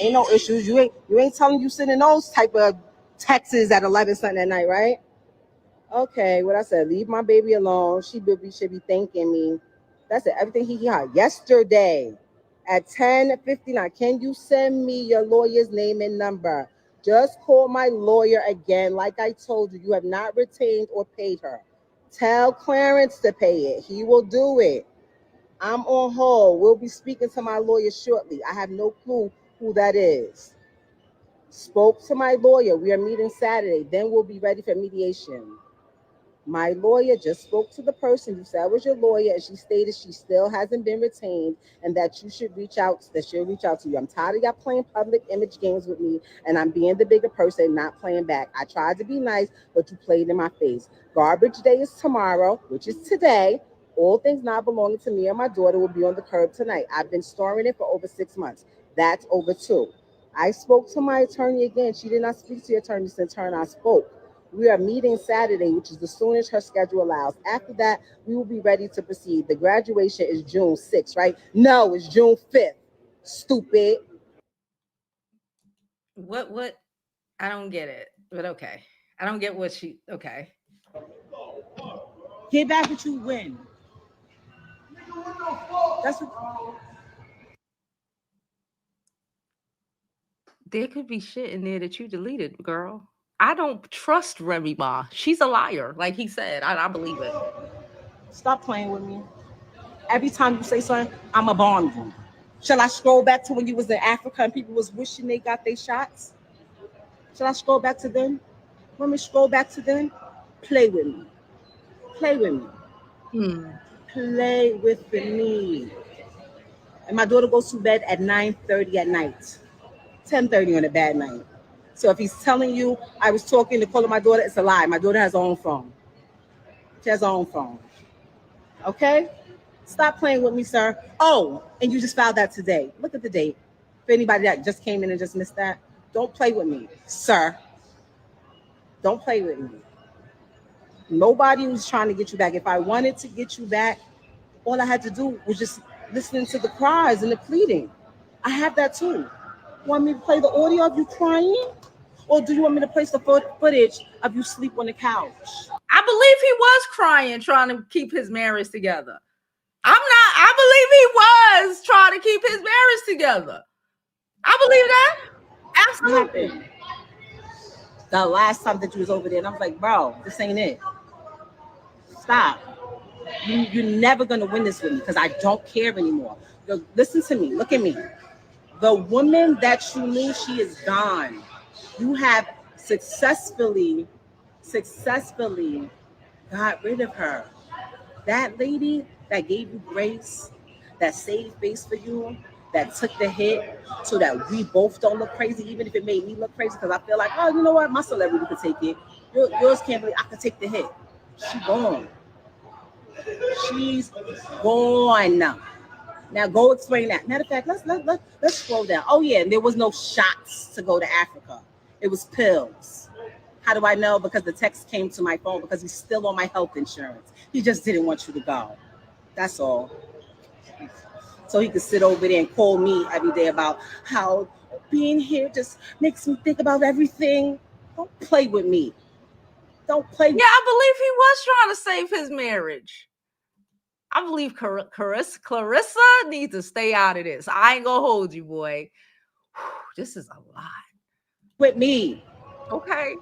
Speaker 7: Ain't no issues. You ain't telling you sending those type of texts at 11 something at night, right? Okay, what I said, leave my baby alone. She should be thanking me. That's it. Everything he had yesterday at 10:59. Can you send me your lawyer's name and number? Just call my lawyer again. Like I told you, you have not retained or paid her. Tell Clarence to pay it. He will do it. I'm on hold. We'll be speaking to my lawyer shortly. I have no clue who that is. Spoke to my lawyer. We are meeting Saturday. Then we'll be ready for mediation. My lawyer just spoke to the person who said was your lawyer, and she stated she still hasn't been retained and that you should reach out, that she'll reach out to you. I'm tired of y'all playing public image games with me, and I'm being the bigger person, not playing back. I tried to be nice, but you played in my face. Garbage day is tomorrow, which is today. All things not belonging to me and my daughter will be on the curb tonight. I've been storing it for over 6 months. That's over 2. I spoke to my attorney again. She did not speak to your attorney since her and I spoke. We are meeting Saturday, which is the soonest her schedule allows. After that, we will be ready to proceed. The graduation is June 6th, right? No, it's June 5th. Stupid.
Speaker 1: What? I don't get it, but okay. I don't get what okay.
Speaker 7: Get back what you win. That's what.
Speaker 1: There could be shit in there that you deleted, girl. I don't trust Remy Ma. She's a liar, like he said. I believe it.
Speaker 7: Stop playing with me. Every time you say something, I'm a bomb you. Shall I scroll back to when you was in Africa and people was wishing they got their shots? Shall I scroll back to then? Let me scroll back to then. Play with me. Play with me. Play with me. And my daughter goes to bed at 9:30 at night, 10:30 on a bad night. So if he's telling you I was talking to call my daughter, it's a lie. My daughter has her own phone. She has her own phone. Okay? Stop playing with me, sir. Oh, and you just filed that today. Look at the date. For anybody that just came in and just missed that, don't play with me, sir. Don't play with me. Nobody was trying to get you back. If I wanted to get you back, all I had to do was just listen to the cries and the pleading. I have that too. You want me to play the audio of you crying? Or do you want me to place the footage of you sleep on the couch?
Speaker 1: I believe he was crying, trying to keep his marriage together. I believe he was trying to keep his marriage together. I believe that. Absolutely.
Speaker 7: The last time that you was over there, and I was like, bro, this ain't it. Stop. You're never going to win this with me because I don't care anymore. Listen to me. Look at me. The woman that you knew, she is gone. You have successfully got rid of her. That lady that gave you grace, that saved face for you, that took the hit so that we both don't look crazy, even if it made me look crazy, because I feel like, oh, you know what? My celebrity could take it. Yours can't believe I could take the hit. She's gone. She's gone. Now go explain that. Matter of fact, let's scroll down. Oh yeah, and there was no shots to go to Africa. It was pills. How do I know? Because the text came to my phone because he's still on my health insurance. He just didn't want you to go. That's all. So he could sit over there and call me every day about how being here just makes me think about everything. Don't play with me. Don't play.
Speaker 1: Yeah, I believe he was trying to save his marriage. I believe Clarissa needs to stay out of this. I ain't gonna hold you, boy. Whew, this is a lot.
Speaker 7: With me.
Speaker 1: Okay.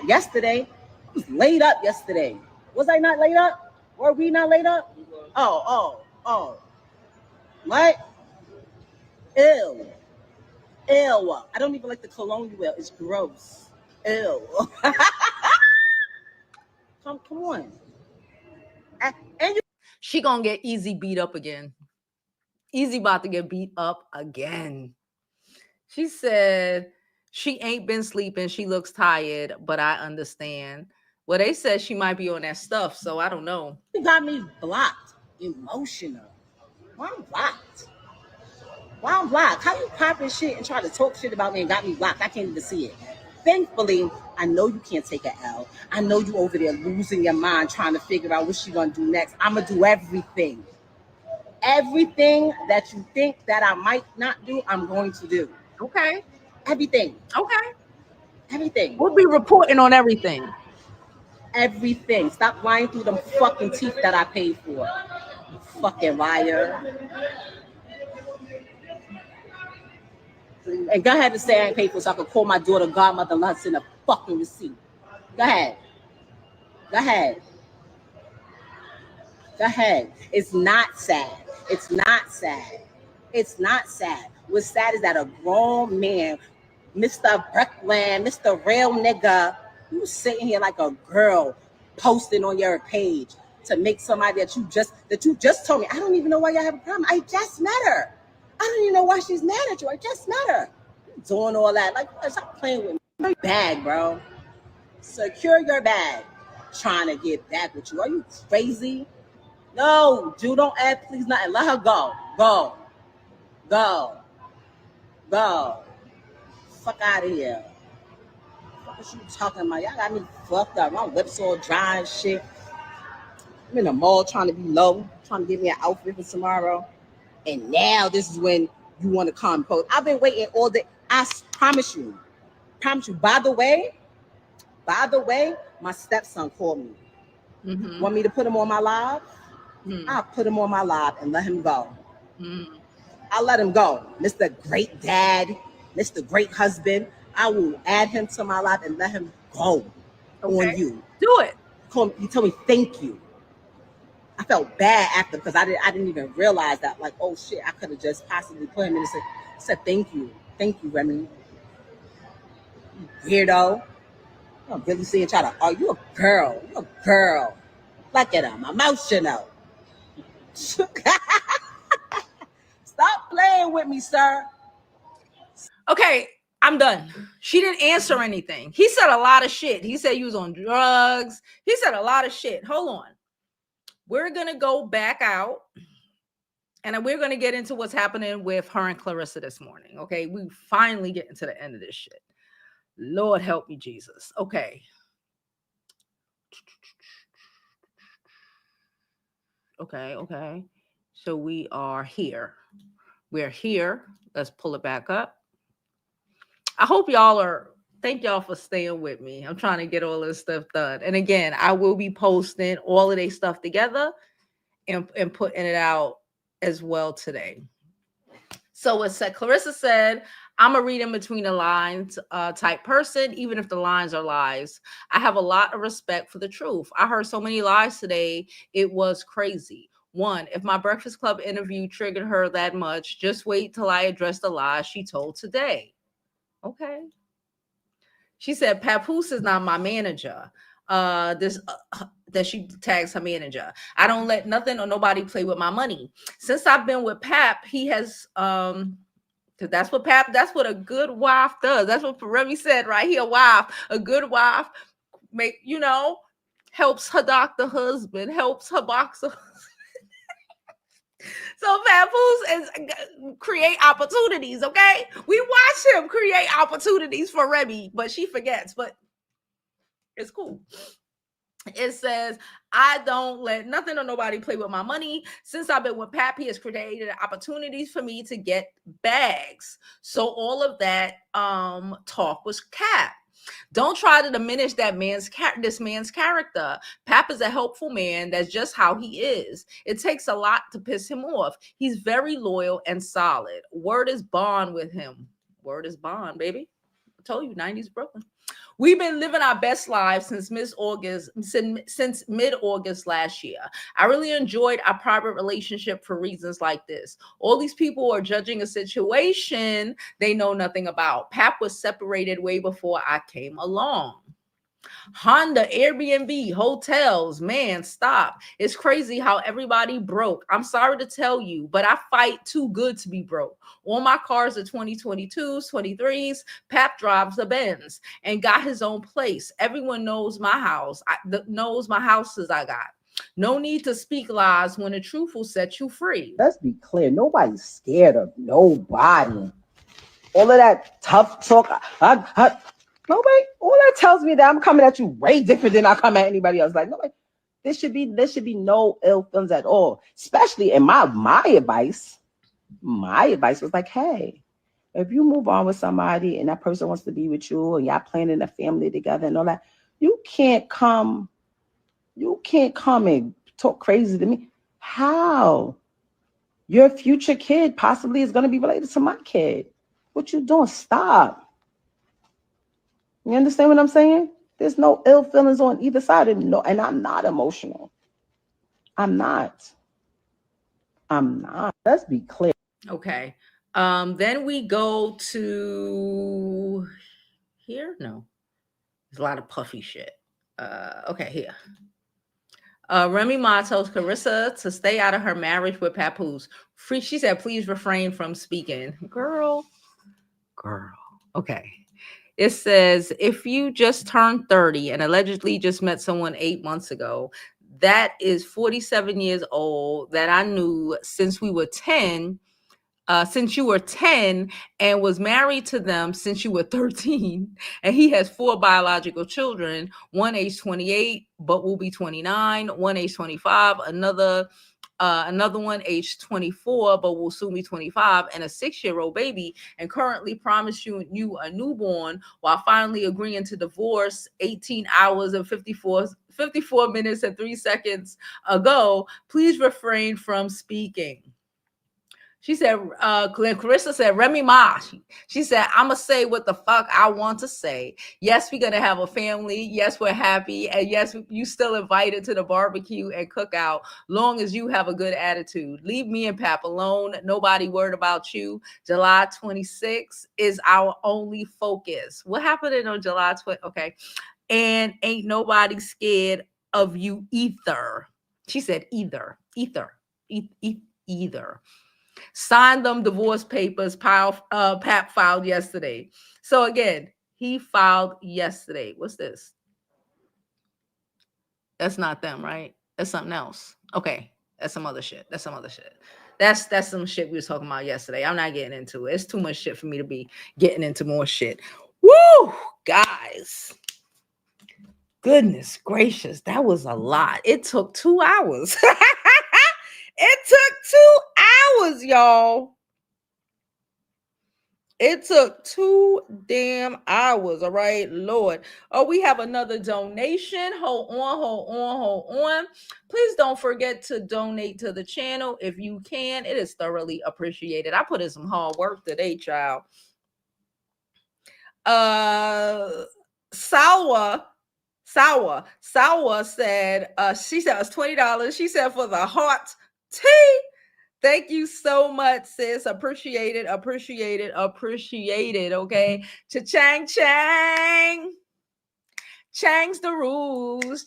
Speaker 7: Yesterday, I was laid up yesterday. Was I not laid up? Were we not laid up? Oh. What? Ew. I don't even like the cologne you wear. It's gross. Ew. Come on. And you.
Speaker 1: She gonna get easy beat up again. Easy about to get beat up again. She said she ain't been sleeping. She looks tired, but I understand. Well, they said she might be on that stuff, so I don't know.
Speaker 7: You got me blocked. Emotional. Why I'm blocked? How you popping shit and try to talk shit about me and got me blocked? I can't even see it. Thankfully, I know you can't take an L. I know you over there losing your mind trying to figure out what she gonna do next. I'm gonna do everything. Everything that you think that I might not do, I'm going to do.
Speaker 1: Okay.
Speaker 7: Everything.
Speaker 1: Okay.
Speaker 7: Everything.
Speaker 1: We'll be reporting on everything.
Speaker 7: Everything. Stop lying through them fucking teeth that I paid for. You fucking liar. And go ahead and say I ain't paid for so I can call my daughter godmother and let her send a fucking receipt. Go ahead. It's not sad. What's sad is that a grown man, Mr. Breckland, Mr. Real Nigga, you sitting here like a girl posting on your page to make somebody that you just told me. I don't even know why y'all have a problem. I just met her. I don't even know why she's mad at you. I just met her. You doing all that. Like, stop playing with me. Your bag, bro. Secure your bag. Trying to get back with you. Are you crazy? No, Jew, don't add please nothing. Let her go. Go. Fuck out of here. What you talking about? Y'all got me fucked up. My lips all dry and shit. I'm in the mall trying to be low, trying to get me an outfit for tomorrow. And now this is when you want to come post. I've been waiting all day. I promise you. By the way, my stepson called me. Mm-hmm. Want me to put him on my live? Mm-hmm. I'll put him on my live and let him go. Mm-hmm. I'll let him go. Mr. Great Dad, Mr. Great Husband. I will add him to my live and let him go on you.
Speaker 1: Do it.
Speaker 7: He told me thank you. I felt bad after because I didn't even realize that. Like, oh shit, I could have just possibly put him in and said thank you, Remy. You weirdo. I'm really seeing try to. Oh, you a girl. Look at him, emotional. Stop Stop playing with me, sir.
Speaker 1: Okay, I'm done. She didn't answer anything. He said a lot of shit. He said he was on drugs. He said a lot of shit. Hold on. We're going to go back out and we're going to get into what's happening with her and Clarissa this morning. Okay, we finally get into the end of this shit. Lord help me, Jesus. Okay. Okay. So we are here. We're here. Let's pull it back up. I hope thank y'all for staying with me. I'm trying to get all this stuff done. And again, I will be posting all of their stuff together and putting it out as well today. So it said, Clarissa said, I'm a read in between the lines type person, even if the lines are lies. I have a lot of respect for the truth. I heard so many lies today. It was crazy. One, if my Breakfast Club interview triggered her that much, just wait till I address the lies she told today. Okay. She said, Papoose is not my manager. That she tags her manager. I don't let nothing or nobody play with my money. Since I've been with Pap, he has because that's what a good wife does. That's what Remy said right here. A good wife helps her doctor husband, helps her boxer husband. So Papoose is create opportunities, okay? We watch him create opportunities for Remy, but she forgets, but it's cool. It says, I don't let nothing or nobody play with my money. Since I've been with Pap, he has created opportunities for me to get bags. So all of that talk was cap. Don't try to diminish this man's character. Pap is a helpful man. That's just how he is. It takes a lot to piss him off. He's very loyal and solid. Word is bond with him. Word is bond, baby. I told you, 90s Brooklyn. We've been living our best lives since mid-August last year. I really enjoyed our private relationship for reasons like this. All these people are judging a situation they know nothing about. Pap was separated way before I came along. Honda, Airbnb, hotels, man, stop. It's crazy how everybody broke. I'm sorry to tell you, but I fight too good to be broke. All my cars are 2022s, 23s. Pap drives a Benz and got his own place. Everyone knows my house, knows my houses I got. No need to speak lies when the truth will set you free.
Speaker 2: Let's be clear. Nobody's scared of nobody. All of that tough talk. Nobody. All that tells me that I'm coming at you way different than I come at anybody else. Like nobody. There should be no ill feelings at all. Especially in my advice. My advice was like, hey, if you move on with somebody and that person wants to be with you and y'all planning a family together and all that, you can't come and talk crazy to me. How? Your future kid possibly is going to be related to my kid. What you doing? Stop. You understand what I'm saying? There's no ill feelings on either side. And I'm not emotional. I'm not. Let's be clear.
Speaker 1: Okay. Then we go to here. No, there's a lot of puffy shit. Okay, here. Remy Ma tells Clarissa to stay out of her marriage with Papoose. She said, please refrain from speaking. Girl. Okay. It says, if you just turned 30 and allegedly just met someone 8 months ago, that is 47 years old that I knew since we were 10. Since you were 10 and was married to them since you were 13, and he has 4 biological children, one age 28 but will be 29, one age 25, another one age 24 but will soon be 25, and a 6-year-old baby, and currently promised you a newborn while finally agreeing to divorce 18 hours and 54 minutes and 3 seconds ago, please refrain from speaking. She said, Clarissa said, Remy Ma, she said, I'm going to say what the fuck I want to say. Yes, we're going to have a family. Yes, we're happy. And yes, you still invited to the barbecue and cookout, long as you have a good attitude. Leave me and Pap alone. Nobody worried about you. July 26th is our only focus. What happened on July 20th? Okay. And ain't nobody scared of you either. She said either. signed them divorce papers. Pap filed yesterday. So again, he filed yesterday. What's this? That's not them, right? That's something else. Okay, that's some other shit. That's some other shit. That's some shit we was talking about yesterday. I'm not getting into it. It's too much shit for me to be getting into more shit. Woo, guys. Goodness gracious, that was a lot. It took 2 hours. It took 2 hours, y'all. It took 2 damn hours. All right, Lord. Oh, we have another donation. Hold on. Please don't forget to donate to the channel if you can. It is thoroughly appreciated. I put in some hard work today, child. Salwa said, she said it's $20. She said for the hot tea. Thank you so much, sis. Appreciate it. Okay. Cha-chang. Change the rules.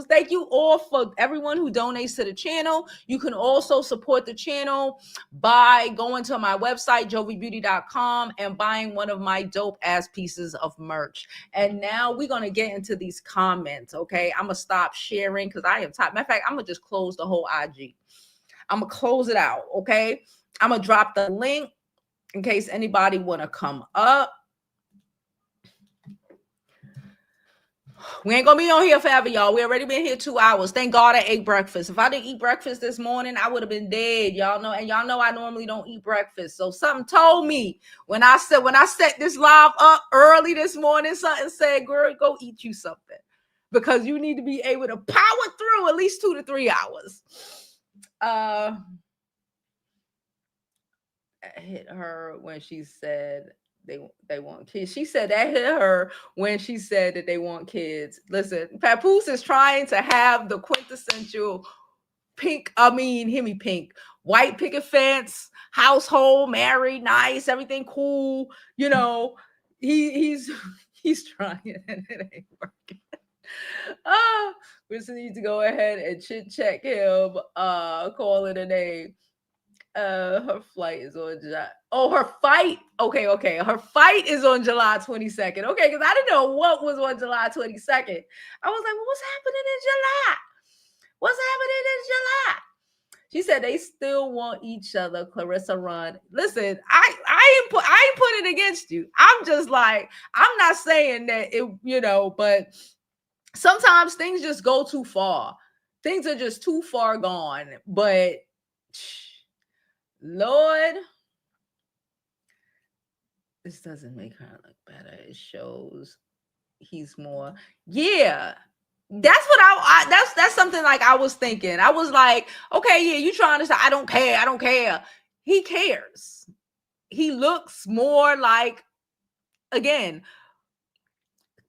Speaker 1: Thank you all for everyone who donates to the channel. You can also support the channel by going to my website, jovibeauty.com, and buying one of my dope ass pieces of merch. And now we're going to get into these comments. Okay. I'm going to stop sharing because I am tired. Matter of fact, I'm going to just close the whole IG. I'm going to close it out. Okay. I'm going to drop the link in case anybody want to come up. We ain't gonna be on here forever, y'all. We already been here 2 hours. Thank God I ate breakfast. If I didn't eat breakfast this morning, I would have been dead. Y'all know, and y'all know I normally don't eat breakfast. So something told me when I set this live up early this morning, something said, girl, go eat you something. Because you need to be able to power through at least 2 to 3 hours. I hit her when she said they want kids. She said that hit her when she said that they want kids. Listen, Papoose is trying to have the quintessential pink, white picket fence, household, married, nice, everything cool. You know, he's trying and it ain't working. We just need to go ahead and check him, call it a day. Her flight is on her fight. Okay. Her fight is on July 22nd. Okay, because I didn't know what was on July 22nd. I was like, well, what's happening in July? She said they still want each other. Clarissa Run. Listen, I ain't putting it against you. I'm just like, I'm not saying that it, but sometimes things just go too far. Things are just too far gone. But Lord, this doesn't make her look better. It shows he's more. Yeah, that's what that's something like I was thinking. I was like, okay, yeah, you trying to say I don't care. He cares. He looks more like, again,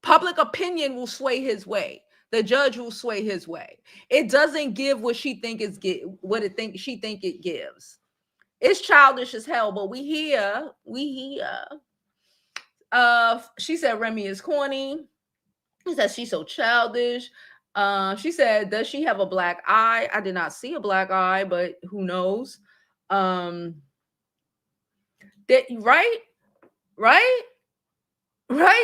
Speaker 1: public opinion will sway his way. The judge will sway his way. It doesn't give what she think she think it gives. It's childish as hell, but we here. She said Remy is corny. She said she's so childish. She said, does she have a black eye? I did not see a black eye, but who knows? Right?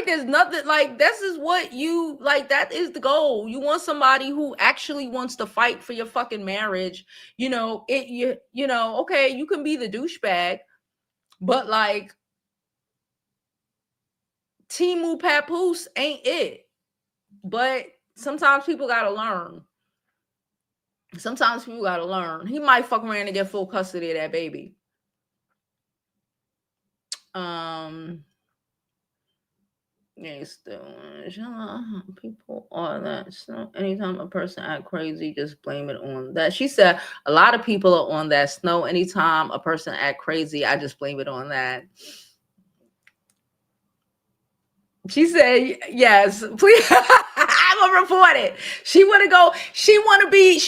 Speaker 1: There's nothing like this is what you like. That is the goal. You want somebody who actually wants to fight for your fucking marriage. Okay, you can be the douchebag, but like Timu Papoose ain't it. But sometimes people gotta learn. He might fuck around and get full custody of that baby. Yes, people are that. So anytime a person act crazy, just blame it on that. She said a lot of people are on that snow. Anytime a person act crazy, I just blame it on that. She said, yes, please. I'm gonna report it. She want to be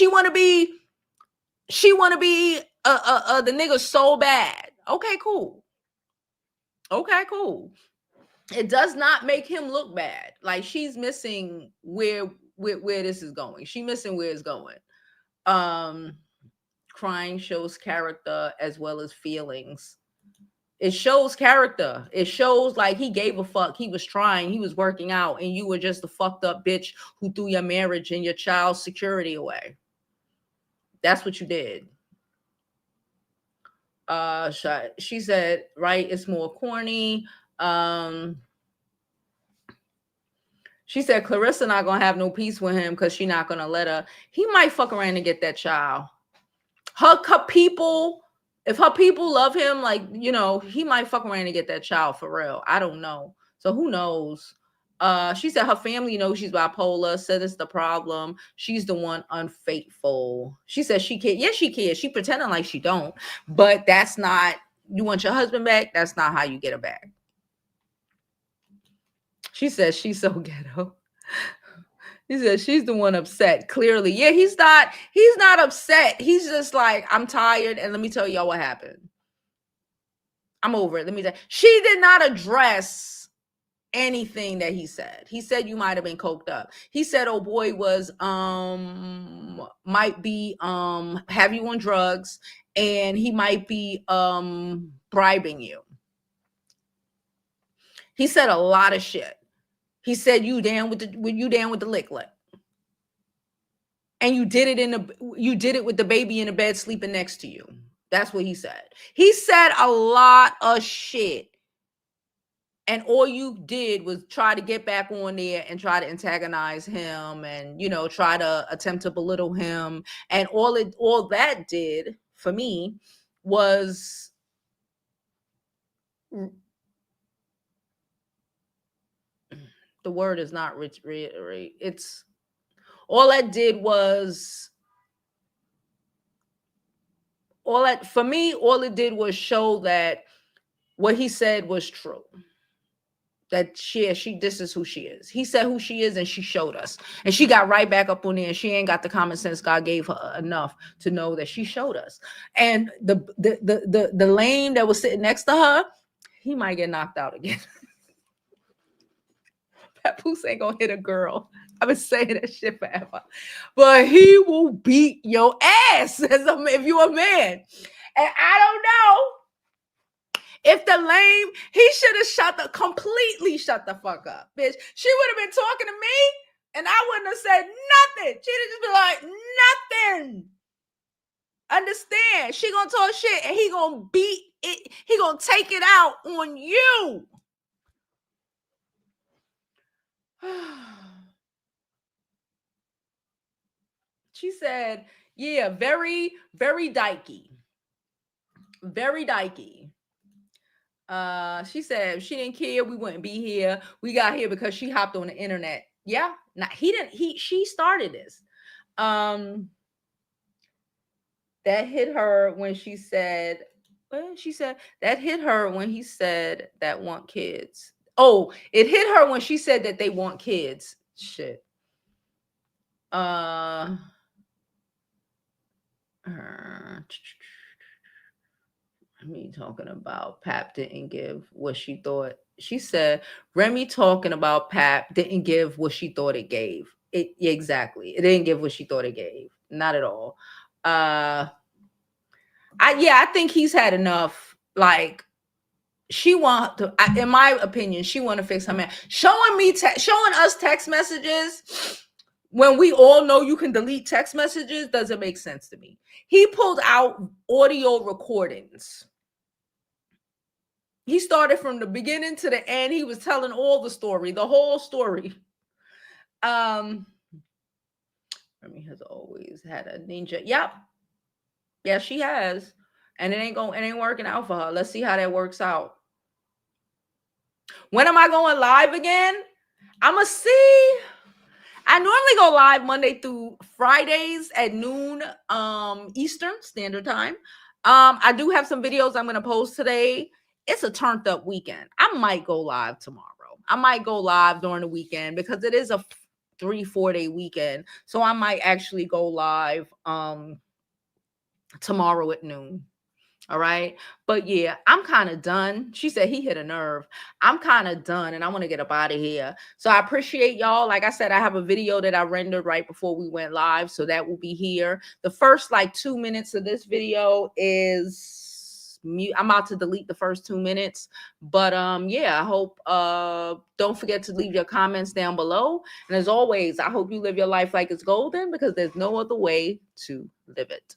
Speaker 1: the nigga so bad. Okay, cool. It does not make him look bad. Like she's missing where this is going. She missing where it's going. crying shows character as well as feelings. It shows character. It shows like he gave a fuck. He was trying. He was working out, and you were just a fucked up bitch who threw your marriage and your child's security away. That's what you did. She said, right, it's more corny. She said Clarissa not gonna have no peace with him because she not gonna let her. He might fuck around and get that child. Her people, if her people love him, like, you know, he might fuck around and get that child for real. I don't know. So who knows? She said her family knows she's bipolar, said it's the problem. She's the one unfaithful. She said she cares. Yes, she cares. She pretending like she don't, but that's not, you want your husband back? That's not how you get her back. She says she's so ghetto. He said she's the one upset. Clearly. Yeah, he's not upset. He's just like, I'm tired, and let me tell y'all what happened. I'm over it. Let me tell you. She did not address anything that he said. He said you might have been coked up. He said, oh boy was might be have you on drugs, and he might be bribing you. He said a lot of shit. He said you down with the lick. And you did it with the baby in the bed sleeping next to you. That's what he said. He said a lot of shit. And all you did was try to get back on there and try to antagonize him and, you know, try to attempt to belittle him. And all that did for me was the word is not reiterate. It's all that did was all it did was show that what he said was true. That this is who she is. He said who she is, and she showed us. And she got right back up on there, and she ain't got the common sense God gave her enough to know that she showed us. And the lame that was sitting next to her, he might get knocked out again. Papoose ain't gonna hit a girl. I've been saying that shit forever. But he will beat your ass if you're a man. And I don't know if the lame, he should have completely shut the fuck up, bitch. She would have been talking to me and I wouldn't have said nothing. She'd have just been like, nothing. Understand? She gonna talk shit and he gonna beat it. He gonna take it out on you. She said, yeah, very, very dykey. Very dykey. She said she didn't care, we wouldn't be here. We got here because she hopped on the internet. Yeah. Now she started this. That hit her when she said, that hit her when he said that want kids. Oh, it hit her when she said that they want kids. Shit. Me talking about Pap didn't give what she thought. She said Remy talking about Pap didn't give what she thought it gave. Exactly. It didn't give what she thought it gave. Not at all. I think he's had enough. Like, she want to, in my opinion, she want to fix her man. Showing us text messages when we all know you can delete text messages doesn't make sense to me. He pulled out audio recordings. He started from the beginning to the end. He was telling all the story, the whole story. Remy has always had a ninja. Yep. Yeah, she has. And it ain't working out for her. Let's see how that works out. When am I going live again? I'ma see. I normally go live Monday through Fridays at noon Eastern Standard Time. I do have some videos I'm going to post today. It's a turned up weekend. I might go live tomorrow. I might go live during the weekend because it is a 3-4 day weekend. So I might actually go live tomorrow at noon. All right. But yeah, I'm kind of done. She said he hit a nerve. I'm kind of done and I want to get up out of here. So I appreciate y'all. Like I said, I have a video that I rendered right before we went live. So that will be here. The first like 2 minutes of this video is mute. I'm about to delete the first 2 minutes. But yeah, I hope don't forget to leave your comments down below. And as always, I hope you live your life like it's golden because there's no other way to live it.